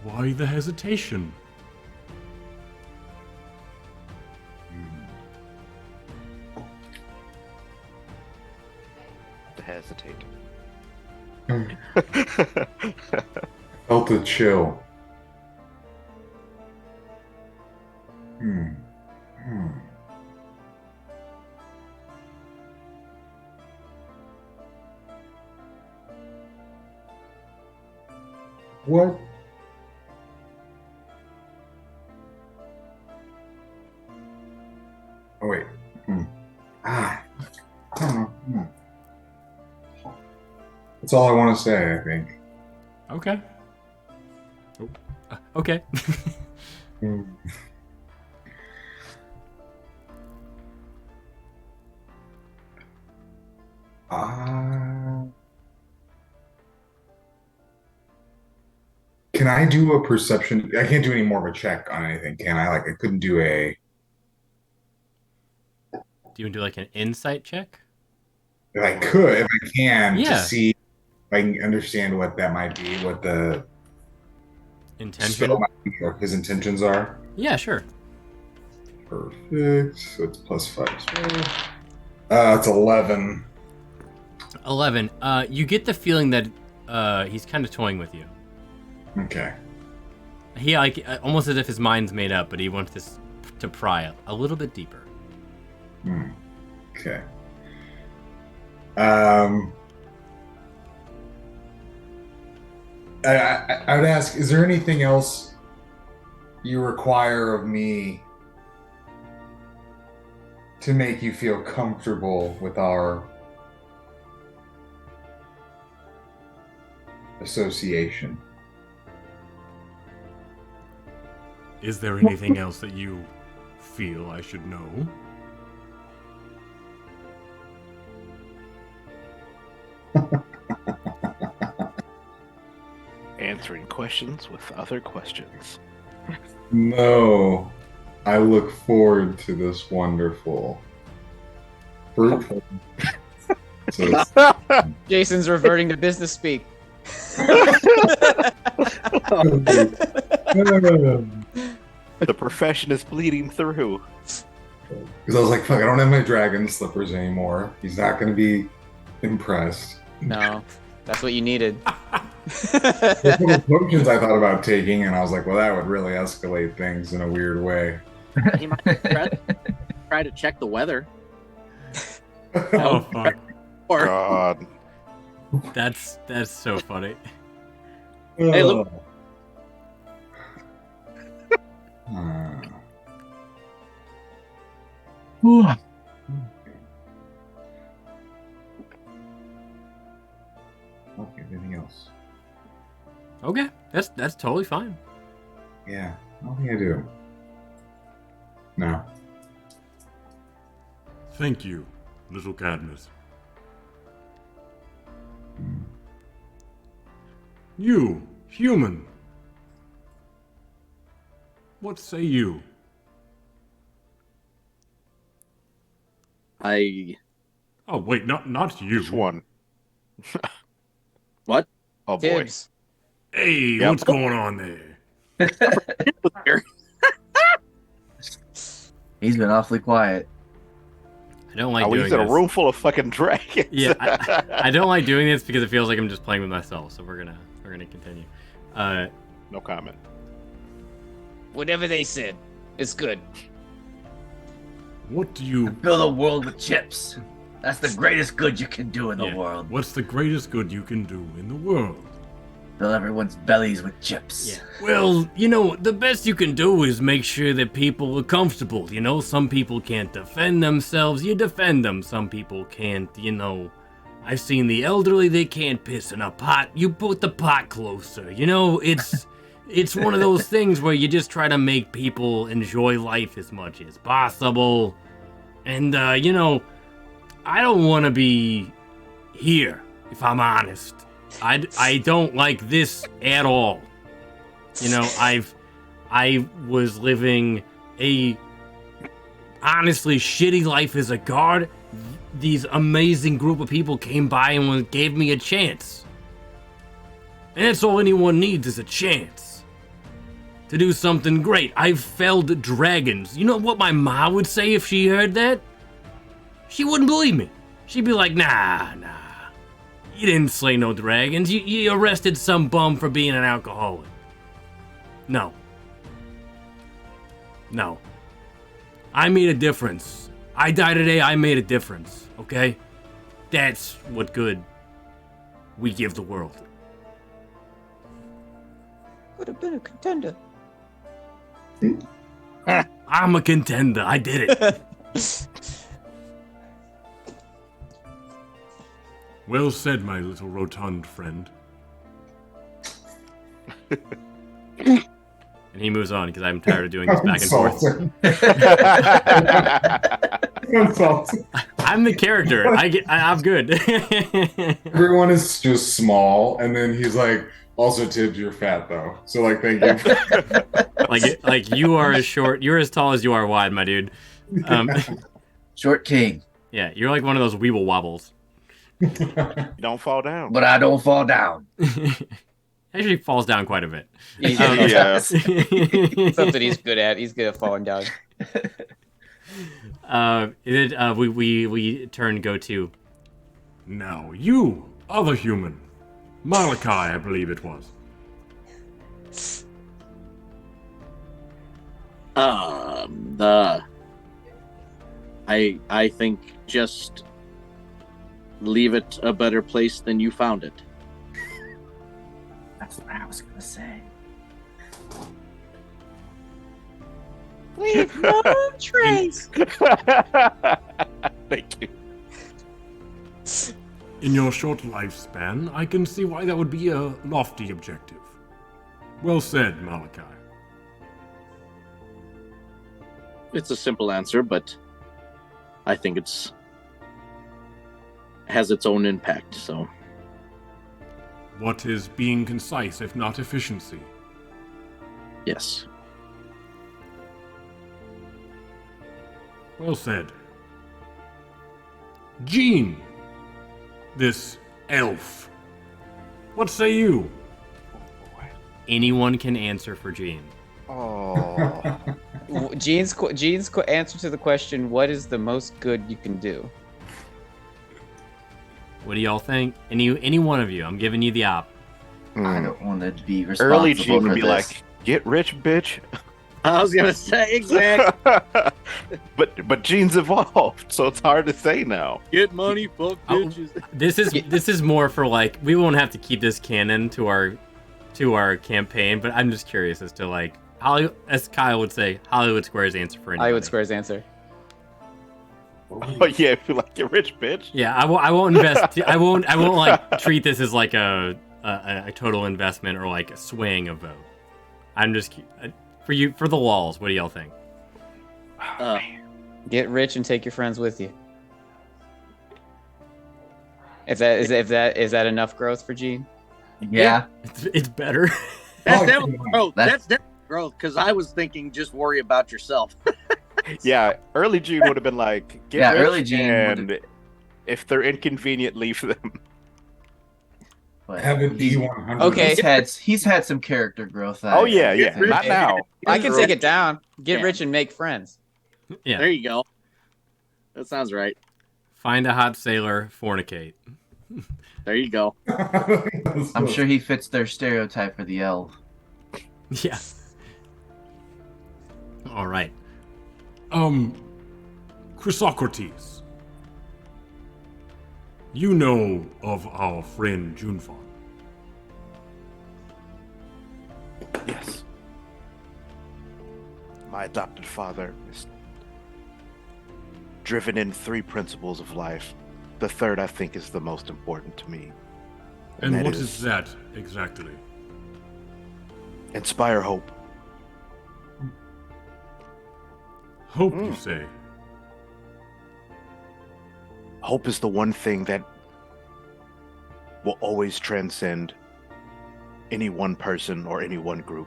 Why the hesitation? Hesitate. Felt a chill. What? Oh wait. That's all I want to say, I think. Okay. Okay. Can I do a perception? I can't do any more of a check on anything, can I? Like, I couldn't do a. Do you want to do like an insight check? If I could, if I can, Yeah. to see if I can understand what that might be, what the intention spell might be, or his intentions are. Yeah, sure. Perfect. So it's +5 as well. It's 11. 11. You get the feeling that he's kind of toying with you. Okay. He almost as if his mind's made up, but he wants this to pry a little bit deeper. Okay. I would ask, is there anything else you require of me to make you feel comfortable with our association? Is there anything else that you feel I should know? Answering questions with other questions. No. I look forward to this wonderful, fruitful. Jason's reverting to business speak. The profession is bleeding through. Because I was like, fuck, I don't have my dragon slippers anymore. He's not going to be impressed. No, that's what you needed. There's little potions I thought about taking, and I was like, well, that would really escalate things in a weird way. He might try to check the weather. Oh fuck! Or God, that's so funny. Hey, look. Okay, anything else? Okay, that's totally fine. Yeah, I don't think I do. No. Thank you, little Cadmus. You, human. What say you? Oh wait, not you. Which one? What? Oh boy. Tibbs. Hey, Yep. what's going on there? He's been awfully quiet. I don't like Oh, doing he's in a this. room full of fucking dragons. Yeah, I don't like doing this because it feels like I'm just playing with myself. So we're gonna continue. No comment. Whatever they said, it's good. What do you? Fill the world with chips. That's the greatest good you can do in the Yeah. world. What's the greatest good you can do in the world? Fill everyone's bellies with chips. Yeah. Well, the best you can do is make sure that people are comfortable. Some people can't defend themselves. You defend them. Some people can't, I've seen the elderly, they can't piss in a pot. You put the pot closer. It's one of those things where you just try to make people enjoy life as much as possible. And, I don't want to be here, if I'm honest. I don't like this at all. I was living a honestly shitty life as a guard. These amazing group of people came by and gave me a chance. And that's all anyone needs is a chance to do something great. I've felled dragons. You know what my ma would say if she heard that? She wouldn't believe me. She'd be like, nah. You didn't slay no dragons. You arrested some bum for being an alcoholic. No. I made a difference. I died today, I made a difference, okay? That's what good we give the world. Would have been a contender. I'm a contender. I did it. Well said, my little rotund friend. And he moves on because I'm tired of doing this back and forth. I'm the character. I'm good. Everyone is just small, and then he's like, also Tibbs, you're fat though. So like, thank you. like you are as short, you're as tall as you are wide, my dude. Short king. Yeah, you're like one of those weeble wobbles. Don't fall down. But I don't fall down. Actually falls down quite a bit. Yeah. Something he's good at. He's good at falling down. We go to. Now, you, other human. Malachi, I believe it was. I think just leave it a better place than you found it. That's what I was gonna say. Leave no trace. Thank you. In your short lifespan, I can see why that would be a lofty objective. Well said, Malachi. It's a simple answer, but I think has its own impact, so. What is being concise if not efficiency? Yes. Well said. Jean, this elf. What say you? Anyone can answer for Jean. Oh. Jean's answer to the question, what is the most good you can do? What do y'all think? Any one of you? I'm giving you the op. I don't want to be responsible Early Jean for would be this. like, "Get rich, bitch." I was gonna say exactly. but Jean's evolved, so it's hard to say now. Get money, fuck bitches. This is more for like, we won't have to keep this canon to our campaign, but I'm just curious as to like as Kyle would say, Hollywood Square's answer for anybody. Hollywood Square's answer. Oh yeah, if you like, get rich, bitch. Yeah, I won't invest. I won't like treat this as like a total investment or like a swaying a vote. I'm just for the walls. What do y'all think? Get rich and take your friends with you. Is that enough growth for Gene? Yeah. It's better. That's definitely growth. That's definitely growth. Because I was thinking, just worry about yourself. Yeah, early June would have been like, get rich, early June and if they're inconvenient, leave them. But Have a D100. Okay. He's had some character growth. Oh yeah. Not now. I can take it down. Get rich and make friends. Yeah. There you go. That sounds right. Find a hot sailor, fornicate. There you go. I'm sure he fits their stereotype for the elf. Yeah. All right. Chrysocrates. You know of our friend Junfon. Yes. My adopted father is driven in 3 principles of life. The third, I think, is the most important to me. And what is that exactly? Inspire hope. Hope, you say? Hope is the one thing that will always transcend any one person or any one group.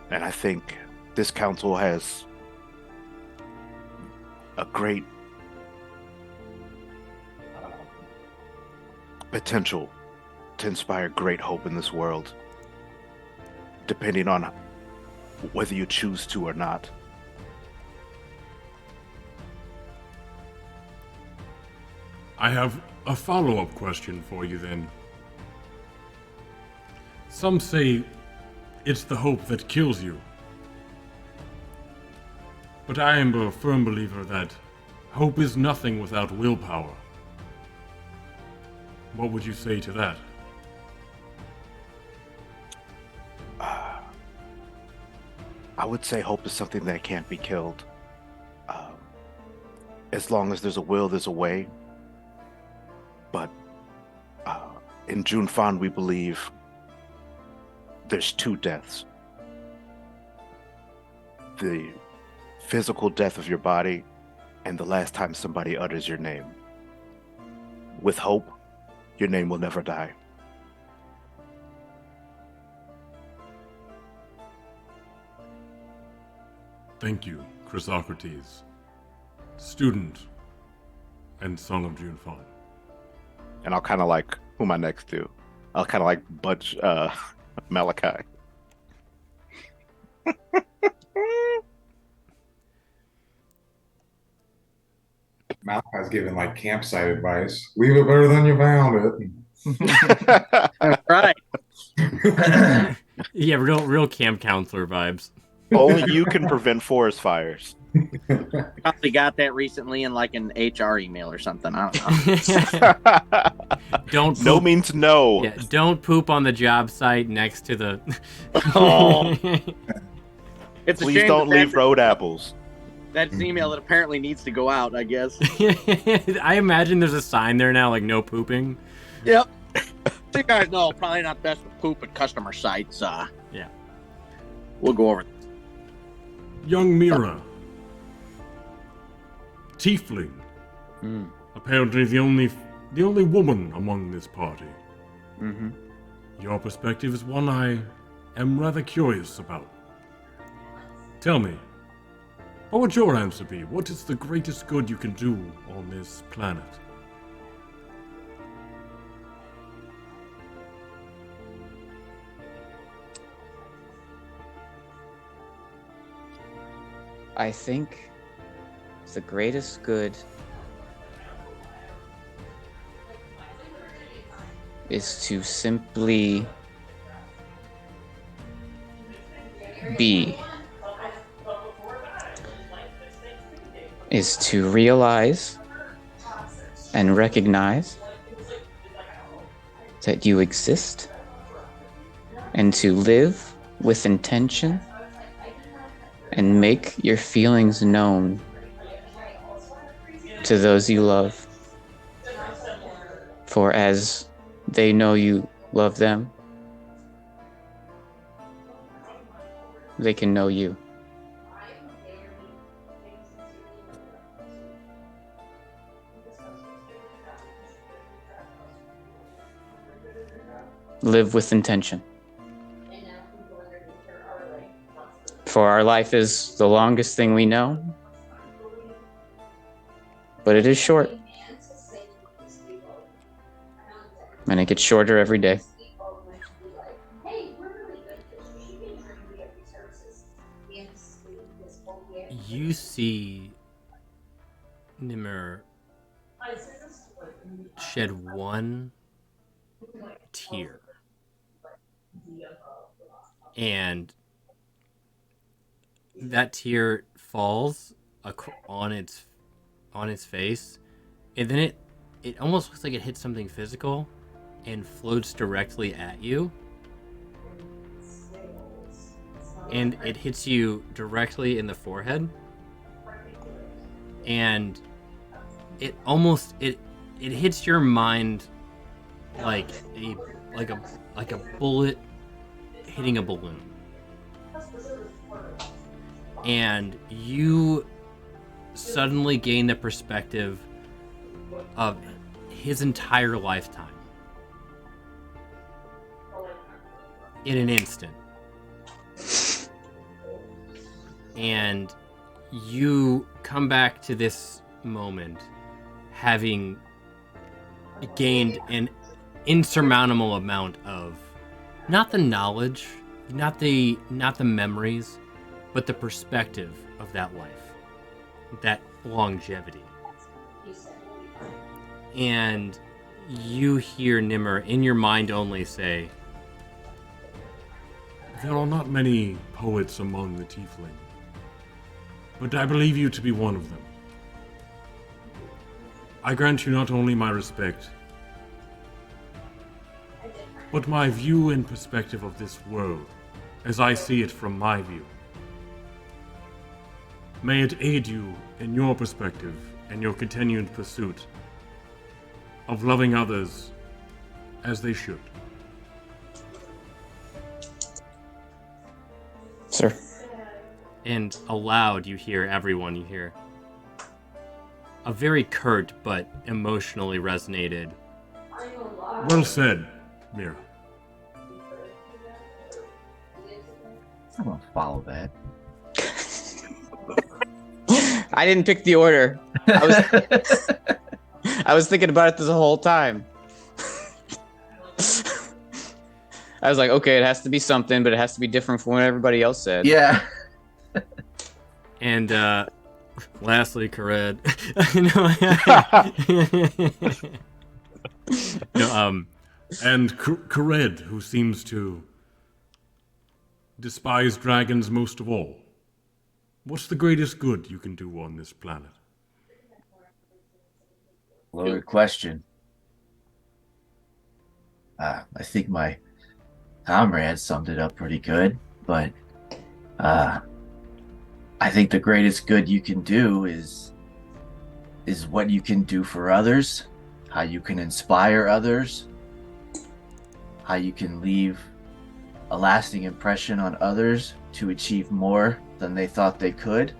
And I think this council has a great potential to inspire great hope in this world, depending on whether you choose to or not. I have a follow-up question for you then. Some say it's the hope that kills you. But I am a firm believer that hope is nothing without willpower. What would you say to that? I would say hope is something that can't be killed. As long as there's a will, there's a way. But in Junfan, we believe there's 2 deaths. The physical death of your body and the last time somebody utters your name. With hope, your name will never die. Thank you, Chrysocrates, student and son of Junfan. And I'll kind of like, who am I next to? I'll kind of like budge Malachi. Malachi's giving like campsite advice. Leave it better than you found it. Right. Yeah, real camp counselor vibes. Only you can prevent forest fires. Probably got that recently in like an HR email or something. I don't know. Don't No poop. means no. Yeah, don't poop on the job site next to the. Oh. It's a Please shame don't that leave road apples. That's an email that apparently needs to go out, I guess. I imagine there's a sign there now, like no pooping. Yep. You guys know probably not best to poop at customer sites. Yeah. We'll go over. Young Mira. Tiefling. Apparently the only woman among this party. Mm-hmm. Your perspective is one I am rather curious about. Tell me, what would your answer be? What is the greatest good you can do on this planet? I think the greatest good is to simply be. Is to realize and recognize that you exist and to live with intention and make your feelings known to those you love. For as they know you love them, they can know you. Live with intention. For our life is the longest thing we know, but it is short. And it gets shorter every day. You see Nimmer shed one tear. And that tear falls on its face, and then it almost looks like it hits something physical and floats directly at you. And it hits you directly in the forehead. And it hits your mind like a bullet hitting a balloon. And you suddenly gain the perspective of his entire lifetime in an instant. And you come back to this moment having gained an insurmountable amount of not the knowledge, not the memories, but the perspective of that life, that longevity. And you hear Nimmer in your mind only say, There are not many poets among the Tiefling, but I believe you to be one of them. I grant you not only my respect, but my view and perspective of this world, as I see it from my view. May it aid you in your perspective and your continued pursuit of loving others as they should. Sir. And aloud, you hear everyone. You hear a very curt but emotionally resonated. Well said, Mira. I'm gonna follow that. I didn't pick the order. I was thinking about it this whole time. I was like, okay, it has to be something, but it has to be different from what everybody else said. Yeah. And lastly, Kared. And Kared, who seems to despise dragons most of all. What's the greatest good you can do on this planet? Loaded question. I think my comrade summed it up pretty good, but I think the greatest good you can do is what you can do for others, how you can inspire others, how you can leave a lasting impression on others to achieve more than they thought they could.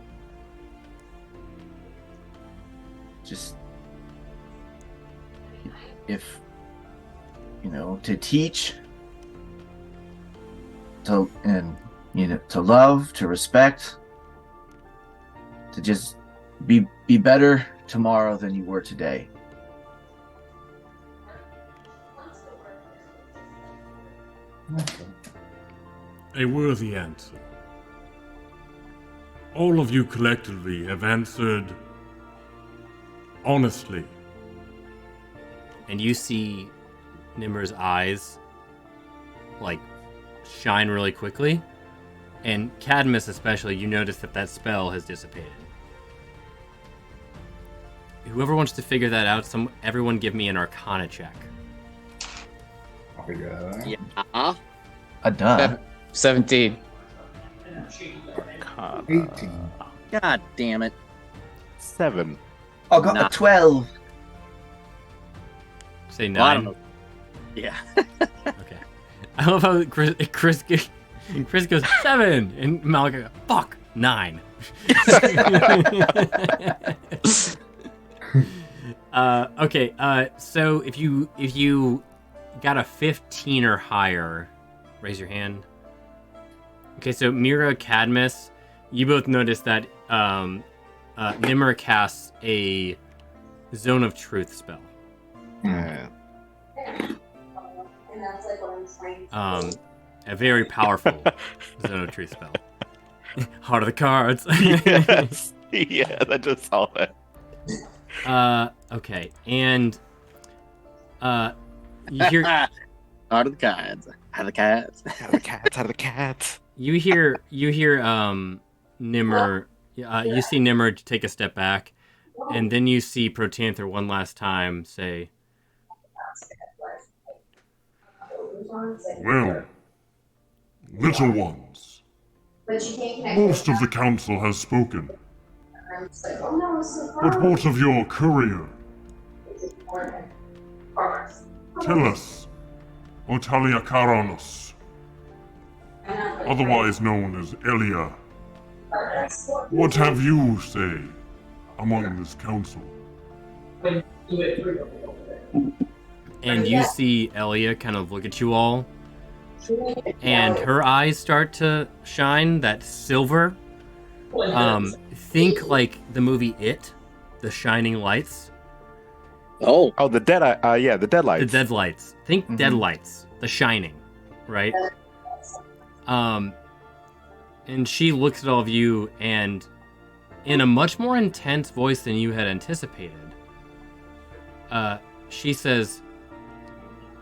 Just if to teach, to love, to respect, to just be better tomorrow than you were today. A worthy answer. All of you collectively have answered honestly. And you see Nimr's eyes like shine really quickly. And Cadmus especially, you notice that spell has dissipated. Whoever wants to figure that out, everyone give me an Arcana check. I'll figure that out. Yeah. Duh. 17. 18. God damn it. 7. I got a 12. Say Well, I don't 9. know. Yeah. Okay. I love how Chris goes 7 and Malika goes, fuck, 9. Okay. So if you got a 15 or higher, raise your hand. Okay, so Mira, Cadmus, you both notice that Nimr casts a Zone of Truth spell. Yeah. A very powerful Zone of Truth spell. Heart of the cards. Yes. Yeah, I just saw that. Okay, and you hear Out of the cards. Out of the cards. Out of the cats. Out of the cats. you hear Nimr. You see Nimr take a step back, and then you see Protanther one last time say, Well, little ones, most of the council has spoken. But what of your courier? Tell us, Otalia Karanos, otherwise known as Elia. What have you say among this council? and you see Elia kind of look at you all, and her eyes start to shine that silver. Think like the movie It, the shining lights. Oh, the dead. The deadlights. The deadlights. Think deadlights. The Shining, right? And she looks at all of you, and in a much more intense voice than you had anticipated, she says,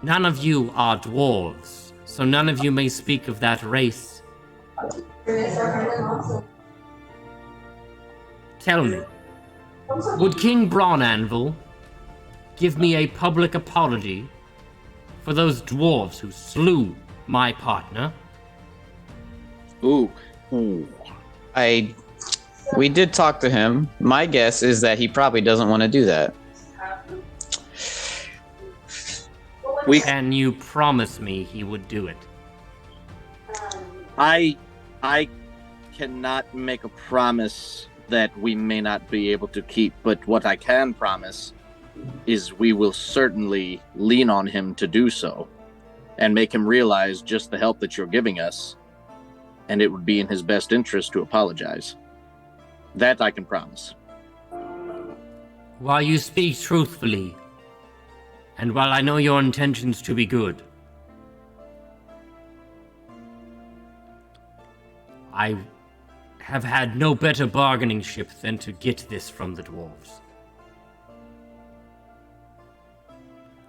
"None of you are dwarves, so none of you may speak of that race. Tell me, would King Bronanvil give me a public apology for those dwarves who slew my partner?" Ooh. We did talk to him. My guess is that he probably doesn't want to do that. Can you promise me he would do it? I cannot make a promise that we may not be able to keep, but what I can promise is we will certainly lean on him to do so and make him realize just the help that you're giving us, and it would be in his best interest to apologize. That I can promise. While you speak truthfully, and while I know your intentions to be good, I have had no better bargaining chip than to get this from the dwarves.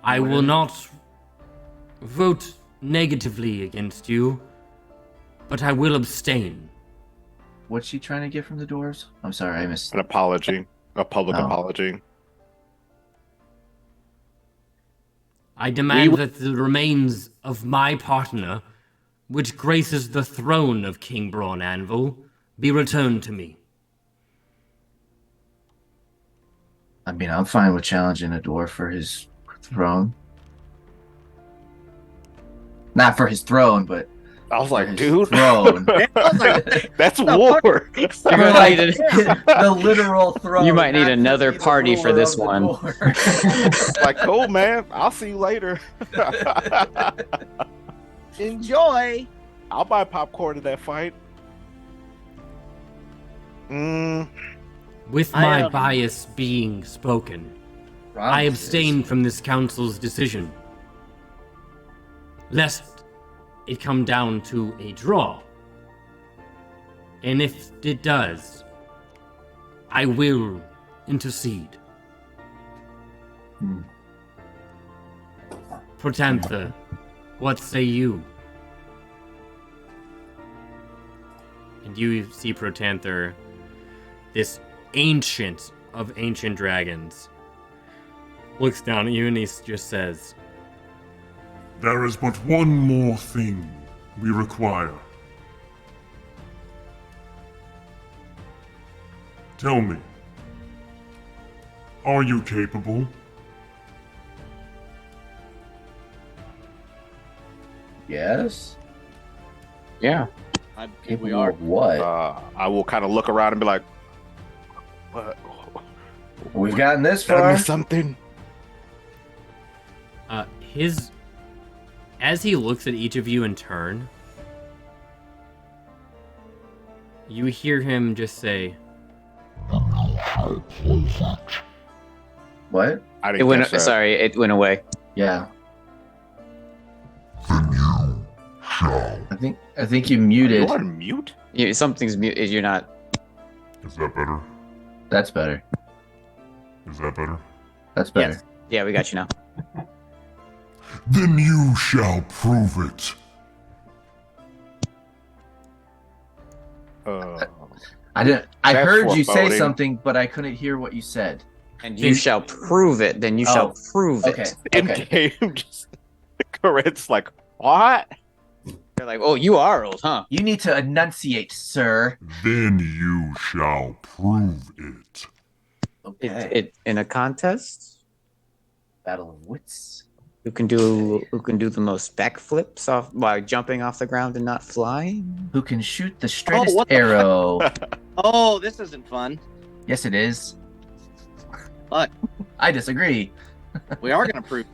I will not vote negatively against you, but I will abstain. What's she trying to get from the dwarves? I'm sorry, I missed. An apology. A public apology. I demand that the remains of my partner, which graces the throne of King Braun Anvil, be returned to me. I mean, I'm fine with challenging a dwarf for his throne. Not for his throne, but I was like, dude, throne. That's war. You're gonna need the literal throne. You might need another party for this one. Like, cool, man. I'll see you later. Enjoy. I'll buy popcorn to that fight. With my bias being spoken, I abstain from this council's decision, lest it come down to a draw. And if it does, I will intercede. Protantha, what say you? And you see Protanther, this ancient of ancient dragons, looks down at you and he just says, There is but one more thing we require. Tell me, are you capable? Yes. Yeah. We are. What? I will kind of look around and be like, "What? We've gotten this Done far." something. As he looks at each of you in turn, you hear him just say, What? I didn't It went. catch that. Sorry, it went away. Yeah. Then you shall. I think you muted. You on mute? Something's muted. You're not. Is that better? That's better. Is that better? That's better. Yes. Yeah, we got you now. Then you shall prove it. I didn't. I That's heard you say foreboding. something, but I couldn't hear what you said. And you shall prove it. Then you shall prove it. In game, just Corinne's like, what? They're like, oh, you are old, huh? You need to enunciate, sir. Then you shall prove it. Okay. It in a contest. Battle of wits. Who can do the most backflips off while jumping off the ground and not flying? Who can shoot the straightest what the- arrow? Oh, this isn't fun. Yes, it is. But I disagree. we are going to prove.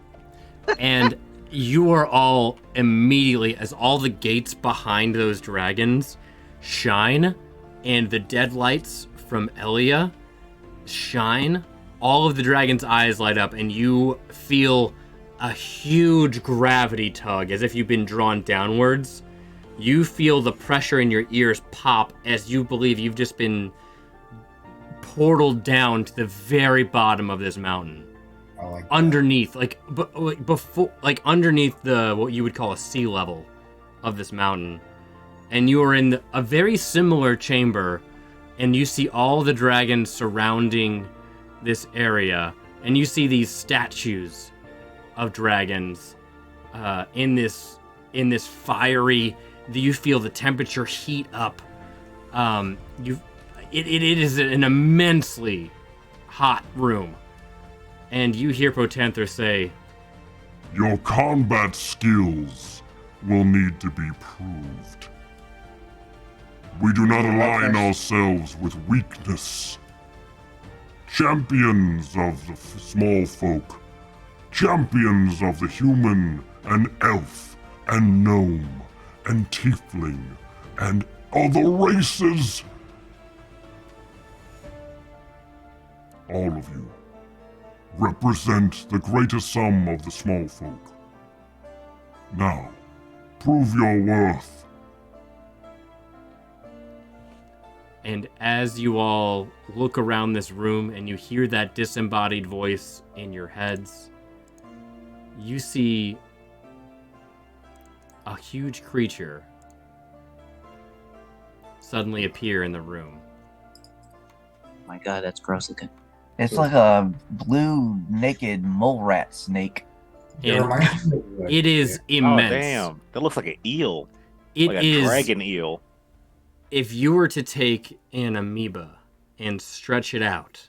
and you are all immediately, as all the gates behind those dragons shine, and the dead lights from Elia shine, all of the dragon's eyes light up, and you feel a huge gravity tug, as if you've been drawn downwards. You feel the pressure in your ears pop as you believe you've just been portaled down to the very bottom of this mountain. Underneath, before, underneath the what you would call a sea level of this mountain, and you are in a very similar chamber, and you see all the dragons surrounding this area, and you see these statues of dragons in this fiery. You feel the temperature heat up. It is an immensely hot room. And you hear Protanther say, Your combat skills will need to be proved. We do not align ourselves with weakness. Champions of the small folk, champions of the human and elf and gnome and tiefling and other races. All of you represent the greater sum of the small folk. Now, prove your worth. And as you all look around this room and you hear that disembodied voice in your heads, you see a huge creature suddenly appear in the room. My God, that's gross looking. It's like a blue naked mole rat snake. And it is immense. Oh, damn. That looks like an eel. It like a is dragon eel. If you were to take an amoeba and stretch it out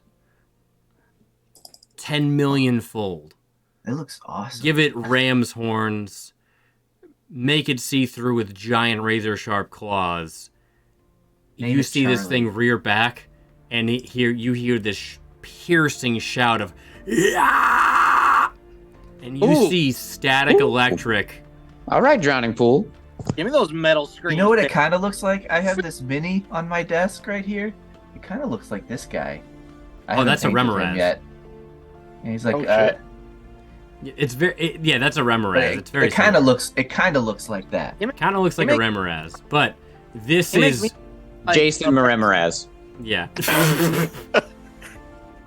10 million fold. It looks awesome. Give it ram's horns. Make it see through with giant razor sharp claws. Name You it see this Charlie. thing rear back, and you hear this piercing shout of "Yeah!" And you Ooh. see static electric. All right, Drowning Pool. Give me those metal screens. You know what it babe. kind of looks like? I have this mini on my desk right here. It kind of looks like this guy. I Oh, haven't that's a painted him Remoraz. yet. And he's like, Oh, shit. It's very yeah, that's a Remoraz. It's very it kind of looks. It kind of looks like that. kind of looks like a Remoraz, but this It makes is me like- Jason Maramoraz. yeah.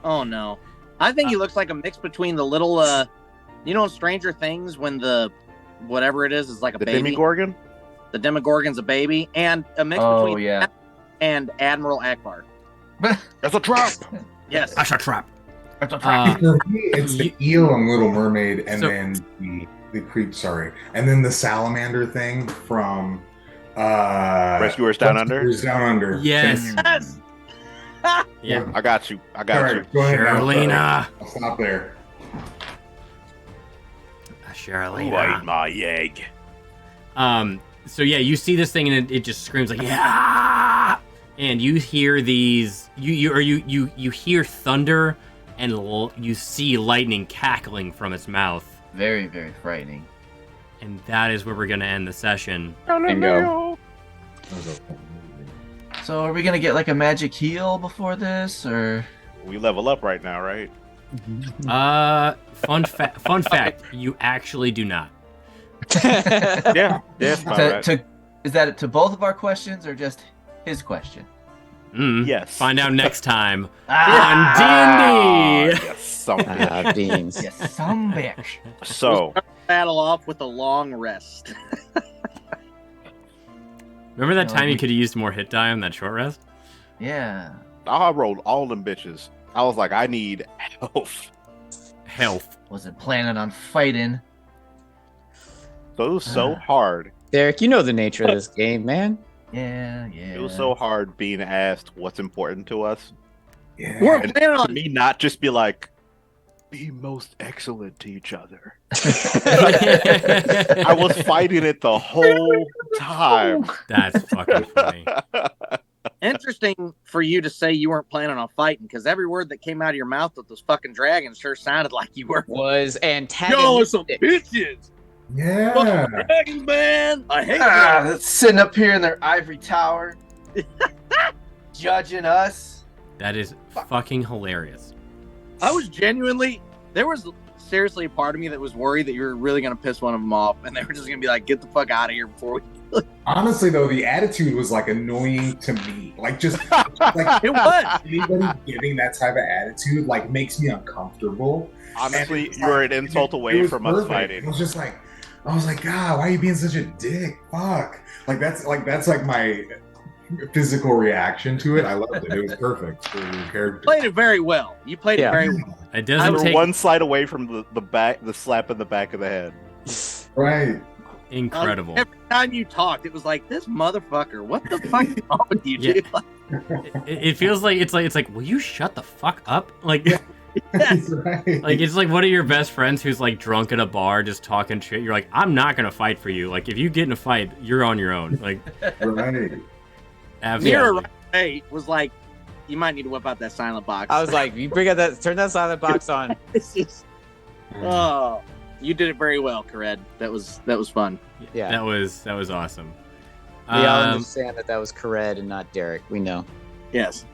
Oh no, I think he looks like a mix between the little, you know, in Stranger Things when the whatever it is like a The baby. Demogorgon? The Demogorgon's a baby, and a mix Oh between yeah. that and Admiral Akbar. That's a trap! Yes. That's a trap. For me, it's the eel and Little Mermaid, and So- then the creep. Sorry, and then the salamander thing from Rescuers Down Under? Rescuers Down Under. Yes. Thank you. Yes. Yeah. I got you. I All got you. right, go ahead. now. Charlena. I'll stop there. Charlena. I ate my egg. So yeah, you see this thing and it just screams like yeah, and you hear these you hear thunder and you see lightning cackling from its mouth, Very, very frightening. and that is where we're gonna end the session. Bingo. So are we gonna get like a magic heal before this, or? We level up right now, right? Fun fact, you actually do not. Yeah. That's about right. Is that to both of our questions or just his question? Yes. Find out next time Ah! on D&D. Yes, some bitch. Beans. Yes, some bitch. So, Battle off with a long rest. Remember that No, time you we- could have used more hit die on that short rest? Yeah. I rolled all them bitches. I was like, I need health. Health. Wasn't planning on fighting. So it was so hard. Derek, you know the nature of this game, man. Yeah. It was so hard being asked what's important to us. Yeah. We're And planning for on me not just be like, be most excellent to each other. I was fighting it the whole time. That's fucking funny. interesting for you to say you weren't planning on fighting, because every word that came out of your mouth with those fucking dragons sure sounded like you were. Was antagonistic. Y'all are some bitches. Yeah. Fucking dragons, man. I hate That's sitting up here in their ivory tower, judging us. That is fucking hilarious. I was genuinely, there was seriously a part of me that was worried that you were really going to piss one of them off, and they were just going to be like, get the fuck out of here before we. Honestly, though, the attitude was like annoying to me. Like, just like It was. anybody giving that type of attitude like makes me uncomfortable. Honestly, And, you're like, an insult it away was from us perfect. fighting. I was just like, God, why are you being such a dick? Fuck. That's like my physical reaction to it. I loved it. It was perfect for your character. Played it very well. You played it very well. It We doesn't were take one slide away from the slap in the back of the head. Right. incredible. Every time you talked, it was like, this motherfucker, what the fuck is wrong with you, Yeah. dude? It feels like it's like will you shut the fuck up? Like Right. Like it's like one of your best friends who's like drunk at a bar just talking shit. You're like, I'm not gonna fight for you. Like if you get in a fight, you're on your own. Like Right. Mira absolutely. right was like, you might need to whip out that silent box. I was like, you bring out that, turn that silent box on. It's just- oh, you did it very well, Kared. That was fun. Yeah. That was awesome. We all understand that was Kared and not Derek. We know. Yes.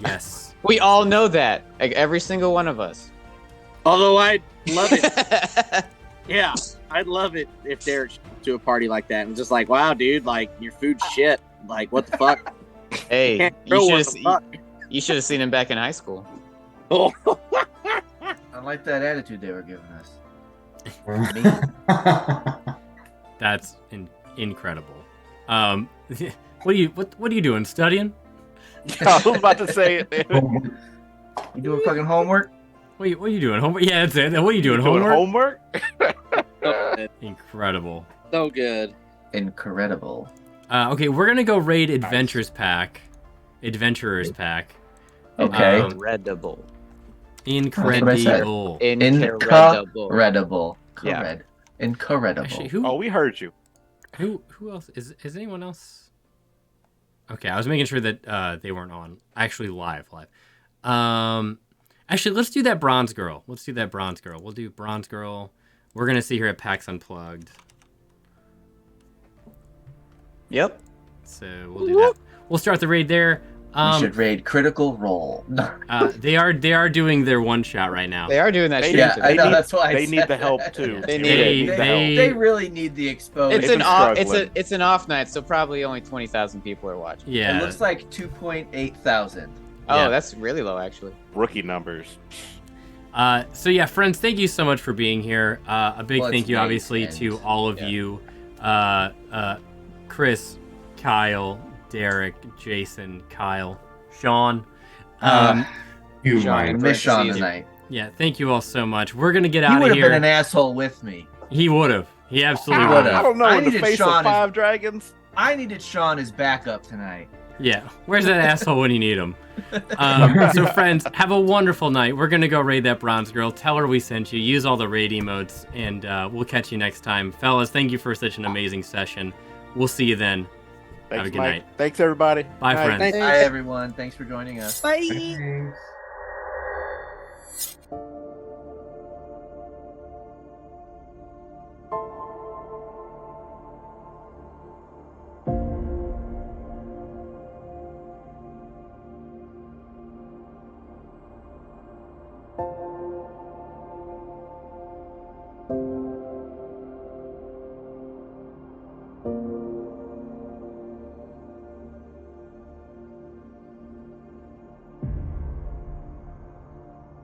Yes. We all know that. Like every single one of us. Although I'd love it. Yeah, I'd love it if Derek showed up to a party like that and just like, wow, dude, like your food's shit. Like, what the fuck? Hey, Can't grow, what the fuck? you should have seen him back in high school. Oh. I like that attitude they were giving us. That's incredible. What are you doing? Studying? I was about to say it. You doing fucking homework? What are you doing? Homework? Yeah, that's it. What are you doing? Doing Homework? homework? Incredible. So good. Incredible. Okay, we're gonna go raid Adventurers Pack. Okay. Incredible. Incredible. Incredible. Yeah. Correct. Incredible. Actually, who? Oh, we heard you. Who else is anyone else? Okay, I was making sure that they weren't on actually live. Actually, let's do that bronze girl. We'll do bronze girl. We're gonna see her at PAX Unplugged. Yep. So we'll do that. We'll start the raid there. We should raid Critical Role. They are doing their one shot right now. They are doing that. Yeah, I know. That's why they need the help too. They really need the exposure. It's an off night, so probably only 20,000 people are watching. Yeah. It looks like 2.8 thousand. Oh, Yeah. that's really low, actually. Rookie numbers. So yeah, friends, thank you so much for being here. A big thank you, obviously, to all of you, Chris, Kyle, Derek, Jason, Kyle, Sean. I miss Sean tonight. Yeah, thank you all so much. We're gonna get He out would of have here. been an asshole with me. He would have. He absolutely would have. I don't know. I In the needed face Sean of 5 dragons. I needed Sean as backup tonight. Yeah, where's that asshole when you need him? So friends, have a wonderful night. We're gonna go raid that bronze girl. Tell her we sent you. Use all the raid emotes, and we'll catch you next time. Fellas, thank you for such an amazing session. We'll see you then. Thanks, Have a good Mike. night. Thanks, everybody. Bye, friends. Bye, everyone. Thanks for joining us. Bye. Thanks.